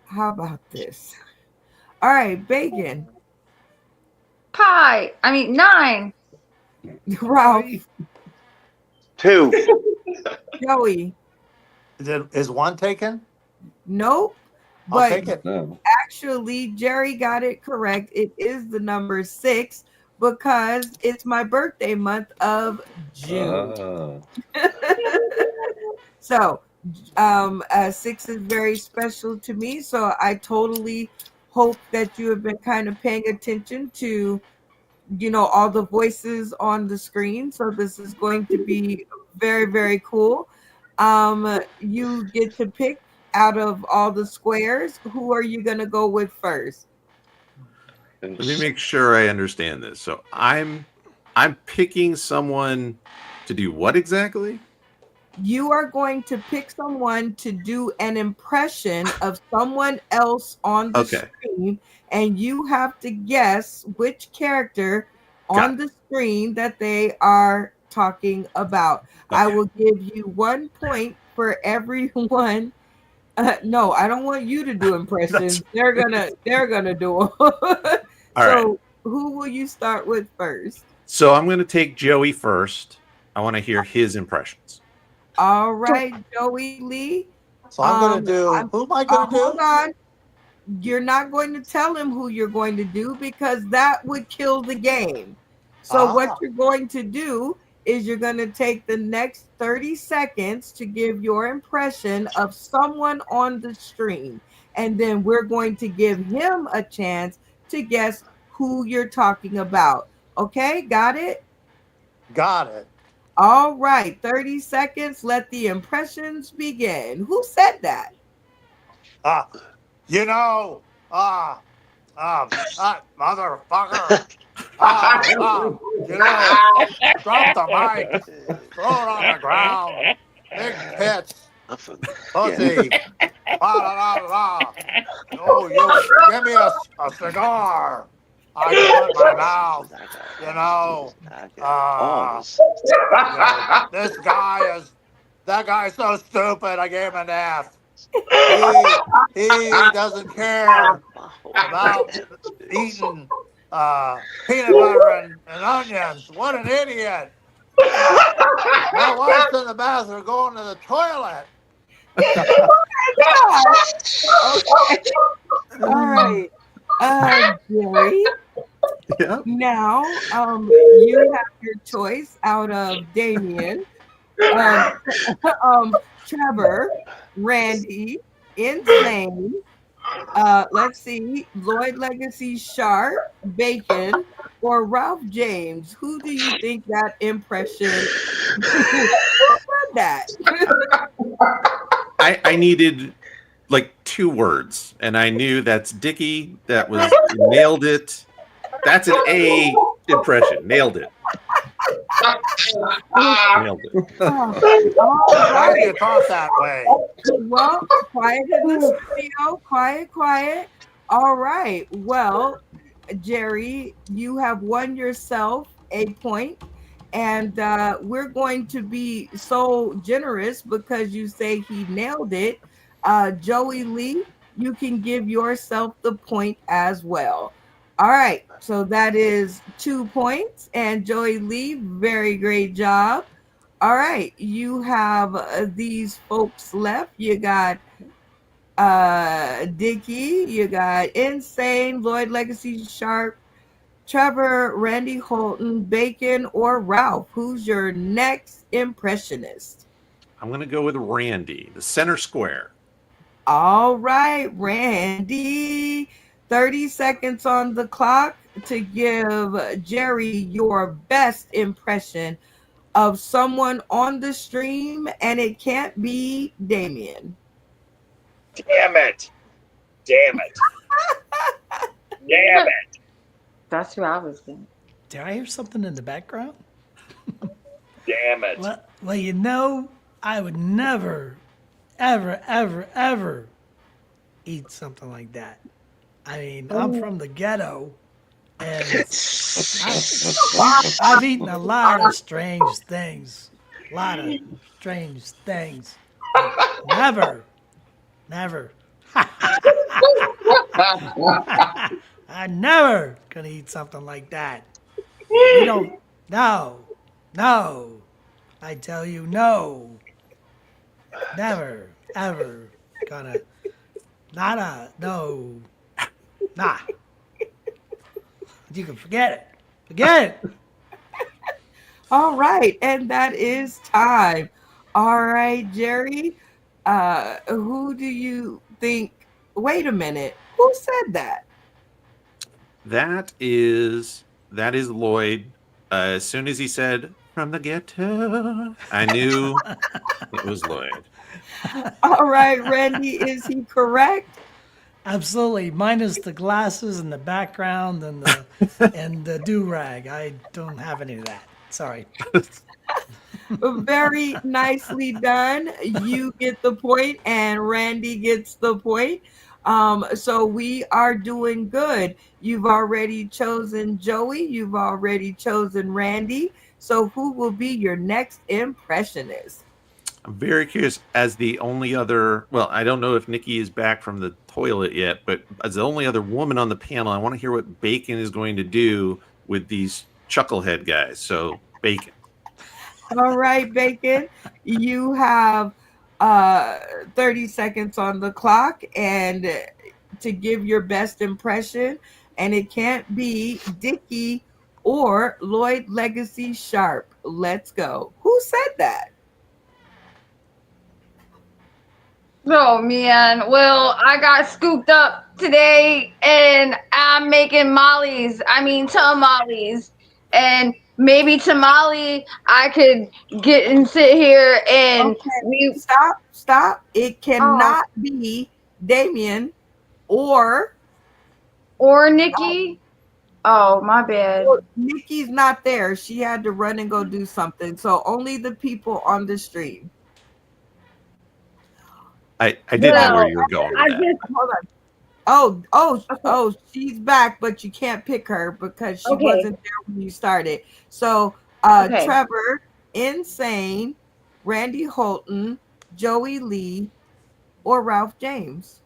how about this? All right, Bacon. 9. Ralph. 2. Joey. Is 1 taken? Nope. I'll But take it. actually, Jerry got it correct. It is the number 6 because it's my birthday month of June. So, 6 is very special to me. So I totally hope that you have been kind of paying attention to, all the voices on the screen. So this is going to be very, very cool. You get to pick out of all the squares. Who are you going to go with first? Let me make sure I understand this. So I'm picking someone to do what exactly? You are going to pick someone to do an impression of someone else on the screen, and you have to guess which character on the screen that they are talking about. I will give you 1 point for everyone. No, I don't want you to do impressions. They're gonna do them. So who will you start with first? So I'm going to take Joey first. I want to hear his impressions. All right, Joey Lee. So I'm going to do. Who am I going to do? Hold on. You're not going to tell him who you're going to do because that would kill the game. So what you're going to do is you're going to take the next 30 seconds to give your impression of someone on the stream. And then we're going to give him a chance to guess who you're talking about. Okay, got it? Got it. All right, 30 seconds. Let the impressions begin. Who said that? Motherfucker. Drop the mic. Throw it on the ground. Big pitch. Pussy. Oh, you give me a cigar. I can put my mouth. That guy's so stupid. I gave him an F. He doesn't care about eating peanut butter and onions. What an idiot. My wife's in the bathroom going to the toilet. All right. Jerry. Yeah. Now, you have your choice out of Damien, Trevor, Randy, Insane. Let's see, Lloyd Legacy, Sharp, Bacon, or Ralph James. Who do you think that impression? Who said that? I needed like 2 words, and I knew that's Dickie. That was nailed it. That's an A impression. Nailed it. Nailed it. Why do you talk that way? Well, quiet in the studio. Quiet. All right. Well, Jerry, you have won yourself a point. And we're going to be so generous because you say he nailed it. Joey Lee, you can give yourself the point as well. All right, so that is 2 points. And Joey Lee, very great job. All right, you have these folks left. You got Dickie, you got Insane, Lloyd Legacy, Sharp, Trevor, Randy Holton, Bacon, or Ralph. Who's your next impressionist? I'm going to go with Randy, the center square. All right, Randy. 30 seconds on the clock to give Jerry your best impression of someone on the stream, and it can't be Damien. Damn it. That's who I was thinking. Did I hear something in the background? Damn it. Well, I would never, ever eat something like that. I mean, I'm from the ghetto, and I've eaten a lot of strange things. Never. I'm never gonna eat something like that. You don't. No. I tell you, no. Never, ever gonna. No. Nah. You can forget it. All right, and that is time. All right, Jerry. Who do you think? Wait a minute. Who said that? That is Lloyd. As soon as he said from the ghetto, I knew it was Lloyd. All right, Randy, is he correct? Absolutely, minus the glasses and the background and the do-rag. I don't have any of that. Sorry. Very nicely done. You get the point, and Randy gets the point. So we are doing good. You've already chosen Joey. You've already chosen Randy. So who will be your next impressionist? I'm very curious. As the only other, well, I don't know if Nikki is back from the toilet yet, but as the only other woman on the panel, I want to hear what Bacon is going to do with these chucklehead guys. So, Bacon. All right, Bacon, you have 30 seconds on the clock and to give your best impression, and it can't be Dickie or Lloyd Legacy Sharp. Let's go. Who said that? Oh man, well, I got scooped up today and I'm making tamales. And maybe tamale I could get and sit here and stop. It cannot be Damien or Nikki. Oh, my bad. Nikki's not there. She had to run and go do something. So only the people on the stream. I didn't know where you were going with that. Hold on. Oh, she's back, but you can't pick her because she wasn't there when you started. So Trevor, Insane, Randy Holton, Joey Lee, or Ralph James.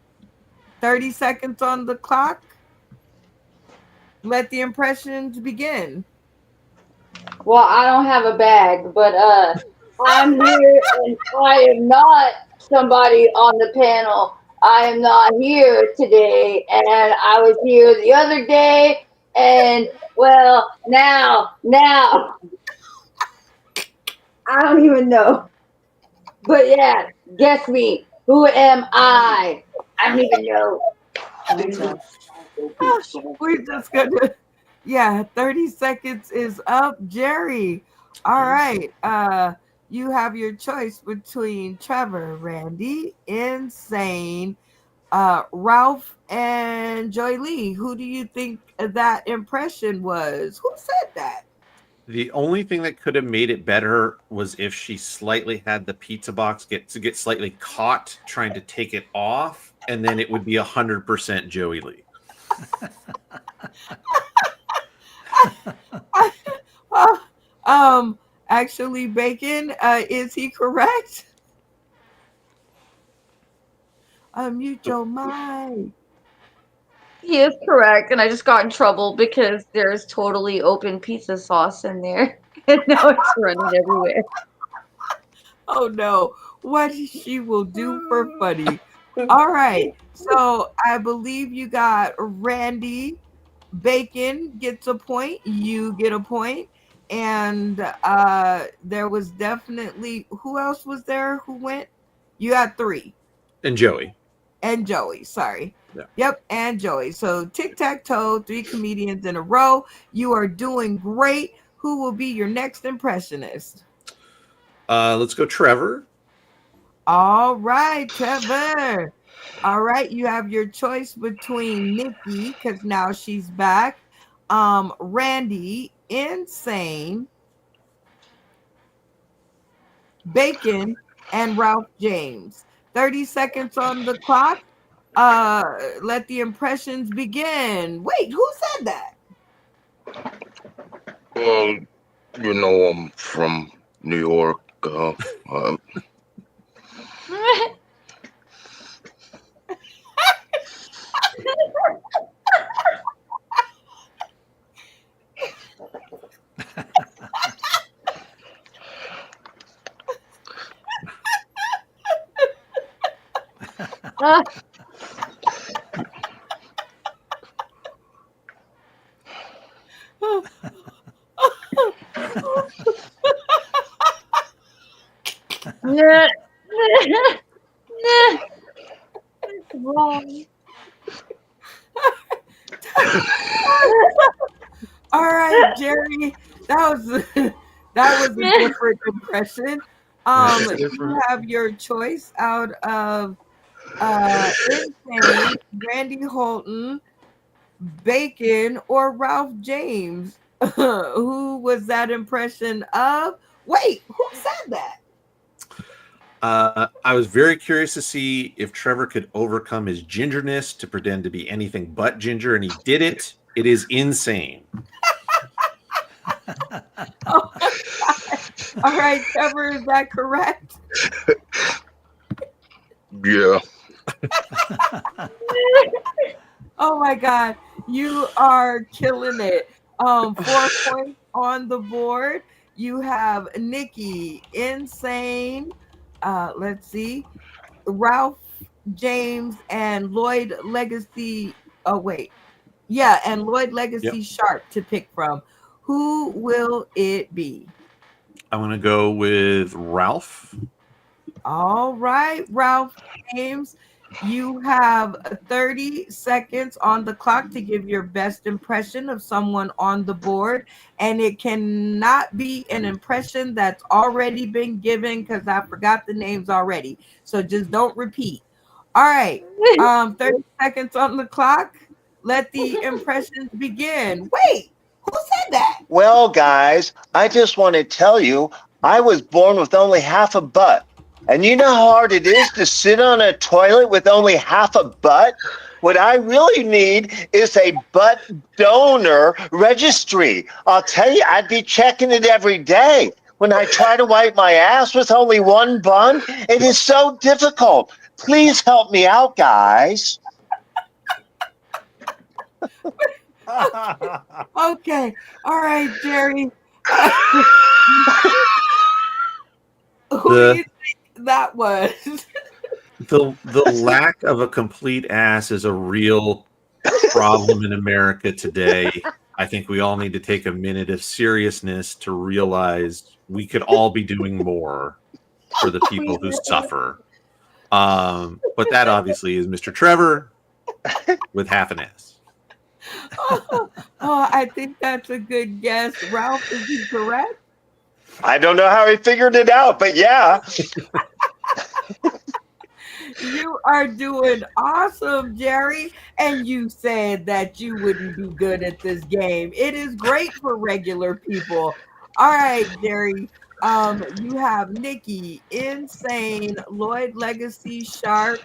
30 seconds on the clock. Let the impressions begin. Well, I don't have a bag, but I'm here and I am not somebody on the panel. I am not here today, and I was here the other day, and well, now, I don't even know. But yeah, guess me. Who am I? I don't even know. We're just gonna, 30 seconds is up. Jerry, all right. You have your choice between Trevor, Randy, Insane, Ralph, and Joy Lee. Who do you think that impression was? Who said that? The only thing that could have made it better was if she slightly had the pizza box get slightly caught trying to take it off, and then it would be 100% Joey Lee. Actually, Bacon, is he correct? Unmute your mic. He is correct, and I just got in trouble because there's totally open pizza sauce in there, and now it's running everywhere. Oh no, what she will do for funny. All right, so I believe you got Randy. Bacon gets a point, you get a point, and there was definitely, who else was there who went? You got 3. And Joey. And Joey, sorry. Yeah. Yep, and Joey. So tic-tac-toe, 3 comedians in a row. You are doing great. Who will be your next impressionist? Let's go Trevor. All right, Trevor. All right, you have your choice between Nikki, because now she's back, Randy, Insane, Bacon, and Ralph James. 30 seconds on the clock. Let the impressions begin. Wait, who said that? Well, I'm from New York. All right, Jerry, that was a different impression. You have your choice out of Insane, Randy Holton, Bacon, or Ralph James. Who was that impression of? Wait, who said that? I was very curious to see if Trevor could overcome his gingerness to pretend to be anything but ginger, and he did it. It is Insane. Oh my God. All right, Trevor, is that correct? Yeah. Oh my God, you are killing it. 4 points on the board. You have Nikki, Insane. Let's see, Ralph, James, and Lloyd Legacy. Oh wait, yeah, and Lloyd Legacy Sharp to pick from. Who will it be? I'm going to go with Ralph. All right, Ralph James, you have 30 seconds on the clock to give your best impression of someone on the board. And it cannot be an impression that's already been given because I forgot the names already. So just don't repeat. All right, 30 seconds on the clock. Let the impressions begin. Wait, who said that? Well, guys, I just want to tell you, I was born with only half a butt. And you know how hard it is to sit on a toilet with only half a butt? What I really need is a butt donor registry. I'll tell you, I'd be checking it every day. When I try to wipe my ass with only one bun, it is so difficult. Please help me out, guys. Okay. All right, Jerry. Who do you think that was? The lack of a complete ass is a real problem in America today. I think we all need to take a minute of seriousness to realize we could all be doing more for the people who suffer. But that obviously is Mr. Trevor with half an ass. Oh, I think that's a good guess. Ralph, is he correct? I don't know how he figured it out, but yeah. You are doing awesome, Jerry. And you said that you wouldn't be good at this game. It is great for regular people. All right, Jerry. You have Nikki, Insane, Lloyd Legacy, Sharp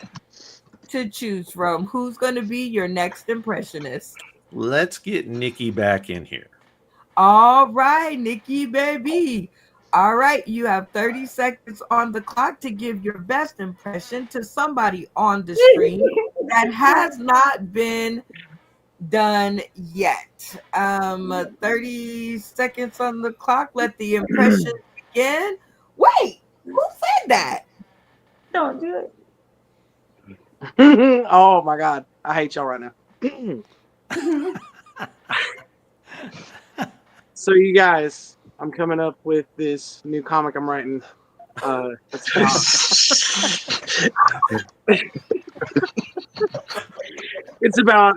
to choose from. Who's going to be your next impressionist? Let's get Nikki back in here. All right, Nikki, baby. All right, you have 30 seconds on the clock to give your best impression to somebody on the screen that has not been done yet. 30 seconds on the clock. Let the impression begin. Wait, who said that? Don't do it. Oh my God, I hate y'all right now. So you guys, I'm coming up with this new comic I'm writing. It's about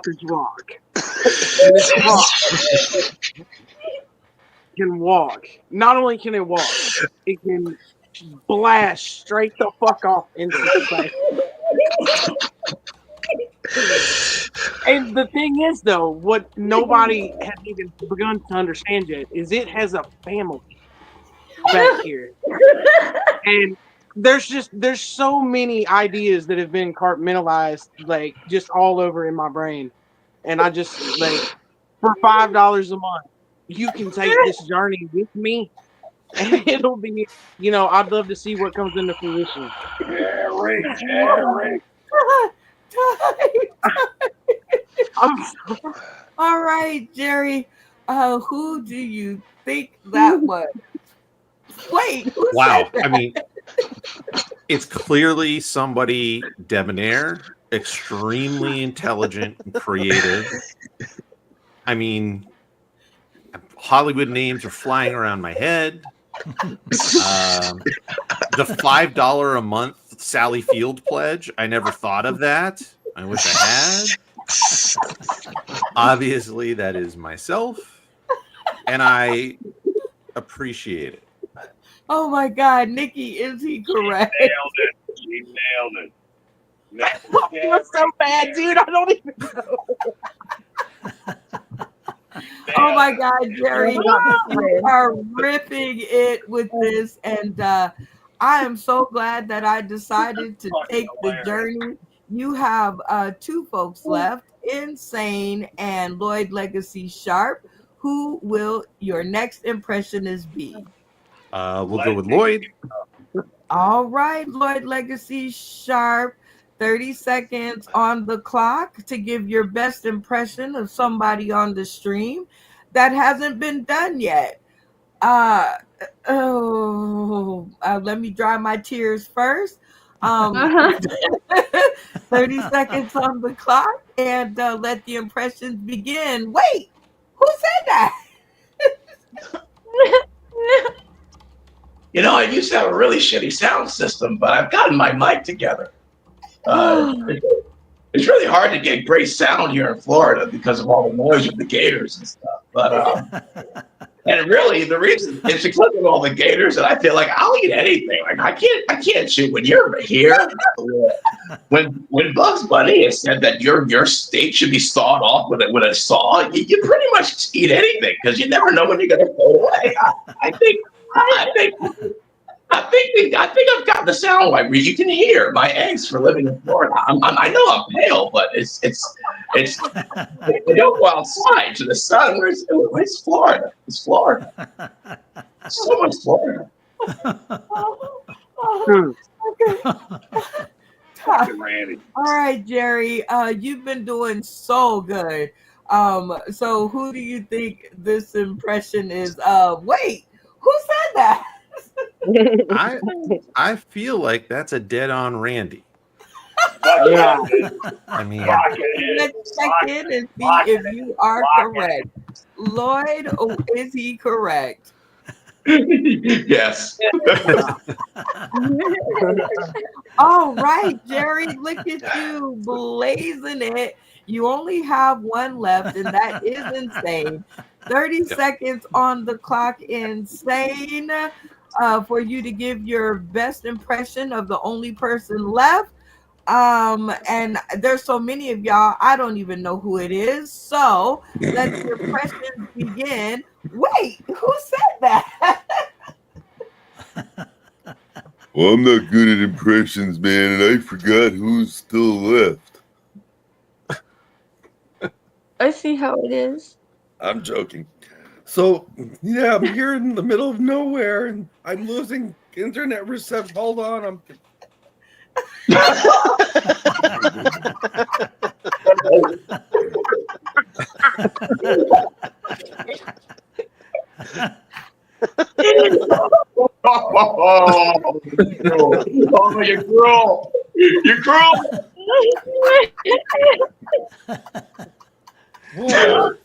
this rock. And this rock can walk. Not only can it walk, it can blast straight the fuck off into space. And the thing is, though, what nobody has even begun to understand yet is it has a family back here. And there's so many ideas that have been compartmentalized, like, just all over in my brain. And I just, like, for $5 a month, you can take this journey with me. And it'll be, you know, I'd love to see what comes into fruition. Rick. All right, Jerry. Who do you think that was? Wait, who Wow. said that? I mean, it's clearly somebody debonair, extremely intelligent and creative. I mean, Hollywood names are flying around my head. The $5 a month Sally Field pledge. I never thought of that. I wish I had. Obviously, that is myself, and I appreciate it. Oh my God, Nikki, is he correct? She nailed it. That's so bad, dude. I don't even know. Oh my God, Jerry, you are ripping it with this, and I am so glad that I decided to take the journey. You have 2 folks left, Insane and Lloyd Legacy Sharp. Who will your next impressionist be? We'll go with Lloyd. All right, Lloyd Legacy Sharp. 30 seconds on the clock to give your best impression of somebody on the stream that hasn't been done yet. Let me dry my tears first. 30 seconds on the clock, and let the impressions begin. Wait, who said that? You know, I used to have a really shitty sound system, but I've gotten my mic together. It's really hard to get great sound here in Florida because of all the noise with the gators and stuff. But and really, the reason it's because of all the gators, and I feel like I'll eat anything. Like I can't shoot when you're here. When Bugs Bunny has said that your steak should be sawed off with a saw, you pretty much eat anything because you never know when you're gonna throw it away. I think I've got the sound right where you can hear my eggs for living in Florida. I know I'm pale, but it's I don't go outside to the sun. Where's Florida? It's Florida. So much Florida. All right, Jerry, you've been doing so good. So who do you think this impression is? Wait, who said that? I feel like that's a dead on Randy. Yeah. I mean, let's check in and see if you are correct. Lloyd, is he correct? Yes. All right, Jerry, look at you blazing it. You only have one left, and that is insane. 30 seconds on the clock, insane, for you to give your best impression of the only person left. And there's so many of y'all, I don't even know who it is. So let your impressions begin. Wait, who said that? Well, I'm not good at impressions, man, and I forgot who's still left. I see how it is. I'm joking. So, yeah, I'm here in the middle of nowhere, and I'm losing internet reception. Hold on, I'm... Oh, you're cruel. You're cruel. What?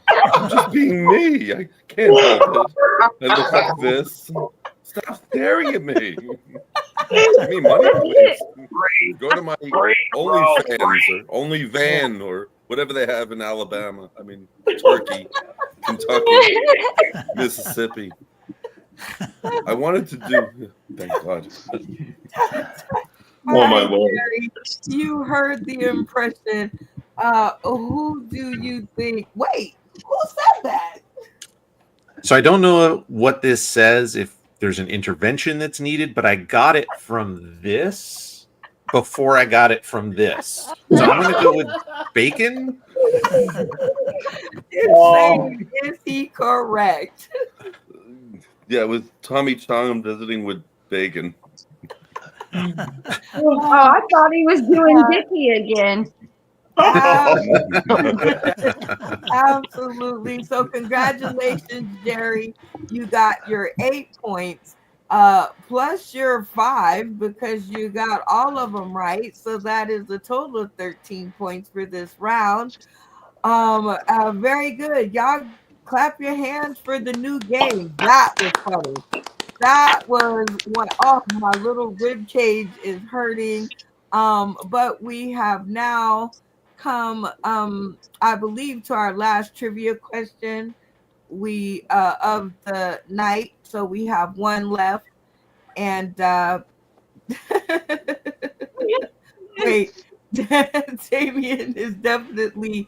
I'm just being me. I can't help it. I look like this. Stop staring at me. Give me money, please. Go to my OnlyFans or OnlyVan or whatever they have in Alabama. I mean, Turkey, Kentucky, Mississippi. I wanted to do. Thank God. Oh my Lord! Jerry, you heard the impression. Who do you think? Wait, who said that? so I don't know what this says, if there's an intervention that's needed, but I got it from this before I got it from this. So I'm going to go with bacon. Is he correct? Yeah, with Tommy Chong visiting with bacon. Oh, I thought he was doing Dickie again. Absolutely. So congratulations, Jerry. You got your 8 points plus your 5 because you got all of them right. So that is a total of 13 points for this round. Very good. Y'all clap your hands for the new game. That was funny. That was what, oh, my little rib cage is hurting. But we have now come, I believe, to our last trivia question of the night. So we have one left. And wait, Damien is definitely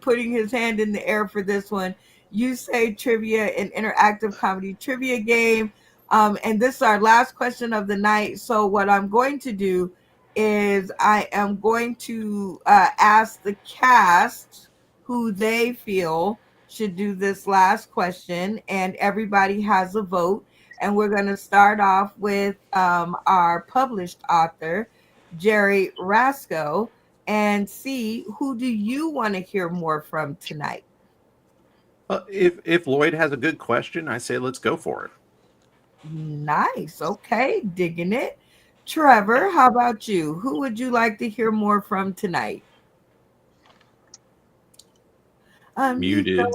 putting his hand in the air for this one. You say trivia, an interactive comedy trivia game. And this is our last question of the night. So what I'm going to do is I am going to ask the cast who they feel should do this last question, and everybody has a vote. And we're going to start off with our published author, Jerry Rasco, and see who do you want to hear more from tonight. If Lloyd has a good question, I say let's go for it. Nice. Okay, digging it. Trevor, how about you? Who would you like to hear more from tonight? Muted.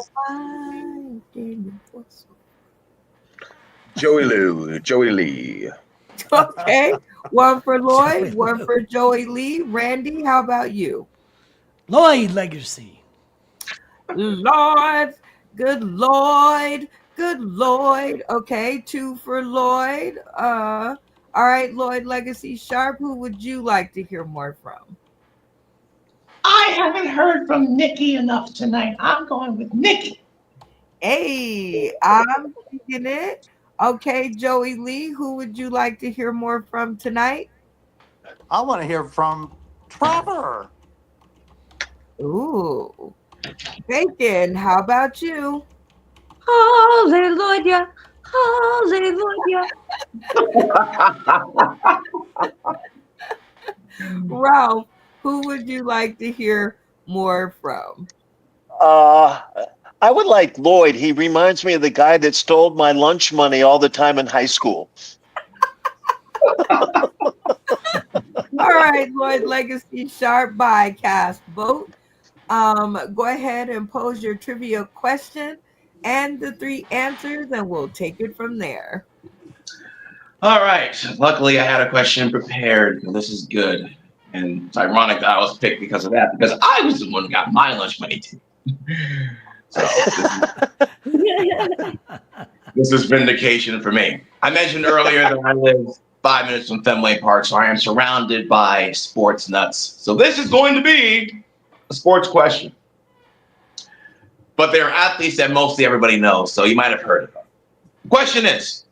Joey Lee. Okay, one for Lloyd, one for Joey Lee. Randy, how about you? Lloyd Legacy. Lloyd, good Lloyd, good Lloyd. Okay, 2 for Lloyd. All right, Lloyd Legacy Sharp, who would you like to hear more from? I haven't heard from Nikki enough tonight. I'm going with Nikki. Hey, I'm thinking it. Okay, Joey Lee, who would you like to hear more from tonight? I want to hear from Trevor. Ooh. Bacon, how about you? Hallelujah. Hallelujah. Ralph, who would you like to hear more from? I would like Lloyd. He reminds me of the guy that stole my lunch money all the time in high school. All right, Lloyd Legacy Sharp by Cast Vote. Go ahead and pose your trivia question and the 3 answers, and we'll take it from there. All right. Luckily, I had a question prepared. This is good. And it's ironic that I was picked because of that, because I was the one who got my lunch money too. So this is vindication for me. I mentioned earlier that I live 5 minutes from Fenway Park, so I am surrounded by sports nuts. So this is going to be a sports question. But they're athletes that mostly everybody knows, so you might have heard of them. Question is,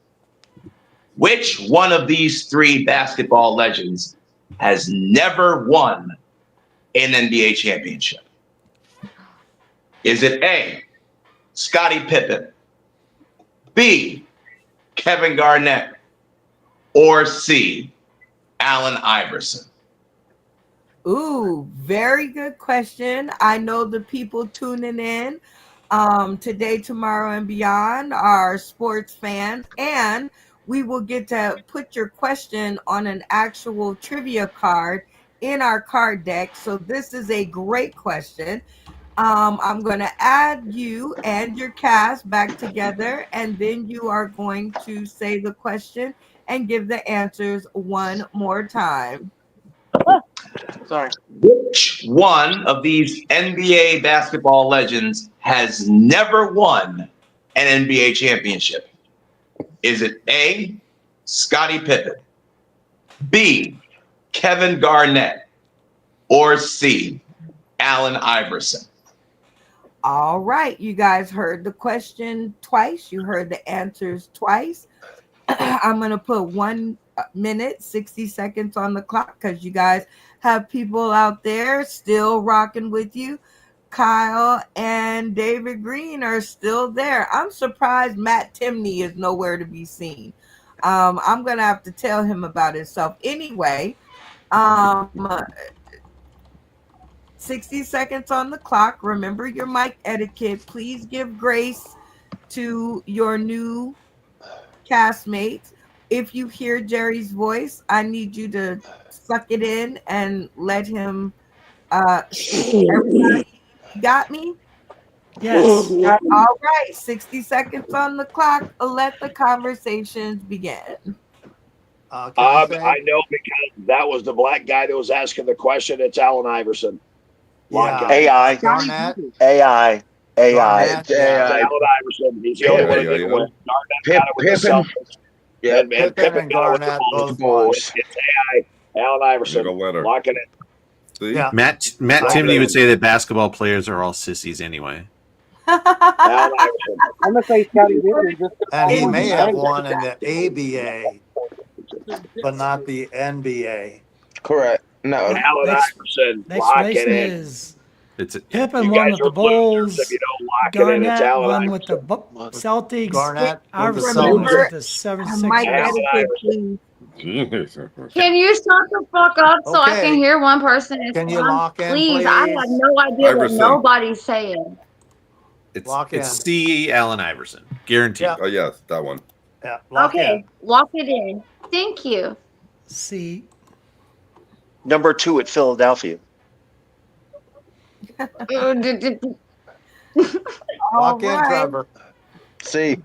which one of these 3 basketball legends has never won an NBA championship? Is it A, Scottie Pippen, B, Kevin Garnett, or C, Allen Iverson? Ooh, very good question. I know the people tuning in today, tomorrow, and beyond are sports fans, and we will get to put your question on an actual trivia card in our card deck. So this is a great question. I'm going to add you and your cast back together, and then you are going to say the question and give the answers one more time. Sorry. Which one of these NBA basketball legends has never won an NBA championship? Is it A, Scottie Pippen, B, Kevin Garnett, or C, Allen Iverson? All right, you guys heard the question twice. You heard the answers twice. I'm going to put 1 minute, 60 seconds on the clock because you guys have people out there still rocking with you. Kyle and David Green are still there. I'm surprised Matt Timney is nowhere to be seen. I'm going to have to tell him about himself. Anyway, 60 seconds on the clock. Remember your mic etiquette. Please give grace to your new castmates. If you hear Jerry's voice, I need you to suck it in and let him everybody got me? Yes. All right, 60 seconds on the clock. Let the conversations begin. I know because that was the black guy that was asking the question. It's Allen Iverson. Yeah. AI. Garnett. AI. Garnett, Allen Iverson. He's the only one that didn't win. Garnett got it with the Celtics. Yeah, And Pippen got it with the Garnett Bulls. It's AI. Allen Iverson. Lock it in. See? Yeah. Matt Timney would say that basketball players are all sissies anyway. Allen Iverson. I'm gonna say Scottie Pippen. And he may have won in the ABA, but not the NBA. Correct. No. Allen Iverson. Next Lock question it in. is, It's Pippen You won guys with are the Bulls. losers if you don't lock it in. It's Garnett Allen won with the Celtics. Garnett with the Iverson was Celtics. with the 76ers. Mike Allen etiquette, Iverson. please. Can you shut the fuck up so I can Okay. hear one person? Can you lock in, Please, I have please? no idea what Iverson. nobody's saying. Lock in. It's C. Allen Iverson, guaranteed. Yeah. Oh yes, that one. Yeah, lock Okay, in. lock it in. Thank you. C. Number 2 at Philadelphia. All Lock in, right. Trevor. See,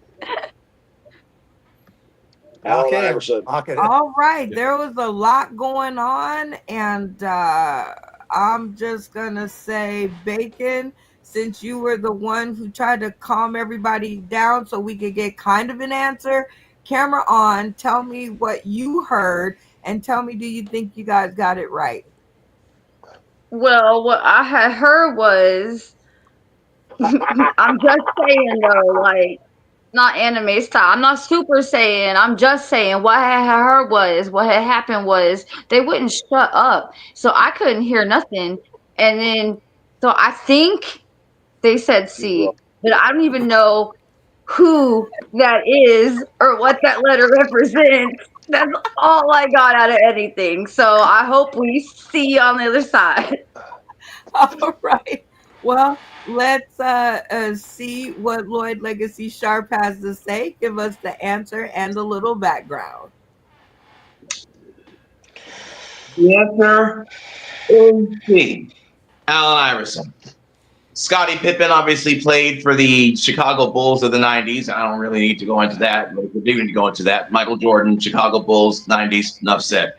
Allen Lock in. Iverson. Lock it in. All right, there was a lot going on, and I'm just gonna say, Bacon, since you were the one who tried to calm everybody down so we could get kind of an answer, camera on, tell me what you heard, and tell me, do you think you guys got it right? Well, what I had heard was, I'm just saying though, like, not anime style. I'm not super saying. I'm just saying what I had heard was, what had happened was they wouldn't shut up. So I couldn't hear nothing. And then, so I think they said C, but I don't even know who that is or what that letter represents. That's all I got out of anything. So I hope we see you on the other side. All right. Well, let's see what Lloyd Legacy Sharp has to say. Give us the answer and a little background. The answer is C. Allen Iverson. Scottie Pippen obviously played for the Chicago Bulls of the 90s. I don't really need to go into that, but if we do need to go into that, Michael Jordan, Chicago Bulls, 90s, enough said.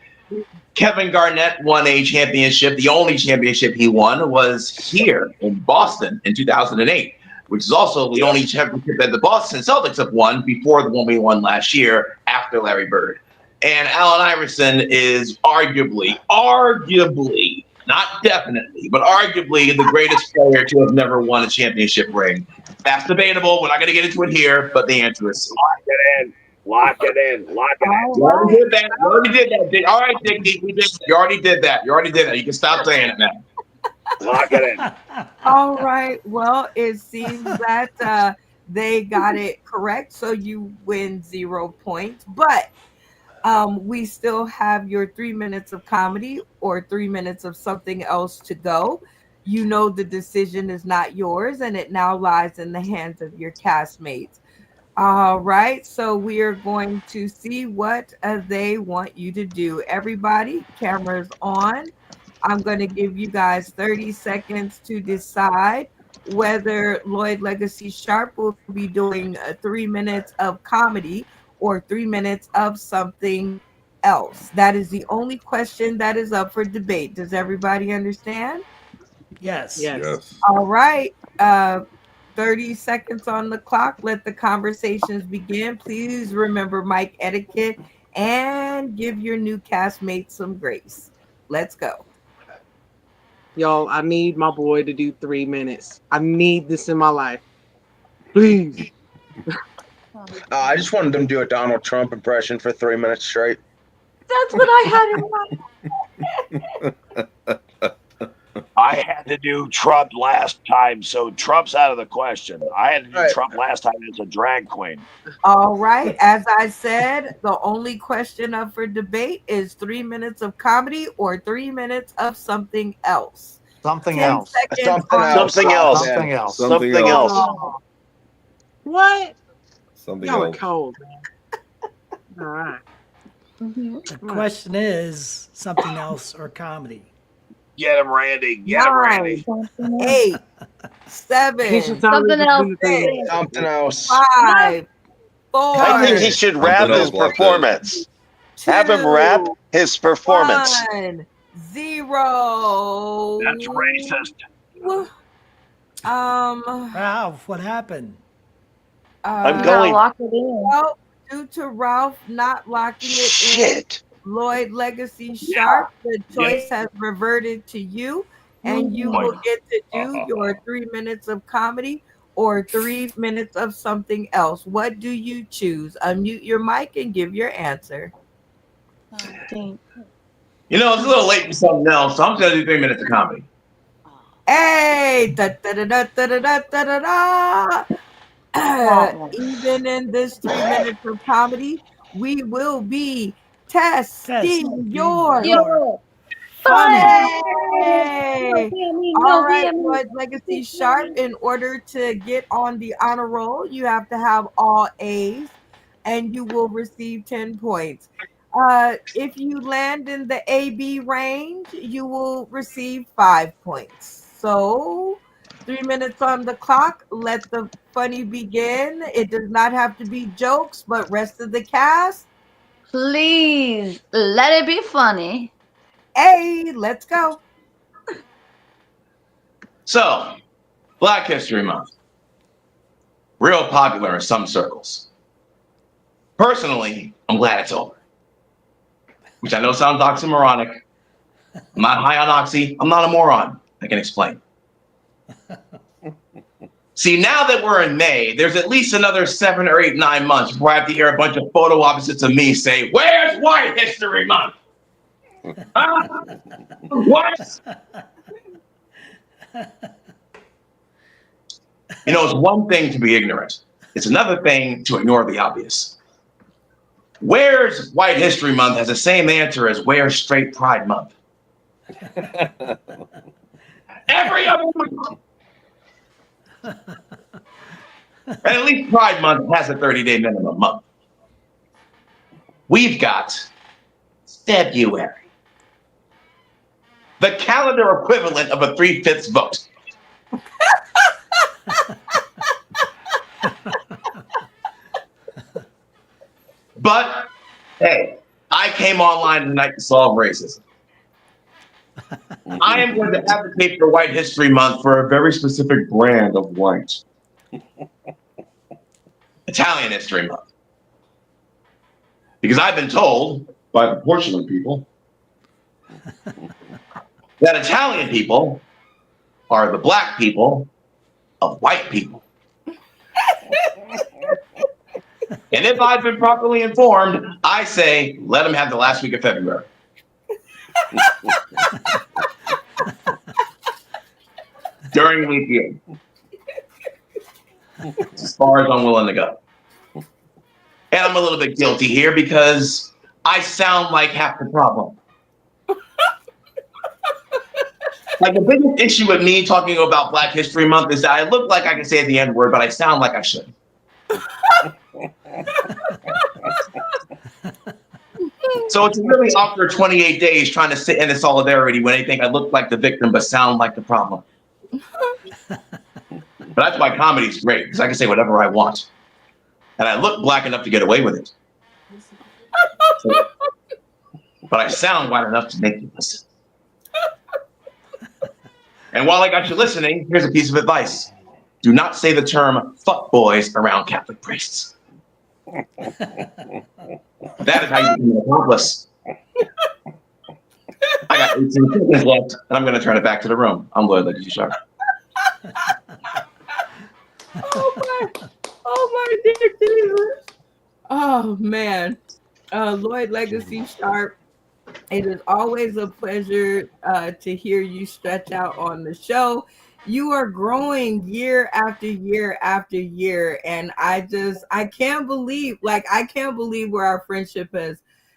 Kevin Garnett won a championship. The only championship he won was here in Boston in 2008, which is also the only championship that the Boston Celtics have won before the one we won last year after Larry Bird. And Allen Iverson is arguably, not definitely, but arguably the greatest player to have never won a championship ring. That's debatable. We're not going to get into it here, but the answer is C. Lock it in. Lock it in. Lock it in. You already did that. You already did that. Dick. All right, Dick. We did. You already did that. You already did that. You can stop saying it now. Lock it in. All right. Well, it seems that they got it correct, so you win 0 points. But we still have your 3 minutes of comedy or 3 minutes of something else to go. You know the decision is not yours, and it now lies in the hands of your castmates. All right, so we are going to see what they want you to do. Everybody, cameras on. I'm going to give you guys 30 seconds to decide whether Lloyd Legacy Sharp will be doing 3 minutes of comedy or 3 minutes of something else. That is the only question that is up for debate. Does everybody understand? Yes. Yes. All right. 30 seconds on the clock. Let the conversations begin. Please remember mic etiquette and give your new castmates some grace. Let's go. Y'all, I need my boy to do 3 minutes. I need this in my life. Please. I just wanted them to do a Donald Trump impression for 3 minutes straight. That's what I had in mind. I had to do Trump last time, so Trump's out of the question. I had to do Trump last time as a drag queen. All right. As I said, the only question up for debate is 3 minutes of comedy or 3 minutes of something else. Something 10 else. seconds Something on else. the clock. Something else. Something else. Oh, What? Something Y'all are else. cold, man. All right. The question is something else or comedy. Get him, Randy. Get him, Randy. 8, 7, Something else. 6, Something else. 5, 4. I think he should rap Something his else like that. performance. Have him rap his performance. 1, 0. That's racist. Ralph, what happened? I'm going. Lock it in. Well, due to Ralph not locking it in, Shit. Lloyd Legacy Sharp, the choice has reverted to you, and you will get to do your 3 minutes of comedy or 3 minutes of something else. What do you choose? Unmute your mic and give your answer. You know, it's a little late for something else, so I'm just going to do 3 minutes of comedy. Hey! Hey, even in this 3 minutes of comedy, we will be testing your funny. All right, Lloyd Legacy Sharp. In order to get on the honor roll, you have to have all A's, and you will receive 10 points. If you land in the AB range, you will receive 5 points. So 3 minutes on the clock. Let the funny begin. It does not have to be jokes, but rest of the cast, please let it be funny. Hey, let's go. So, Black History Month. Real popular in some circles. Personally, I'm glad it's over. Which I know sounds oxymoronic. I'm not high on oxy. I'm not a moron. I can explain. See, now that we're in May, there's at least another 7 or 8, 9 months before I have to hear a bunch of photo opposites of me say, "Where's White History Month?" What? You know, it's one thing to be ignorant. It's another thing to ignore the obvious. Where's White History Month has the same answer as where's Straight Pride Month? Every other month. And at least Pride Month has a 30-day minimum month. We've got February. The calendar equivalent of a 3/5 vote. But, hey, I came online tonight to solve racism. I am going to advocate for White History Month for a very specific brand of white. Italian History Month. Because I've been told by the Porcelain people that Italian people are the black people of white people. And if I've been properly informed, I say, let them have the last week of February. During leap year. It's as far as I'm willing to go. And I'm a little bit guilty here because I sound like half the problem. Like the biggest issue with me talking about Black History Month is that I look like I can say the N-word, but I sound like I shouldn't. So it's a really awkward 28 days trying to sit in the solidarity when they think I look like the victim but sound like the problem. But that's why comedy's great, because I can say whatever I want. And I look black enough to get away with it. But I sound white enough to make you listen. And while I got you listening, here's a piece of advice. Do not say the term "fuck boys" around Catholic priests. That is how you become an accomplice. I got 18 seconds left, and I'm going to turn it back to the room. I'm Lloyd Legacy Sharp. Oh my dear Jesus. Oh man. Lloyd Legacy Sharp. It is always a pleasure to hear you stretch out on the show. You are growing year after year after year, and I can't believe where our friendship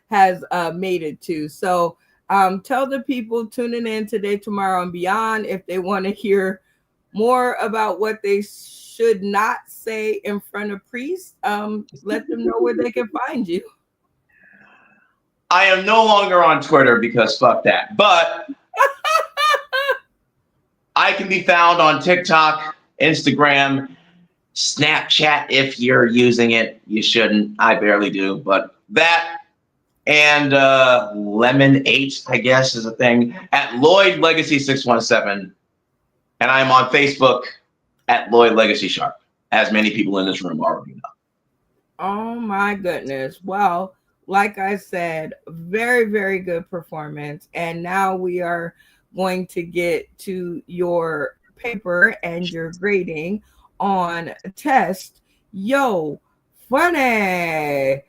has made it to. So tell the people tuning in today, tomorrow, and beyond if they want to hear more about what they should not say in front of priests. Let them know where they can find you. I am no longer on Twitter because fuck that. But I can be found on TikTok, Instagram, Snapchat if you're using it. You shouldn't. I barely do. But that and Lemon 8, I guess, is a thing. At Lloyd Legacy 617. And I'm on Facebook at Lloyd Legacy Sharp, as many people in this room already know. Oh my goodness. Well, like I said, very, very good performance. And now we are going to get to your paper and your grading on test. Yo, funny.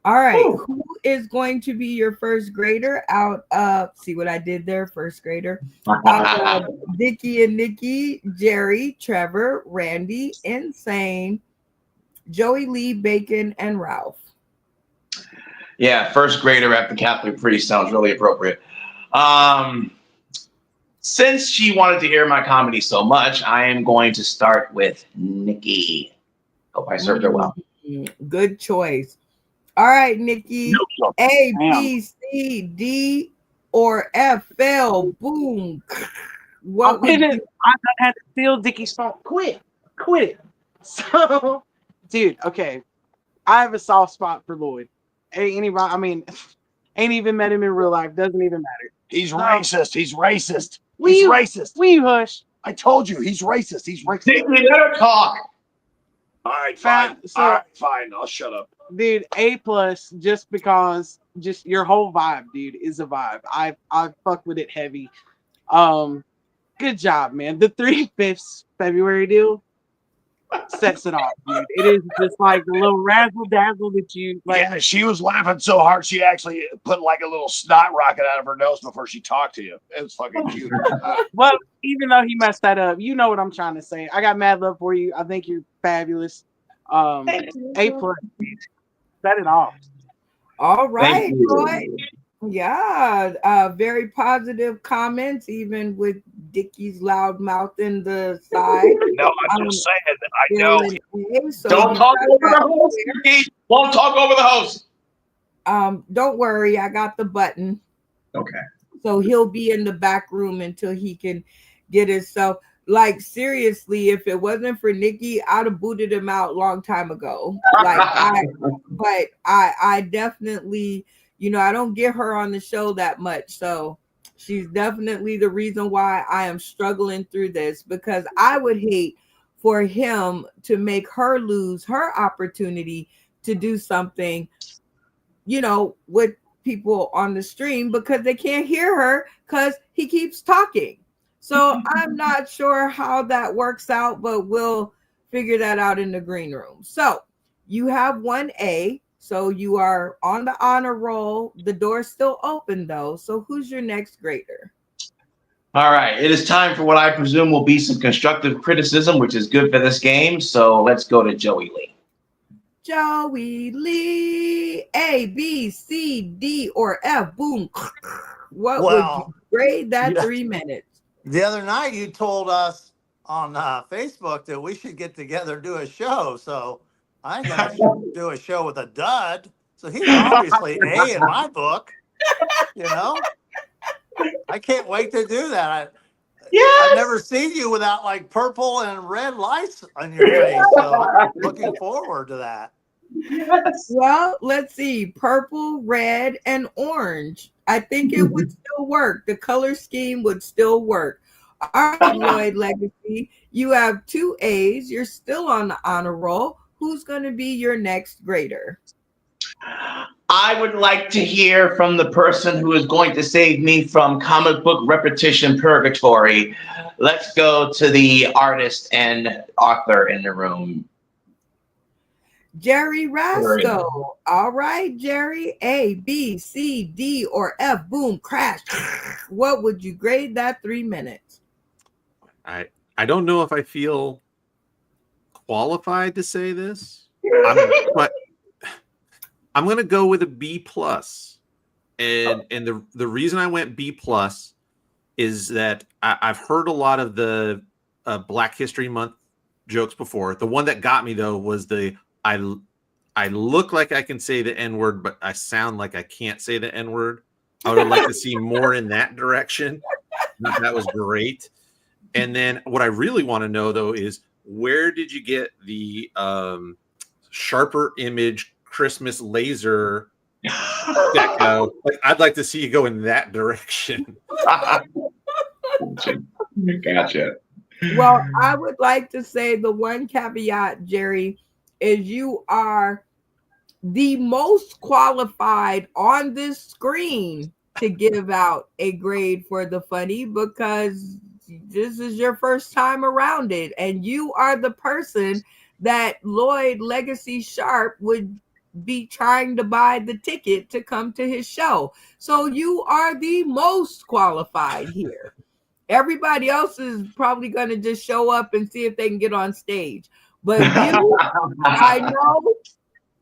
All right. Who is going to be your first grader out of, see what I did there, first grader? Out of Dickie and Nikki, Jerry, Trevor, Randy, Insane, Joey Lee, Bacon, and Ralph. Yeah, first grader after Catholic priest sounds really appropriate. Since she wanted to hear my comedy so much, I am going to start with Nikki. Hope I served her well. Good choice. All right, Nikki. A, B, C, D, or F. Fail. Boom. What would you? I had to steal Dickie's song. Quit it. So, dude, okay. I have a soft spot for Lloyd. Ain't even met him in real life. Doesn't even matter. He's racist. He's racist. Will He's you- racist. Will you hush? I told you he's racist. He's racist. Dickie, let her talk. All right, fine. All right, fine. I'll shut up. Dude, A+, just because your whole vibe, dude, is a vibe. I fuck with it heavy. Good job, man. The 3/5 February deal sets it off, dude. It is just like the little razzle dazzle that you like. Yeah, she was laughing so hard she actually put like a little snot rocket out of her nose before she talked to you. It was fucking cute. Well, even though he messed that up, you know what I'm trying to say. I got mad love for you. I think you're fabulous. A+. Set it off. All right, Thank you. Lloyd. Yeah, very positive comments, even with Dickie's loud mouth in the side. No, I'm just saying. I know. Don't talk over the host, Dickie. Won't talk over the host. Don't worry, I got the button. Okay. So he'll be in the back room until he can get himself. Like, seriously, if it wasn't for Nikki, I'd have booted him out long time ago. Like, I definitely, I don't get her on the show that much. So she's definitely the reason why I am struggling through this, because I would hate for him to make her lose her opportunity to do something, with people on the stream, because they can't hear her because he keeps talking. So I'm not sure how that works out, but we'll figure that out in the green room. So you have 1A. So you are on the honor roll. The door's still open, though. So who's your next grader? All right. It is time for what I presume will be some constructive criticism, which is good for this game. So let's go to Joey Lee. Joey Lee. A, B, C, D, or F. Boom. What would you grade that 3 minutes? The other night you told us on Facebook that we should get together and do a show. So I ain't gonna do a show with a dud. So he's obviously A in my book. I can't wait to do that. I've never seen you without like purple and red lights on your face. So I'm looking forward to that. Yes. Well, let's see. Purple, red, and orange. I think it would still work. The color scheme would still work. All right, Lloyd Legacy. You have 2 A's. You're still on the honor roll. Who's going to be your next grader? I would like to hear from the person who is going to save me from comic book repetition purgatory. Let's go to the artist and author in the room. Jerry Rasco. All right, Jerry. A, B, C, D, or F. Boom, crash. What would you grade that 3 minutes? I don't know if I feel qualified to say this, but I'm going to go with a B+. And the reason I went B+ is that I've heard a lot of the Black History Month jokes before. The one that got me, though, was I look like I can say the N-word, but I sound like I can't say the N-word. I would like to see more in that direction. That was great. And then what I really want to know, though, is where did you get the sharper image Christmas laser deco? Like, I'd like to see you go in that direction. Gotcha. Well, I would like to say the one caveat, Jerry, is you are the most qualified on this screen to give out a grade for the funny, because this is your first time around it, and you are the person that Lloyd Legacy Sharp would be trying to buy the ticket to come to his show. So you are the most qualified here. Everybody else is probably going to just show up and see if they can get on stage. But you, I know,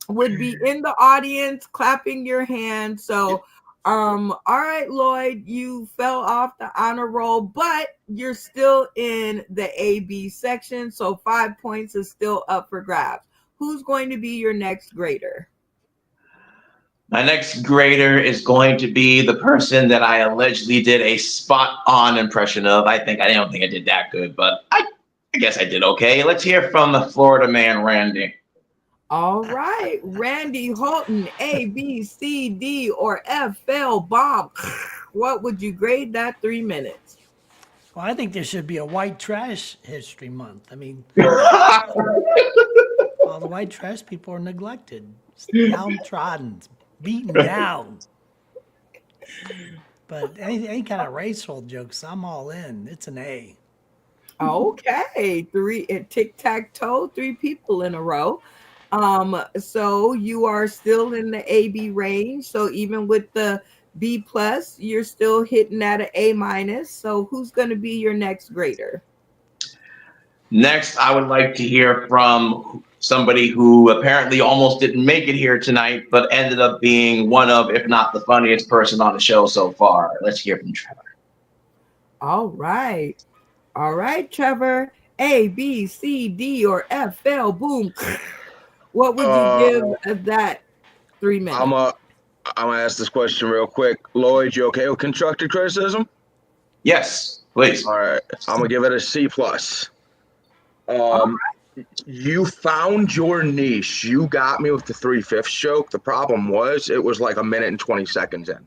would be in the audience clapping your hands. So, all right, Lloyd, you fell off the honor roll, but you're still in the AB section. So 5 points is still up for grabs. Who's going to be your next grader? My next grader is going to be the person that I allegedly did a spot-on impression of. I don't think I did that good, but I guess I did okay. Let's hear from the Florida man, Randy. All right, Randy Holton, A, B, C, D, or F, fail, bomb. What would you grade that 3 minutes? Well, I think there should be a white trash history month. I mean, all the white trash people are neglected, downtrodden, beaten down. But any kind of racial jokes, I'm all in. It's an A. Okay, tic-tac-toe, 3 people in a row. So you are still in the AB range. So even with the B plus, you're still hitting at an A minus. So who's going to be your next grader? Next, I would like to hear from somebody who apparently almost didn't make it here tonight, but ended up being one of, if not the funniest person on the show so far. Let's hear from Trevor. All right, Trevor. A, B, C, D, or F, fail, boom. What would you give that 3 minutes? I'm gonna ask this question real quick. Lloyd, you okay with constructive criticism? Yes, please. All right, I'm gonna give it a C plus. You found your niche. You got me with the 3/5 joke. The problem was it was like 1 minute and 20 seconds in.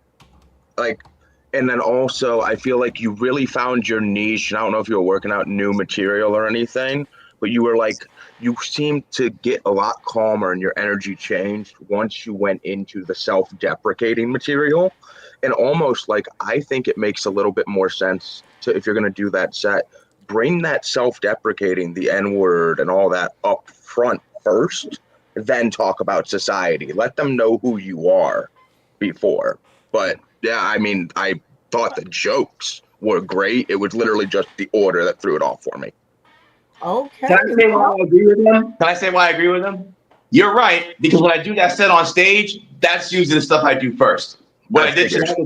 And then also I feel like you really found your niche. And I don't know if you were working out new material or anything, but you seemed to get a lot calmer and your energy changed once you went into the self-deprecating material. And almost I think it makes a little bit more sense to, if you're going to do that set, bring that self-deprecating, the N-word and all that up front first, then talk about society. Let them know who you are before. But yeah, I mean, I thought the jokes were great. It was literally just the order that threw it off for me. Okay. Can I say why I agree with him? You're right, because when I do that set on stage, that's usually the stuff I do first. What I do tonight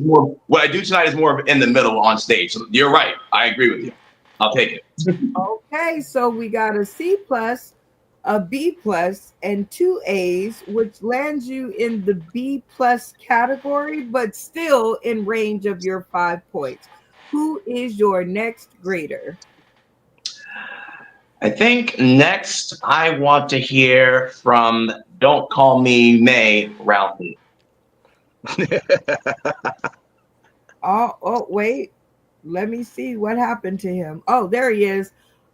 is more in the middle on stage. So you're right. I agree with you. I'll take it. Okay, so we got a C plus, a B plus, and 2 A's, which lands you in the B plus category, but still in range of your 5 points. Who is your next grader? I think next I want to hear from Don't Call Me May, Ralphie. Oh, wait. Let me see what happened to him. Oh, there he is.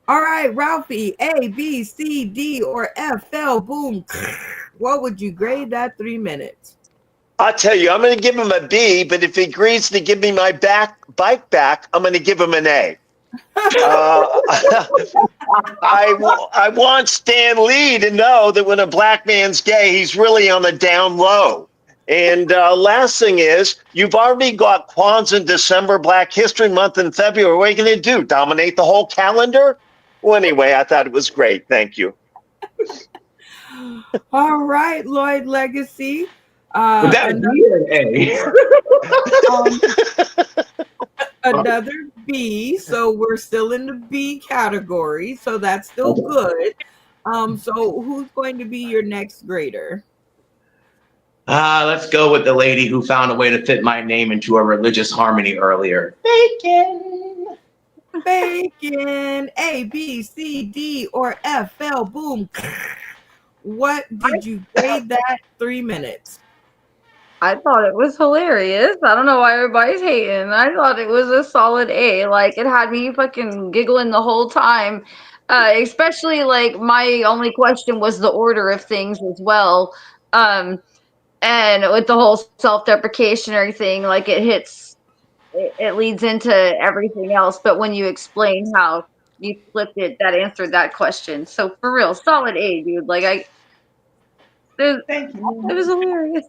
All right, Ralphie, A, B, C, D, or F, fell, boom. What would you grade that 3 minutes? I'll tell you, I'm going to give him a B, but if he agrees to give me my bike back, I'm going to give him an A. I want Stan Lee to know that when a black man's gay, he's really on the down low. And last thing is, you've already got Kwanzaa in December, Black History Month in February. What are you going to do? Dominate the whole calendar? Well, anyway, I thought it was great. Thank you. All right, Lloyd Legacy. Another B, so we're still in the B category, so that's still good. So who's going to be your next grader? Let's go with the lady who found a way to fit my name into a religious harmony earlier. Bacon, A, B, C, D, or F, fell, boom. What did you grade that 3 minutes? I thought it was hilarious. I don't know why everybody's hating. I thought it was a solid A. Like, it had me fucking giggling the whole time. Especially, my only question was the order of things as well. And with the whole self-deprecation and everything, it leads into everything else. But when you explain how you flipped it, that answered that question. So, for real, solid A, dude. Thank you. It was hilarious.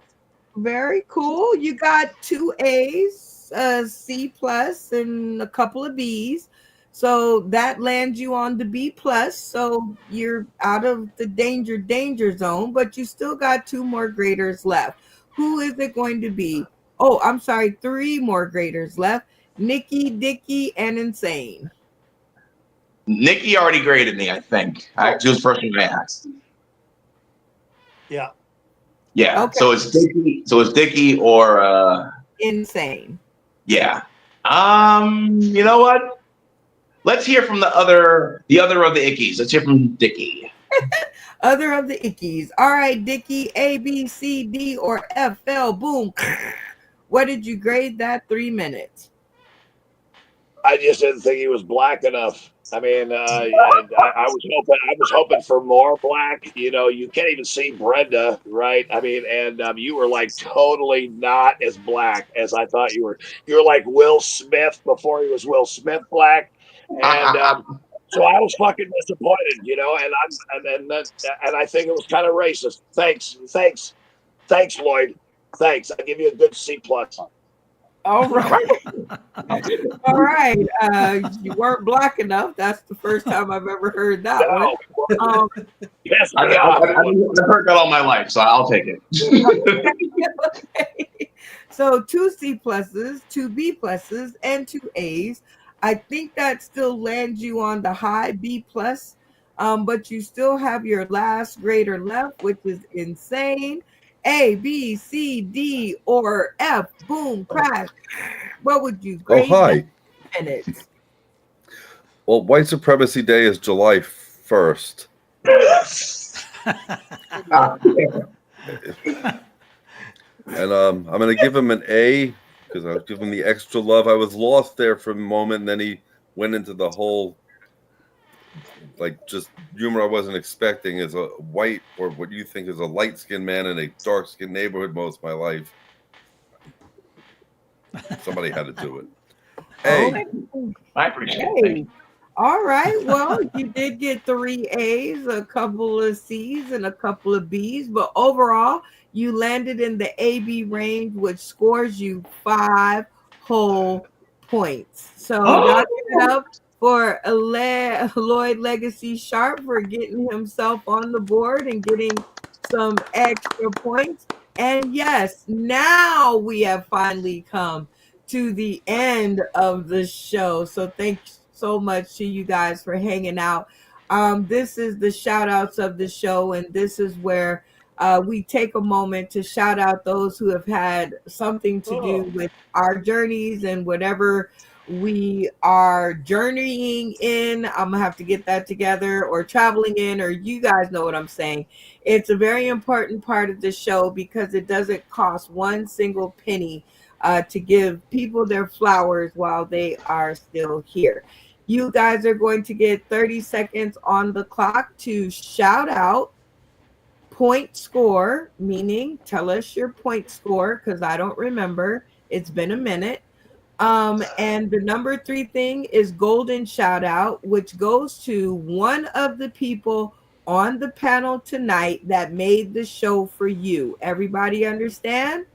Very cool. You got 2 A's, C plus, and a couple of B's. So that lands you on the B plus. So you're out of the danger zone, but you still got 2 more graders left. Who is it going to be? Oh, I'm sorry, 3 more graders left. Nikki, Dicky, and Insane. Nikki already graded me, I think. She was the first one I asked. Yeah. Yeah. Okay. So it's Dicky or Insane. yeah. You know what? Let's hear from the other of the Ickies. Let's hear from Dicky. Other of the Ickies. All right, Dicky, A, B, C, D, or F, L, boom. What did you grade that 3 minutes? I just didn't think he was black enough. I mean, I was hoping for more black. You know, you can't even see Brenda, right? I mean, and you were like totally not as black as I thought you were. You're like Will Smith before he was Will Smith black, and so I was fucking disappointed, you know. And I think it was kind of racist. Thanks, Lloyd. Thanks. I give you a good C plus. All right. All right. You weren't black enough. That's the first time I've ever heard that one. Yes, I've heard that all my life, so I'll take it. Okay. So 2 C pluses, 2 B pluses, and 2 A's. I think that still lands you on the high B plus, but you still have your last grader left, which is Insane. A, B, C, D, or F. Boom, crash. What would you grade? Oh, hi. Minutes? Well, White Supremacy Day is July 1st. And I'm going to give him an A because I was giving the extra love. I was lost there for a moment, and then he went into the whole, like, just humor I wasn't expecting as a white, or what you think is a light-skinned man in a dark-skinned neighborhood most of my life. Somebody had to do it. Hey, I appreciate it. All right. Well, you did get 3 A's, a couple of C's, and a couple of B's, but overall, you landed in the AB range, which scores you 5 whole points. So y'all give it up for Lloyd Legacy Sharp for getting himself on the board and getting some extra points. And yes, now we have finally come to the end of the show. So thanks so much to you guys for hanging out. This is the shout outs of the show, and this is where we take a moment to shout out those who have had something to do with our journeys and whatever we are journeying in. I'm gonna have to get that together, or traveling in, or you guys know what I'm saying. It's a very important part of the show because it doesn't cost 1 single penny to give people their flowers while they are still here. You guys are going to get 30 seconds on the clock to shout out, point score, meaning tell us your point score, because I don't remember. It's been a minute. And the number 3 thing is golden shout out, which goes to one of the people on the panel tonight that made the show for you. Everybody understand?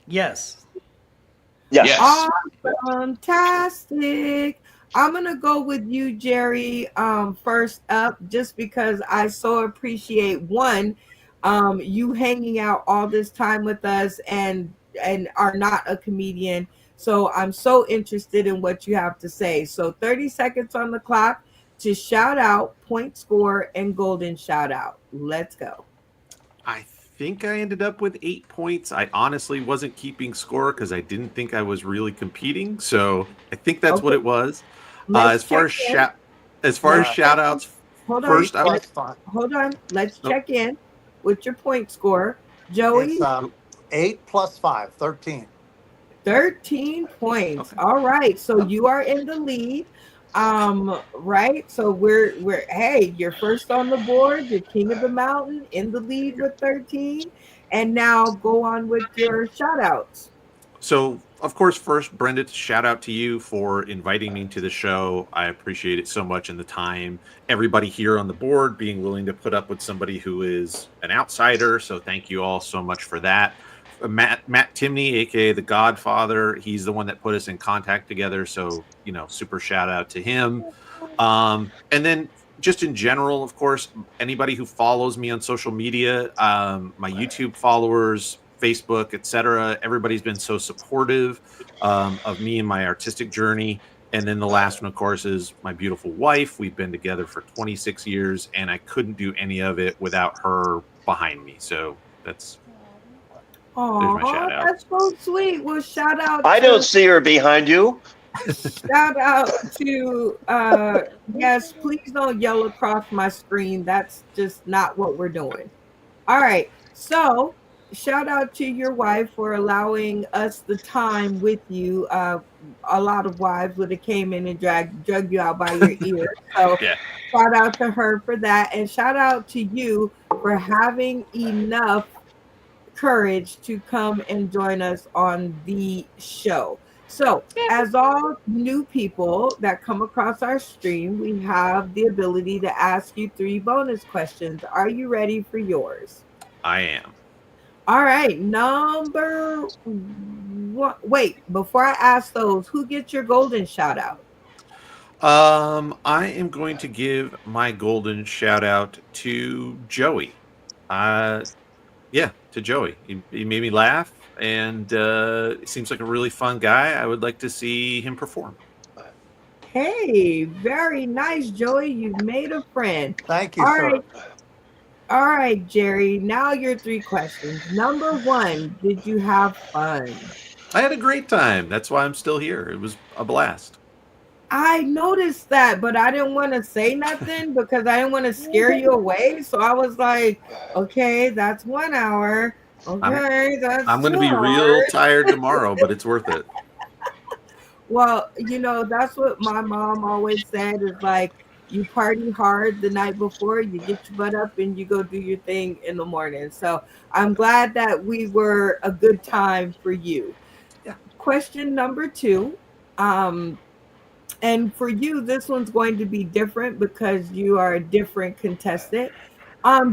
Yes. Yes. Fantastic. I'm going to go with you, Jerry, first up, just because I so appreciate, one, you hanging out all this time with us and are not a comedian. So I'm so interested in what you have to say. So 30 seconds on the clock to shout out, point score, and golden shout out. Let's go. I think I ended up with 8 points. I honestly wasn't keeping score because I didn't think I was really competing. So I think that's what it was. As far as shout outs, hold first on. Hold on. Let's check in with your point score. Joey? It's 8 plus 5, 13. 13 points. Okay. All right. So you are in the lead. Right. So we're hey, you're first on the board, you're king of the mountain, in the lead with 13. And now go on with your shout outs. So of course, first, Brenda, shout out to you for inviting me to the show. I appreciate it so much, and the time. Everybody here on the board being willing to put up with somebody who is an outsider. So thank you all so much for that. Matt Timney, aka the Godfather, he's the one that put us in contact together. So super shout out to him. And then just in general, of course, anybody who follows me on social media, my YouTube followers, Facebook, etc. Everybody's been so supportive of me and my artistic journey. And then the last one, of course, is my beautiful wife. We've been together for 26 years, and I couldn't do any of it without her behind me. So there's my shout out. That's so sweet. Well, shout out. I don't see her behind you. Shout out to yes, please don't yell across my screen. That's just not what we're doing. All right. So shout out to your wife for allowing us the time with you. A lot of wives would have came in and drug you out by your ear. So shout out to her for that. And shout out to you for having enough courage to come and join us on the show. So, as all new people that come across our stream, we have the ability to ask you 3 bonus questions. Are you ready for yours? I am. All right. Number 1. Wait, before I ask those, who gets your golden shout out? I am going to give my golden shout out to Joey. To Joey. He made me laugh. And he seems like a really fun guy. I would like to see him perform. Hey, very nice, Joey. You've made a friend. Thank you, sir. All right, Jerry. Now your 3 questions. Number 1, did you have fun? I had a great time. That's why I'm still here. It was a blast. I noticed that, but I didn't want to say nothing because I didn't want to scare you away. So I was like, okay, that's 1 hour. Okay, I'm going to be real tired tomorrow, but it's worth it. Well, that's what my mom always said is like, you party hard the night before, you get your butt up and you go do your thing in the morning. So I'm glad that we were a good time for you. Yeah. Question number 2. And for you, this one's going to be different because you are a different contestant.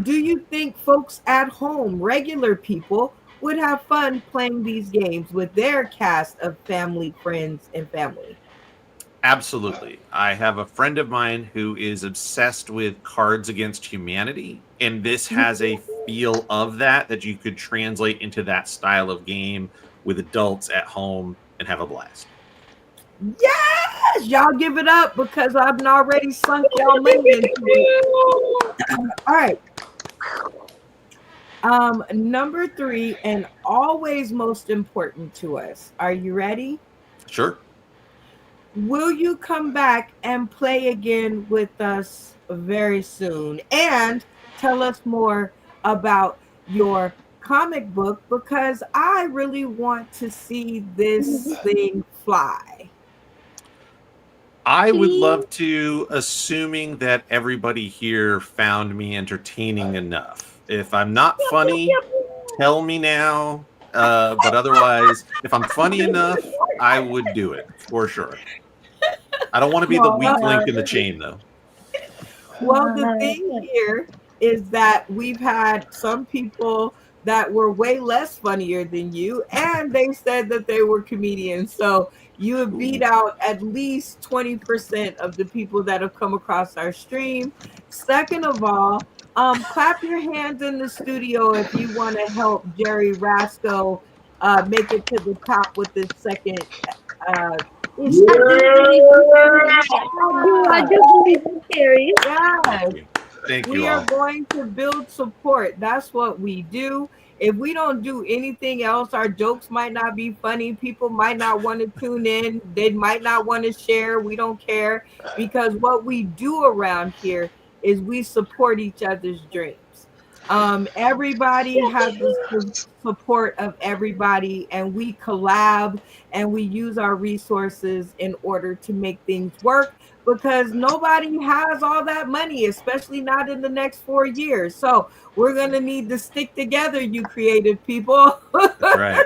Do you think folks at home, regular people, would have fun playing these games with their cast of family, friends, and family? Absolutely. I have a friend of mine who is obsessed with Cards Against Humanity, and this has a feel of that you could translate into that style of game with adults at home and have a blast. Yes! Y'all give it up because I've already sunk y'all money into it. All right. Number 3, and always most important to us. Are you ready? Sure. Will you come back and play again with us very soon? And tell us more about your comic book because I really want to see this thing fly. I would love to, assuming that everybody here found me entertaining enough. If I'm not funny, tell me now. But otherwise, if I'm funny enough, I would do it for sure. I don't want to be the weak link in the chain, though. Well, the thing here is that we've had some people that were way less funnier than you, and they said that they were comedians. So you have beat out at least 20% of the people that have come across our stream. Second of all, clap your hands in the studio if you want to help Jerry Rasco make it to the top with this second. I do believe in Jerry. Yes. Thank you We all. are going to build support. That's what we do. If we don't do anything else, our jokes might not be funny. People might not want to tune in. They might not want to share. We don't care because what we do around here is we support each other's dreams. Everybody has the support of everybody, and we collab and we use our resources in order to make things work. because nobody has all that money, especially not in the next 4 years. So we're going to need to stick together, you creative people. That's right.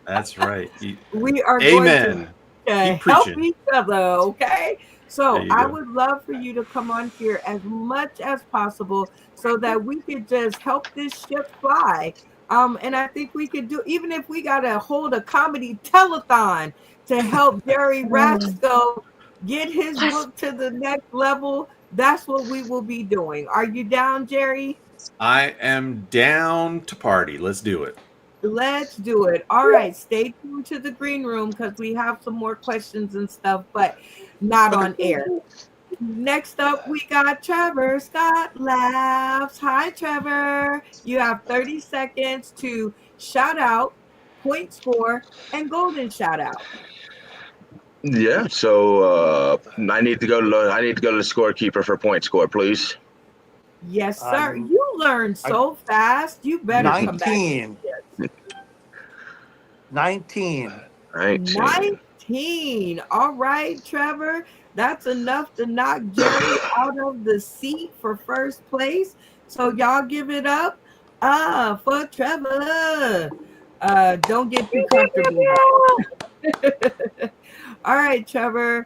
That's right. We are Amen. going Keep to help preaching. each other, okay? So There you I go. would love for you to come on here as much as possible so that we could just help this ship fly. And I think we could do, even if we got to hold a comedy telethon to help Jerry Ratsko get his book to the next level. That's what we will be doing. Are you down, Jerry? I am down to party. Let's do it. Let's do it. All right. Stay tuned to the green room because we have some more questions and stuff, but not on air. Next up, we got Trevor Scott Laughs. Hi, Trevor. You have 30 seconds to shout out, point score, and golden shout out. Yeah, so I need to go to the scorekeeper for point score, please. Yes, sir. You learned so fast. You better come back. 19. 19. All right, Trevor. That's enough to knock Jerry out of the seat for first place. So y'all give it up for Trevor. Don't get too comfortable. All right, Trevor.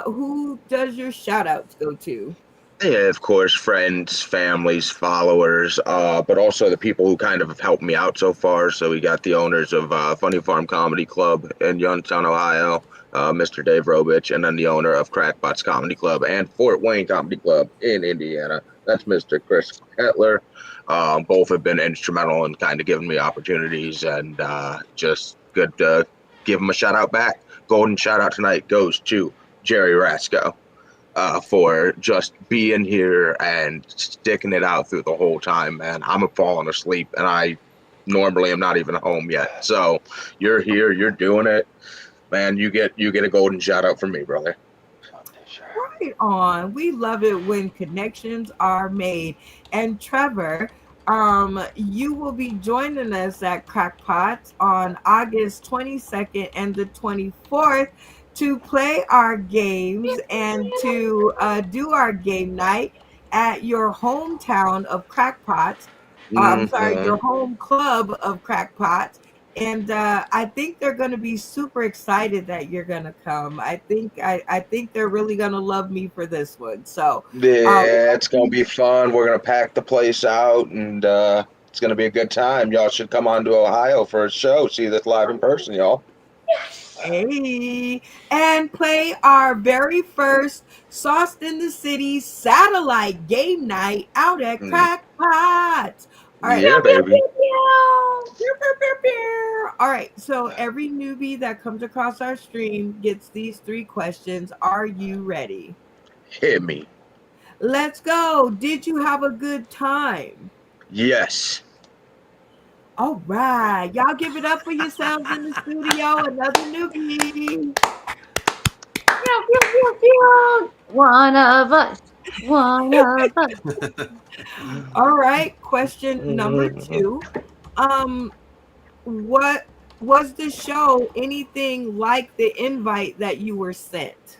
Who does your shout outs go to? Yeah, of course, friends, families, followers, but also the people who kind of have helped me out so far. So we got the owners of Funny Farm Comedy Club in Youngstown, Ohio, Mr. Dave Robich, and then the owner of Crackpots Comedy Club and Fort Wayne Comedy Club in Indiana. That's Mr. Chris Kettler. Both have been instrumental in kind of giving me opportunities, and just good to give them a shout out back. Golden shout out tonight goes to Jerry Ratsko. For just being here and sticking it out through the whole time, man. I'm falling asleep, and I normally am not even home yet. So you're here, you're doing it, man. You get a golden shout out from me, brother. Right on. We love it when connections are made. And Trevor, you will be joining us at Crackpots on August 22nd and the 24th. To play our games and to do our game night at your hometown of Crackpots. I'm sorry, your home club of Crackpots. And I think they're going to be super excited that you're going to come. I think they're really going to love me for this one. So yeah, it's going to be fun. We're going to pack the place out, and it's going to be a good time. Y'all should come on to Ohio for a show. See this live in person, y'all. Hey, and play our very first Sauced in the City satellite game night out at Crackpots. All right. Yeah, baby. All right. So every newbie that comes across our stream gets these 3 questions. Are you ready? Hit me. Let's go. Did you have a good time? Yes. All right. Y'all give it up for yourselves in the studio. Another newbie. One of us. One of us. All right. Question number 2. What was the show anything like the invite that you were sent?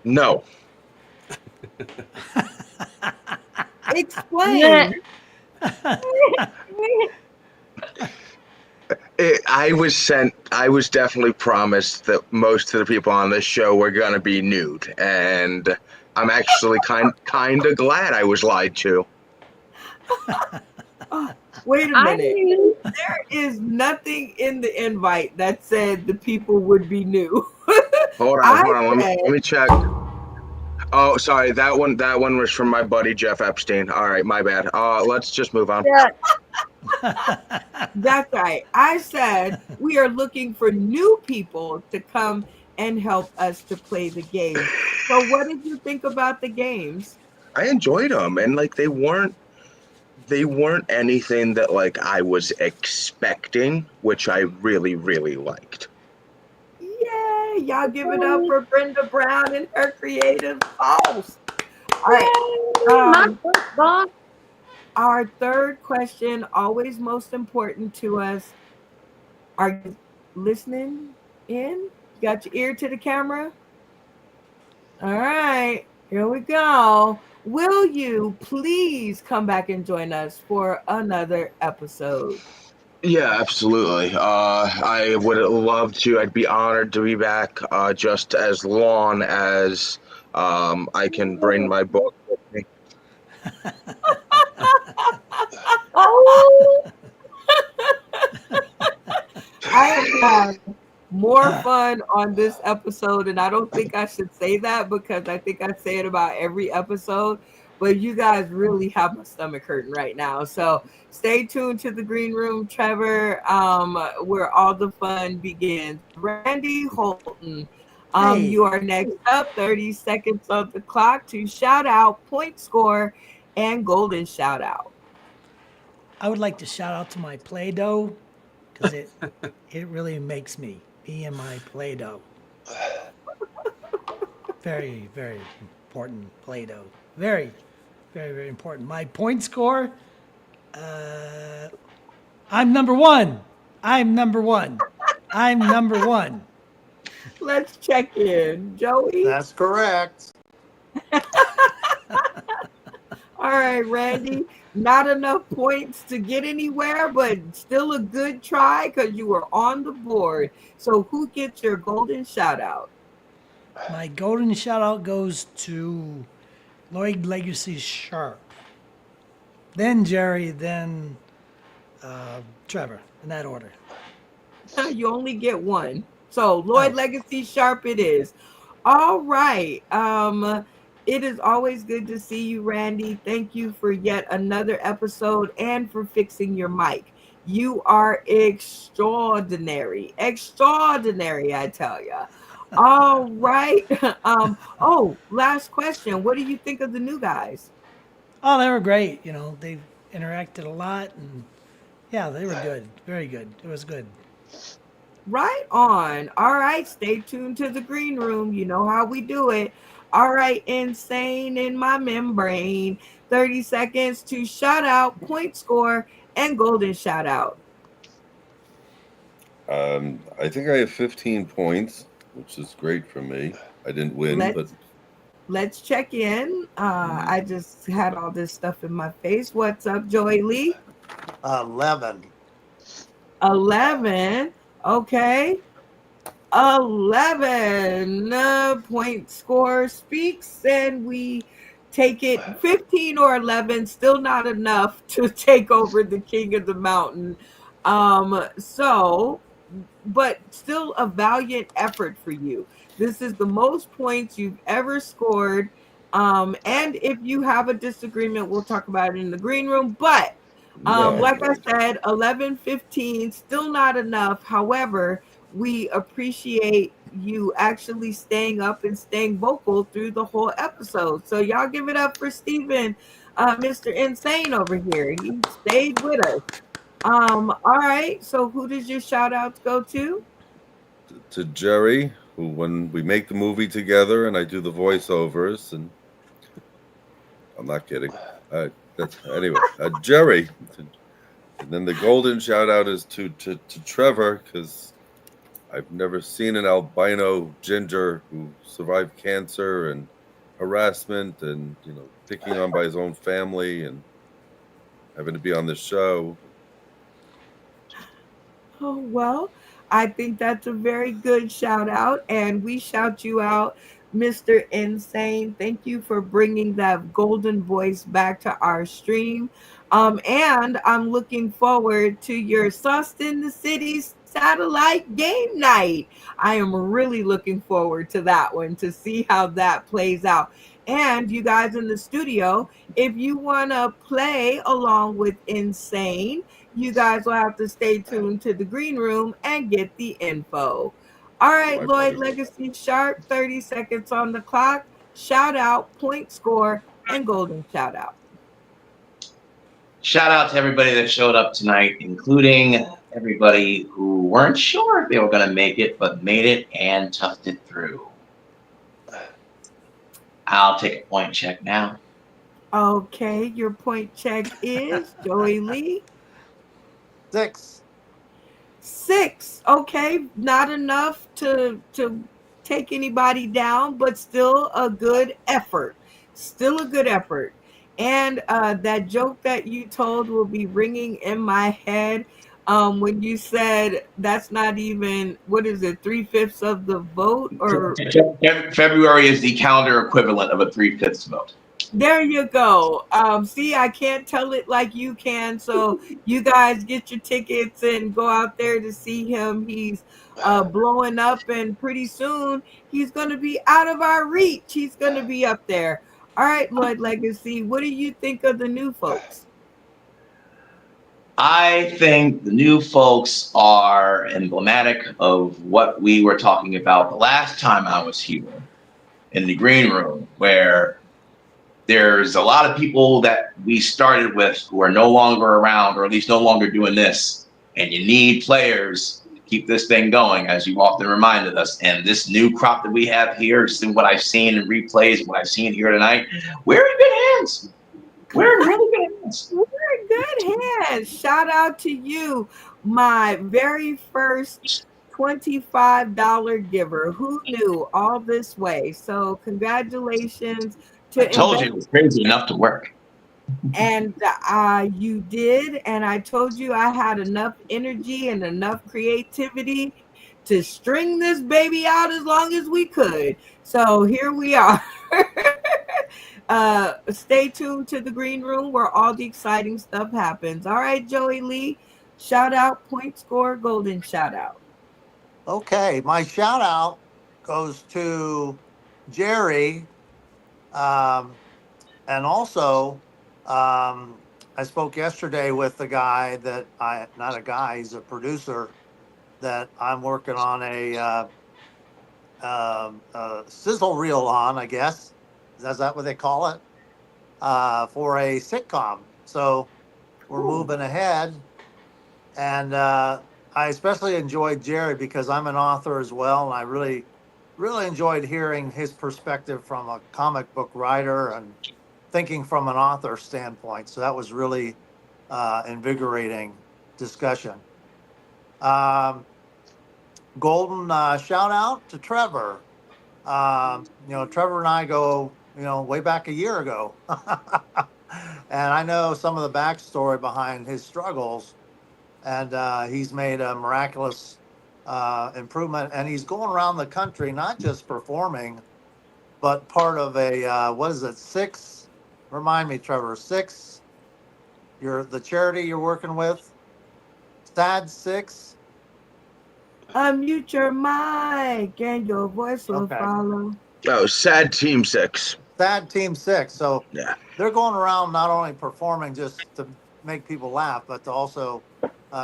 No. Explain. I was definitely promised that most of the people on this show were going to be nude, and I'm actually kind of glad I was lied to. Wait a minute. There is nothing in the invite that said the people would be new. Hold on. Let me check. Oh, sorry. That one was from my buddy Jeff Epstein. All right, my bad. Let's just move on. Yeah. That's right. I said we are looking for new people to come and help us to play the game. So what did you think about the games? I enjoyed them, and like they weren't anything that like I was expecting, which I really, really liked. Yay! Y'all give it up for Brenda Brown and her creative sauce. All right. Our third question, always most important to us. Are you listening in? You got your ear to the camera? All right, here we go. Will you please come back and join us for another episode? Yeah, absolutely. I would love to. I'd be honored to be back just as long as I can bring my book with me. Oh, I have had more fun on this episode, and I don't think I should say that because I think I say it about every episode, but you guys really have my stomach hurting right now. So stay tuned to the green room, Trevor, where all the fun begins. Randy Holton, Hey. you are next up. 30 seconds on the clock to shout out, point score, and golden shout out. I would like to shout out to my Play-Doh because it really makes me be in my Play-Doh. Very, very important Play-Doh. Very, very, very important. My point score, I'm number one. I'm number one. I'm number one. Let's check in. Joey? That's correct. All right, Randy. Not enough points to get anywhere, but still a good try because you were on the board. So who gets your golden shout out? My golden shout out goes to Lloyd Legacy Sharp. Then Jerry, then Trevor, in that order. You only get one. So Lloyd Legacy Sharp it is. All right. It is always good to see you, Randy. Thank you for yet another episode and for fixing your mic. You are extraordinary. Extraordinary, I tell you. All right. Last question. What do you think of the new guys? Oh, they were great. You know, they interacted a lot, and yeah, they were good. Very good. It was good. Right on. All right. Stay tuned to the green room. You know how we do it. All right. Insane in my membrane. 30 seconds to shout out, point score, and golden shout out. I think I have 15 points, which is great for me. I didn't win, but let's check in. I just had all this stuff in my face. What's up, Joey Lee? 11. 11. Okay. 11 point score speaks, and we take it 15 or 11, still not enough to take over the King of the Mountain. But still a valiant effort for you. This is the most points you've ever scored. And if you have a disagreement, we'll talk about it in the green room. But like I said, 11-15, still not enough. However, we appreciate you actually staying up and staying vocal through the whole episode. So y'all give it up for Steven, Mr. Insane over here. He stayed with us. All right. So who does your shout outs go to? To Jerry, who when we make the movie together and I do the voiceovers, and I'm not kidding. Anyway, Jerry. And then the golden shout out is to Trevor, because I've never seen an albino ginger who survived cancer and harassment and, picking on by his own family and having to be on the show. Oh, well, I think that's a very good shout out, and we shout you out, Mr. Insane. Thank you for bringing that golden voice back to our stream. And I'm looking forward to your Sauce in the City satellite game night. I am really looking forward to that one to see how that plays out. And you guys in the studio, if you want to play along with Insane, you guys will have to stay tuned to the green room and get the info. All right, Lloyd Legacy Sharp, 30 seconds on the clock. Shout out, point score, and golden shout out. Shout out to everybody that showed up tonight, including everybody who weren't sure if they were going to make it, but made it and toughed it through. I'll take a point check now. Okay, your point check is Joey Lee. 6. 6. Okay, not enough to take anybody down, but still a good effort. Still a good effort. And that joke that you told will be ringing in my head when you said that's not even, what is it, 3/5 of the vote? Or February is the calendar equivalent of a 3/5 vote. there you go. See, I can't tell it like you can. So you guys get your tickets and go out there to see him. He's blowing up, and pretty soon he's going to be out of our reach. He's going to be up there. All right, Lloyd Legacy, what do you think of the new folks? I think the new folks are emblematic of what we were talking about the last time I was here in the green room, where there's a lot of people that we started with who are no longer around, or at least no longer doing this. And you need players to keep this thing going, as you often reminded us. And this new crop that we have here, just in what I've seen in replays and what I've seen here tonight, we're in good hands. We're in really good hands. We're in good hands. Shout out to you, my very first $25 giver. Who knew all this way? So congratulations. I told you it was crazy enough to work. And you did. And I told you I had enough energy and enough creativity to string this baby out as long as we could. So here we are. Stay tuned to the green room where all the exciting stuff happens. All right, Joey Lee, shout out, point score, golden shout out. Okay, my shout out goes to Jerry. And also, I spoke yesterday with the guy that not a guy, he's a producer that I'm working on a sizzle reel on, I guess. Is that what they call it? For a sitcom. So we're moving ahead. And I especially enjoyed Jerry because I'm an author as well. And I really enjoyed hearing his perspective from a comic book writer and thinking from an author standpoint. So that was really invigorating discussion. Golden shout out to Trevor. Trevor and I go, way back a year ago. And I know some of the backstory behind his struggles. And he's made a miraculous improvement, and he's going around the country, not just performing, but part of a six? Remind me, Trevor, six? The charity you're working with, SAD6. Unmute your mic and your voice will follow. Oh, SAD Team 6. SAD Team 6. So yeah, they're going around not only performing just to make people laugh, but to also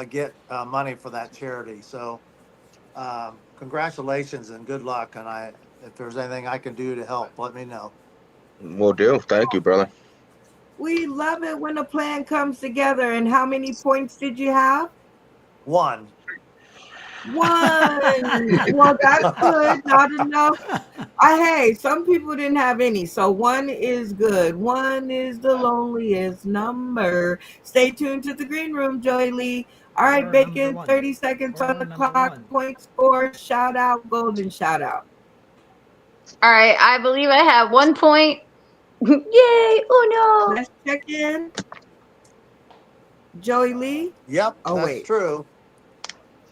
get money for that charity. So congratulations and good luck. And if there's anything I can do to help, let me know. Will do. Thank you, brother. We love it when a plan comes together. And how many points did you have? One. Well, that's good. Not enough. Hey, some people didn't have any. So one is good. One is the loneliest number. Stay tuned to the green room, Joey Lee. All right, Bacon, 30 seconds on the clock. Point score, shout out, golden shout out. All right, I believe I have 1 point. Yay! Oh no! Let's check in. Joey Lee? Yep, that's wait. True.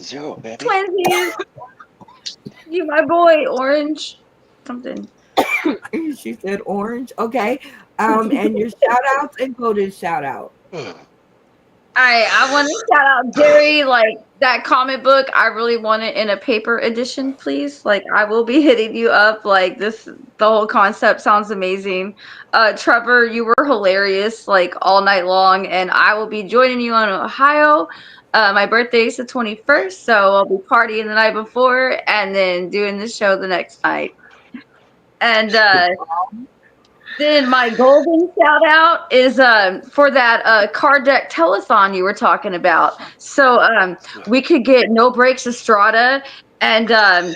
0, baby. Twinsies. You my boy, Orange. Something. She said orange. Okay. And your shout outs and golden shout out. I want to shout out Jerry, like that comic book. I really want it in a paper edition, please. Like I will be hitting you up. Like the whole concept sounds amazing. Trevor, you were hilarious like all night long, and I will be joining you in Ohio. My birthday is the 21st, so I'll be partying the night before and then doing the show the next night. And then my golden shout out is for that card deck telethon you were talking about. So we could get No Breaks Estrada and the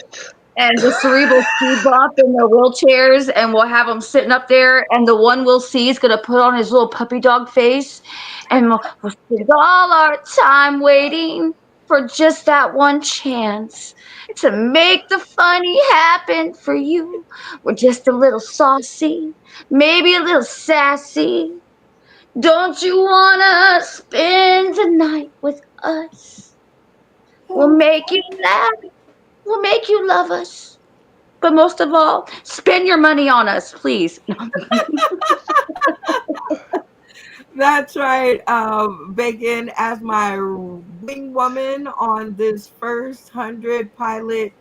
Cerebral Speed Bump in their wheelchairs, and we'll have them sitting up there, and the one we'll see is going to put on his little puppy dog face, and we'll spend all our time waiting for just that one chance to make the funny happen for you. We're just a little saucy, maybe a little sassy. Don't you wanna spend the night with us? We'll make you laugh. We'll make you love us. But most of all, spend your money on us, please. That's right. Bacon, as my wing woman on this first 100 pilot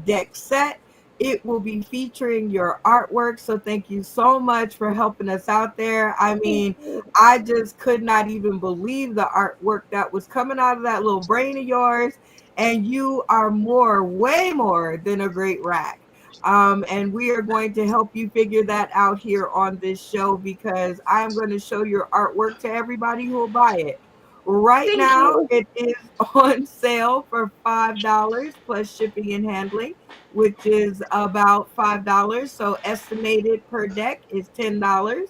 deck set, it will be featuring your artwork. So thank you so much for helping us out there. I mean, I just could not even believe the artwork that was coming out of that little brain of yours. And you are way more than a great rack. And we are going to help you figure that out here on this show, because I'm going to show your artwork to everybody who will buy it. Right Thank now, you. it is on sale for $5 plus shipping and handling, which is about $5. So estimated per deck is $10.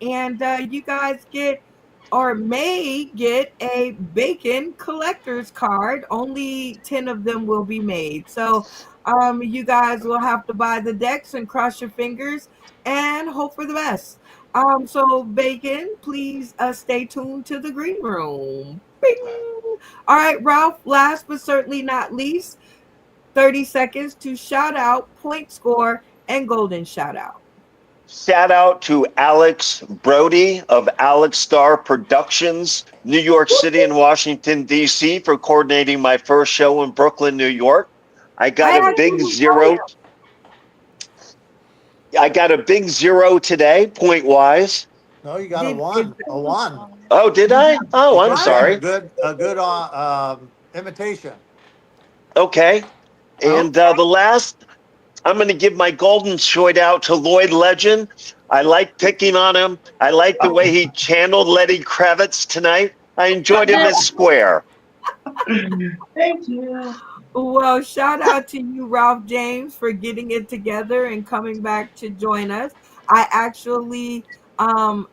And you guys get or may get a Bacon collector's card. Only 10 of them will be made. So you guys will have to buy the decks and cross your fingers and hope for the best. So Bacon, please stay tuned to the green room. Bing. All right, Ralph, last but certainly not least, 30 seconds to shout out, point score, and golden shout out. Shout out to Alex Brody of Alex Star Productions, New York City and Washington, D.C. for coordinating my first show in Brooklyn, New York. I got a big zero. I got a big zero today, point wise. No, you got a one. A one. Oh, did I? Oh, I'm sorry. A good imitation. Okay. And the last, I'm going to give my golden shout out to Lloyd Legend. I like picking on him. I like the way he channeled Lenny Kravitz tonight. I enjoyed him as Square. Thank you. Well, shout out to you, Ralph James, for getting it together and coming back to join us. I actually, I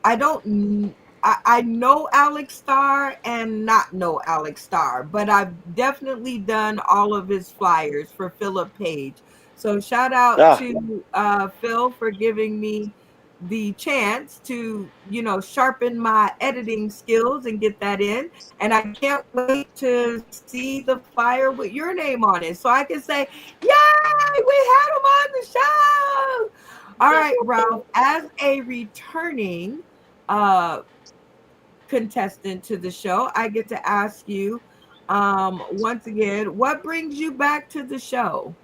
know Alex Starr and not know Alex Starr, but I've definitely done all of his flyers for Philip Page. So shout out to Phil for giving me the chance to, sharpen my editing skills and get that in. And I can't wait to see the flyer with your name on it so I can say, yay, we had him on the show. All right, Ralph, as a returning contestant to the show, I get to ask you once again, what brings you back to the show?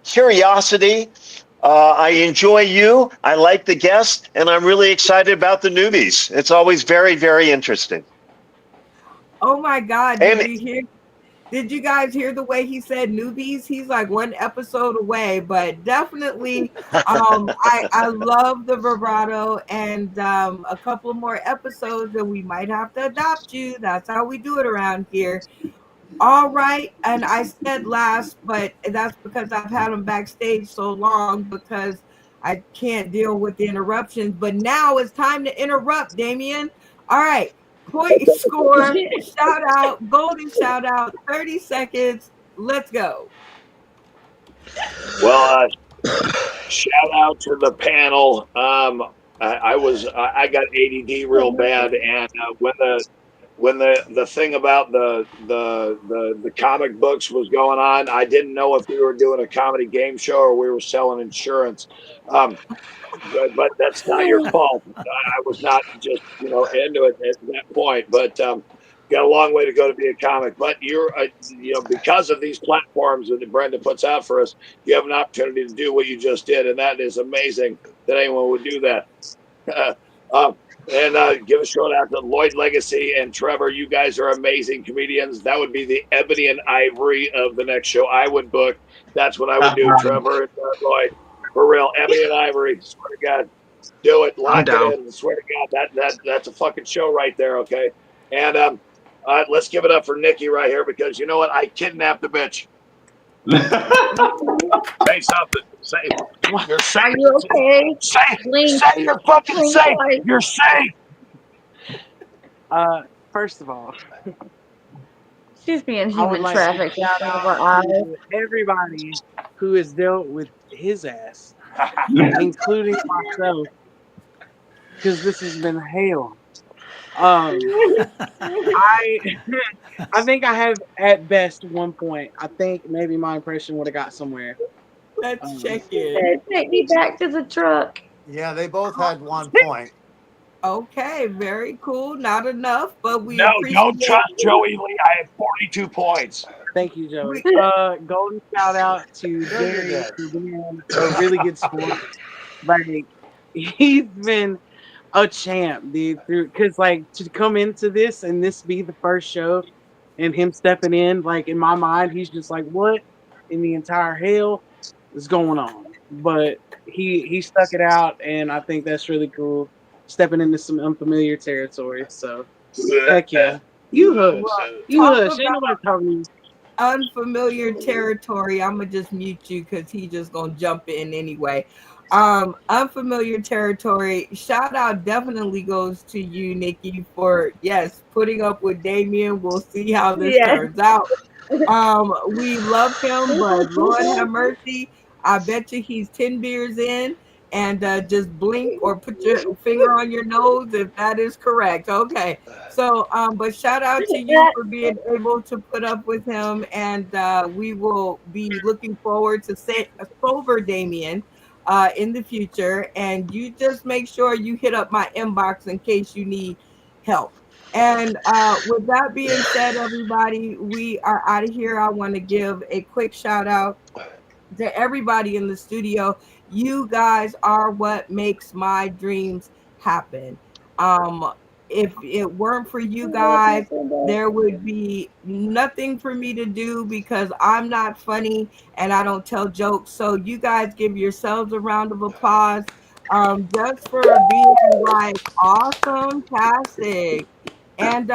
Curiosity. I enjoy you. I like the guest, and I'm really excited about the newbies. It's always very, very interesting. Oh my God! Did you guys hear the way he said newbies? He's like one episode away, but definitely, I love the vibrato, and a couple more episodes, and we might have to adopt you. That's how we do it around here. All right, and I said last, but that's because I've had him backstage so long because I can't deal with the interruptions. But now it's time to interrupt, Damien. All right, point score, shout out, golden shout out, 30 seconds. Let's go. Well, shout out to the panel. I got ADD real bad, and when the thing about the comic books was going on, I didn't know if we were doing a comedy game show or we were selling insurance. But that's not your fault. I was not just into it at that point. But got a long way to go to be a comic. But you're because of these platforms that Brenda puts out for us, you have an opportunity to do what you just did, and that is amazing that anyone would do that. And give a shout out to Lloyd Legacy and Trevor. You guys are amazing comedians. That would be the Ebony and Ivory of the next show I would book. That's what I would do, Trevor and Lloyd. For real, Ebony and Ivory. Swear to God, do it. Lock it in. Swear to God, that's a fucking show right there. Okay, and let's give it up for Nikki right here because you know what? I kidnapped the bitch. Say something. Say you're safe. Are you okay? Say you're fucking safe. You're safe. First of all, She's being I would human like trafficked to out shout of our out eyes. to everybody who has dealt with his ass, including myself, because this has been hell. I think I have at best 1 point. I think maybe my impression would have got somewhere. Let's check in. Take me back to the truck. Yeah, they both had 1 point. Okay, very cool. Not enough, but we No, appreciate don't trust Joey Lee. I have 42 points. Thank you, Joey. Golden shout out to Jerry for being a really good sport. Like, he's been a champ, dude. Because like to come into this and this be the first show, and him stepping in, like in my mind, he's just like, what in the entire hell is going on? But he stuck it out, and I think that's really cool. Stepping into some unfamiliar territory. So heck yeah. You hush. You hush. Ain't nobody talking to you. Unfamiliar territory. I'm gonna just mute you because he just gonna jump in anyway. Unfamiliar territory. Shout out definitely goes to you, Nikki, for putting up with Damien. We'll see how this turns out. We love him, but Lord have mercy. I bet you he's 10 beers in. And just blink or put your finger on your nose if that is correct. Okay. So, but shout out to you for being able to put up with him. And we will be looking forward to a sober Damien in the future. And you just make sure you hit up my inbox in case you need help. And with that being said, everybody, we are out of here. I want to give a quick shout out to everybody in the studio. You guys are what makes my dreams happen. If it weren't for you guys, there would be nothing for me to do because I'm not funny and I don't tell jokes. So you guys give yourselves a round of applause just for being like awesome-tastic. And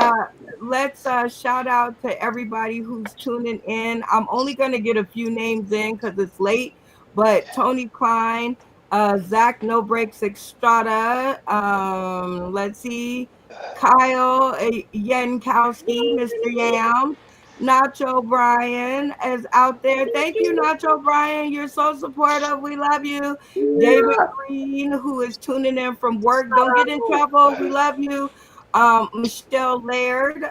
let's shout out to everybody who's tuning in. I'm only going to get a few names in because it's late, but Tony Klein, Zach No Breaks Extrada, let's see, Kyle Yankowski, Mr. Yam, Nacho Bryan is out there. Thank you, Nacho Bryan. You're so supportive. We love you. David Green, who is tuning in from work. Don't get in trouble. We love you. Michelle Laird.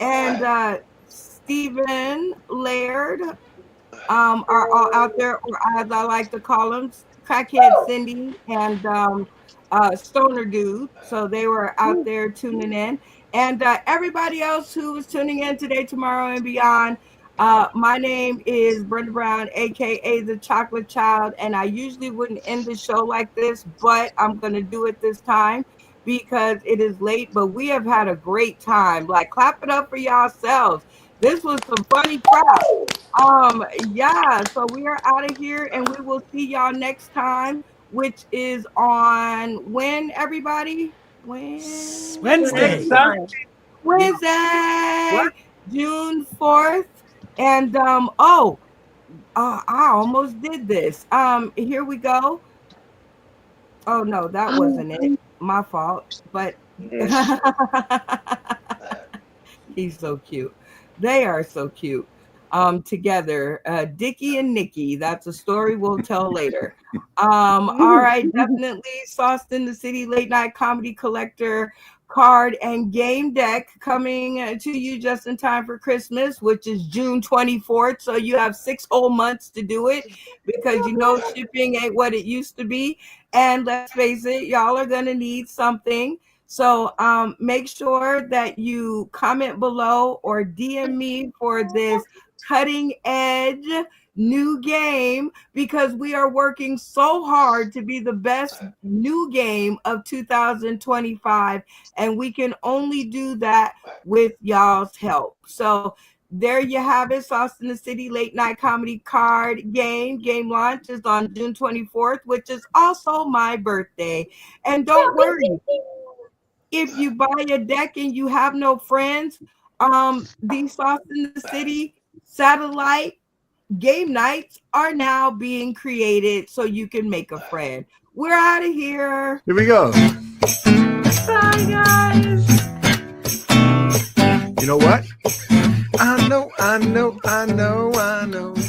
And Stephen Laird are all out there, or as I like to call them, Crackhead Cindy and Stoner Dude. So they were out there tuning in. And everybody else who is tuning in today, tomorrow, and beyond, my name is Brenda Brown, aka the Chocolate Child, and I usually wouldn't end the show like this, but I'm going to do it this time because it is late, but we have had a great time. Like, clap it up for yourselves. This was some funny crap. So we are out of here, and we will see y'all next time, which is on when, everybody? Wednesday. June 4th. And I almost did this. Here we go. Oh no, that wasn't it. My fault. But he's so cute. They are so cute. Together, Dickie and Nikki. That's a story we'll tell later. All right, definitely Sauced in the City Late Night Comedy Collector card and game deck coming to you just in time for Christmas, which is June 24th. So you have 6 whole months to do it because you know shipping ain't what it used to be. And let's face it, y'all are gonna need something. So make sure that you comment below or DM me for this cutting edge new game because we are working so hard to be the best new game of 2025, and we can only do that with y'all's help. So there you have it. Sauced in the City Late Night Comedy Card Game. Game launch is on June 24th, which is also my birthday. And don't worry, if you buy a deck and you have no friends, these Sauced in the City satellite game nights are now being created so you can make a friend. We're out of here. Here we go. Bye, guys. You know what? I know, I know, I know, I know.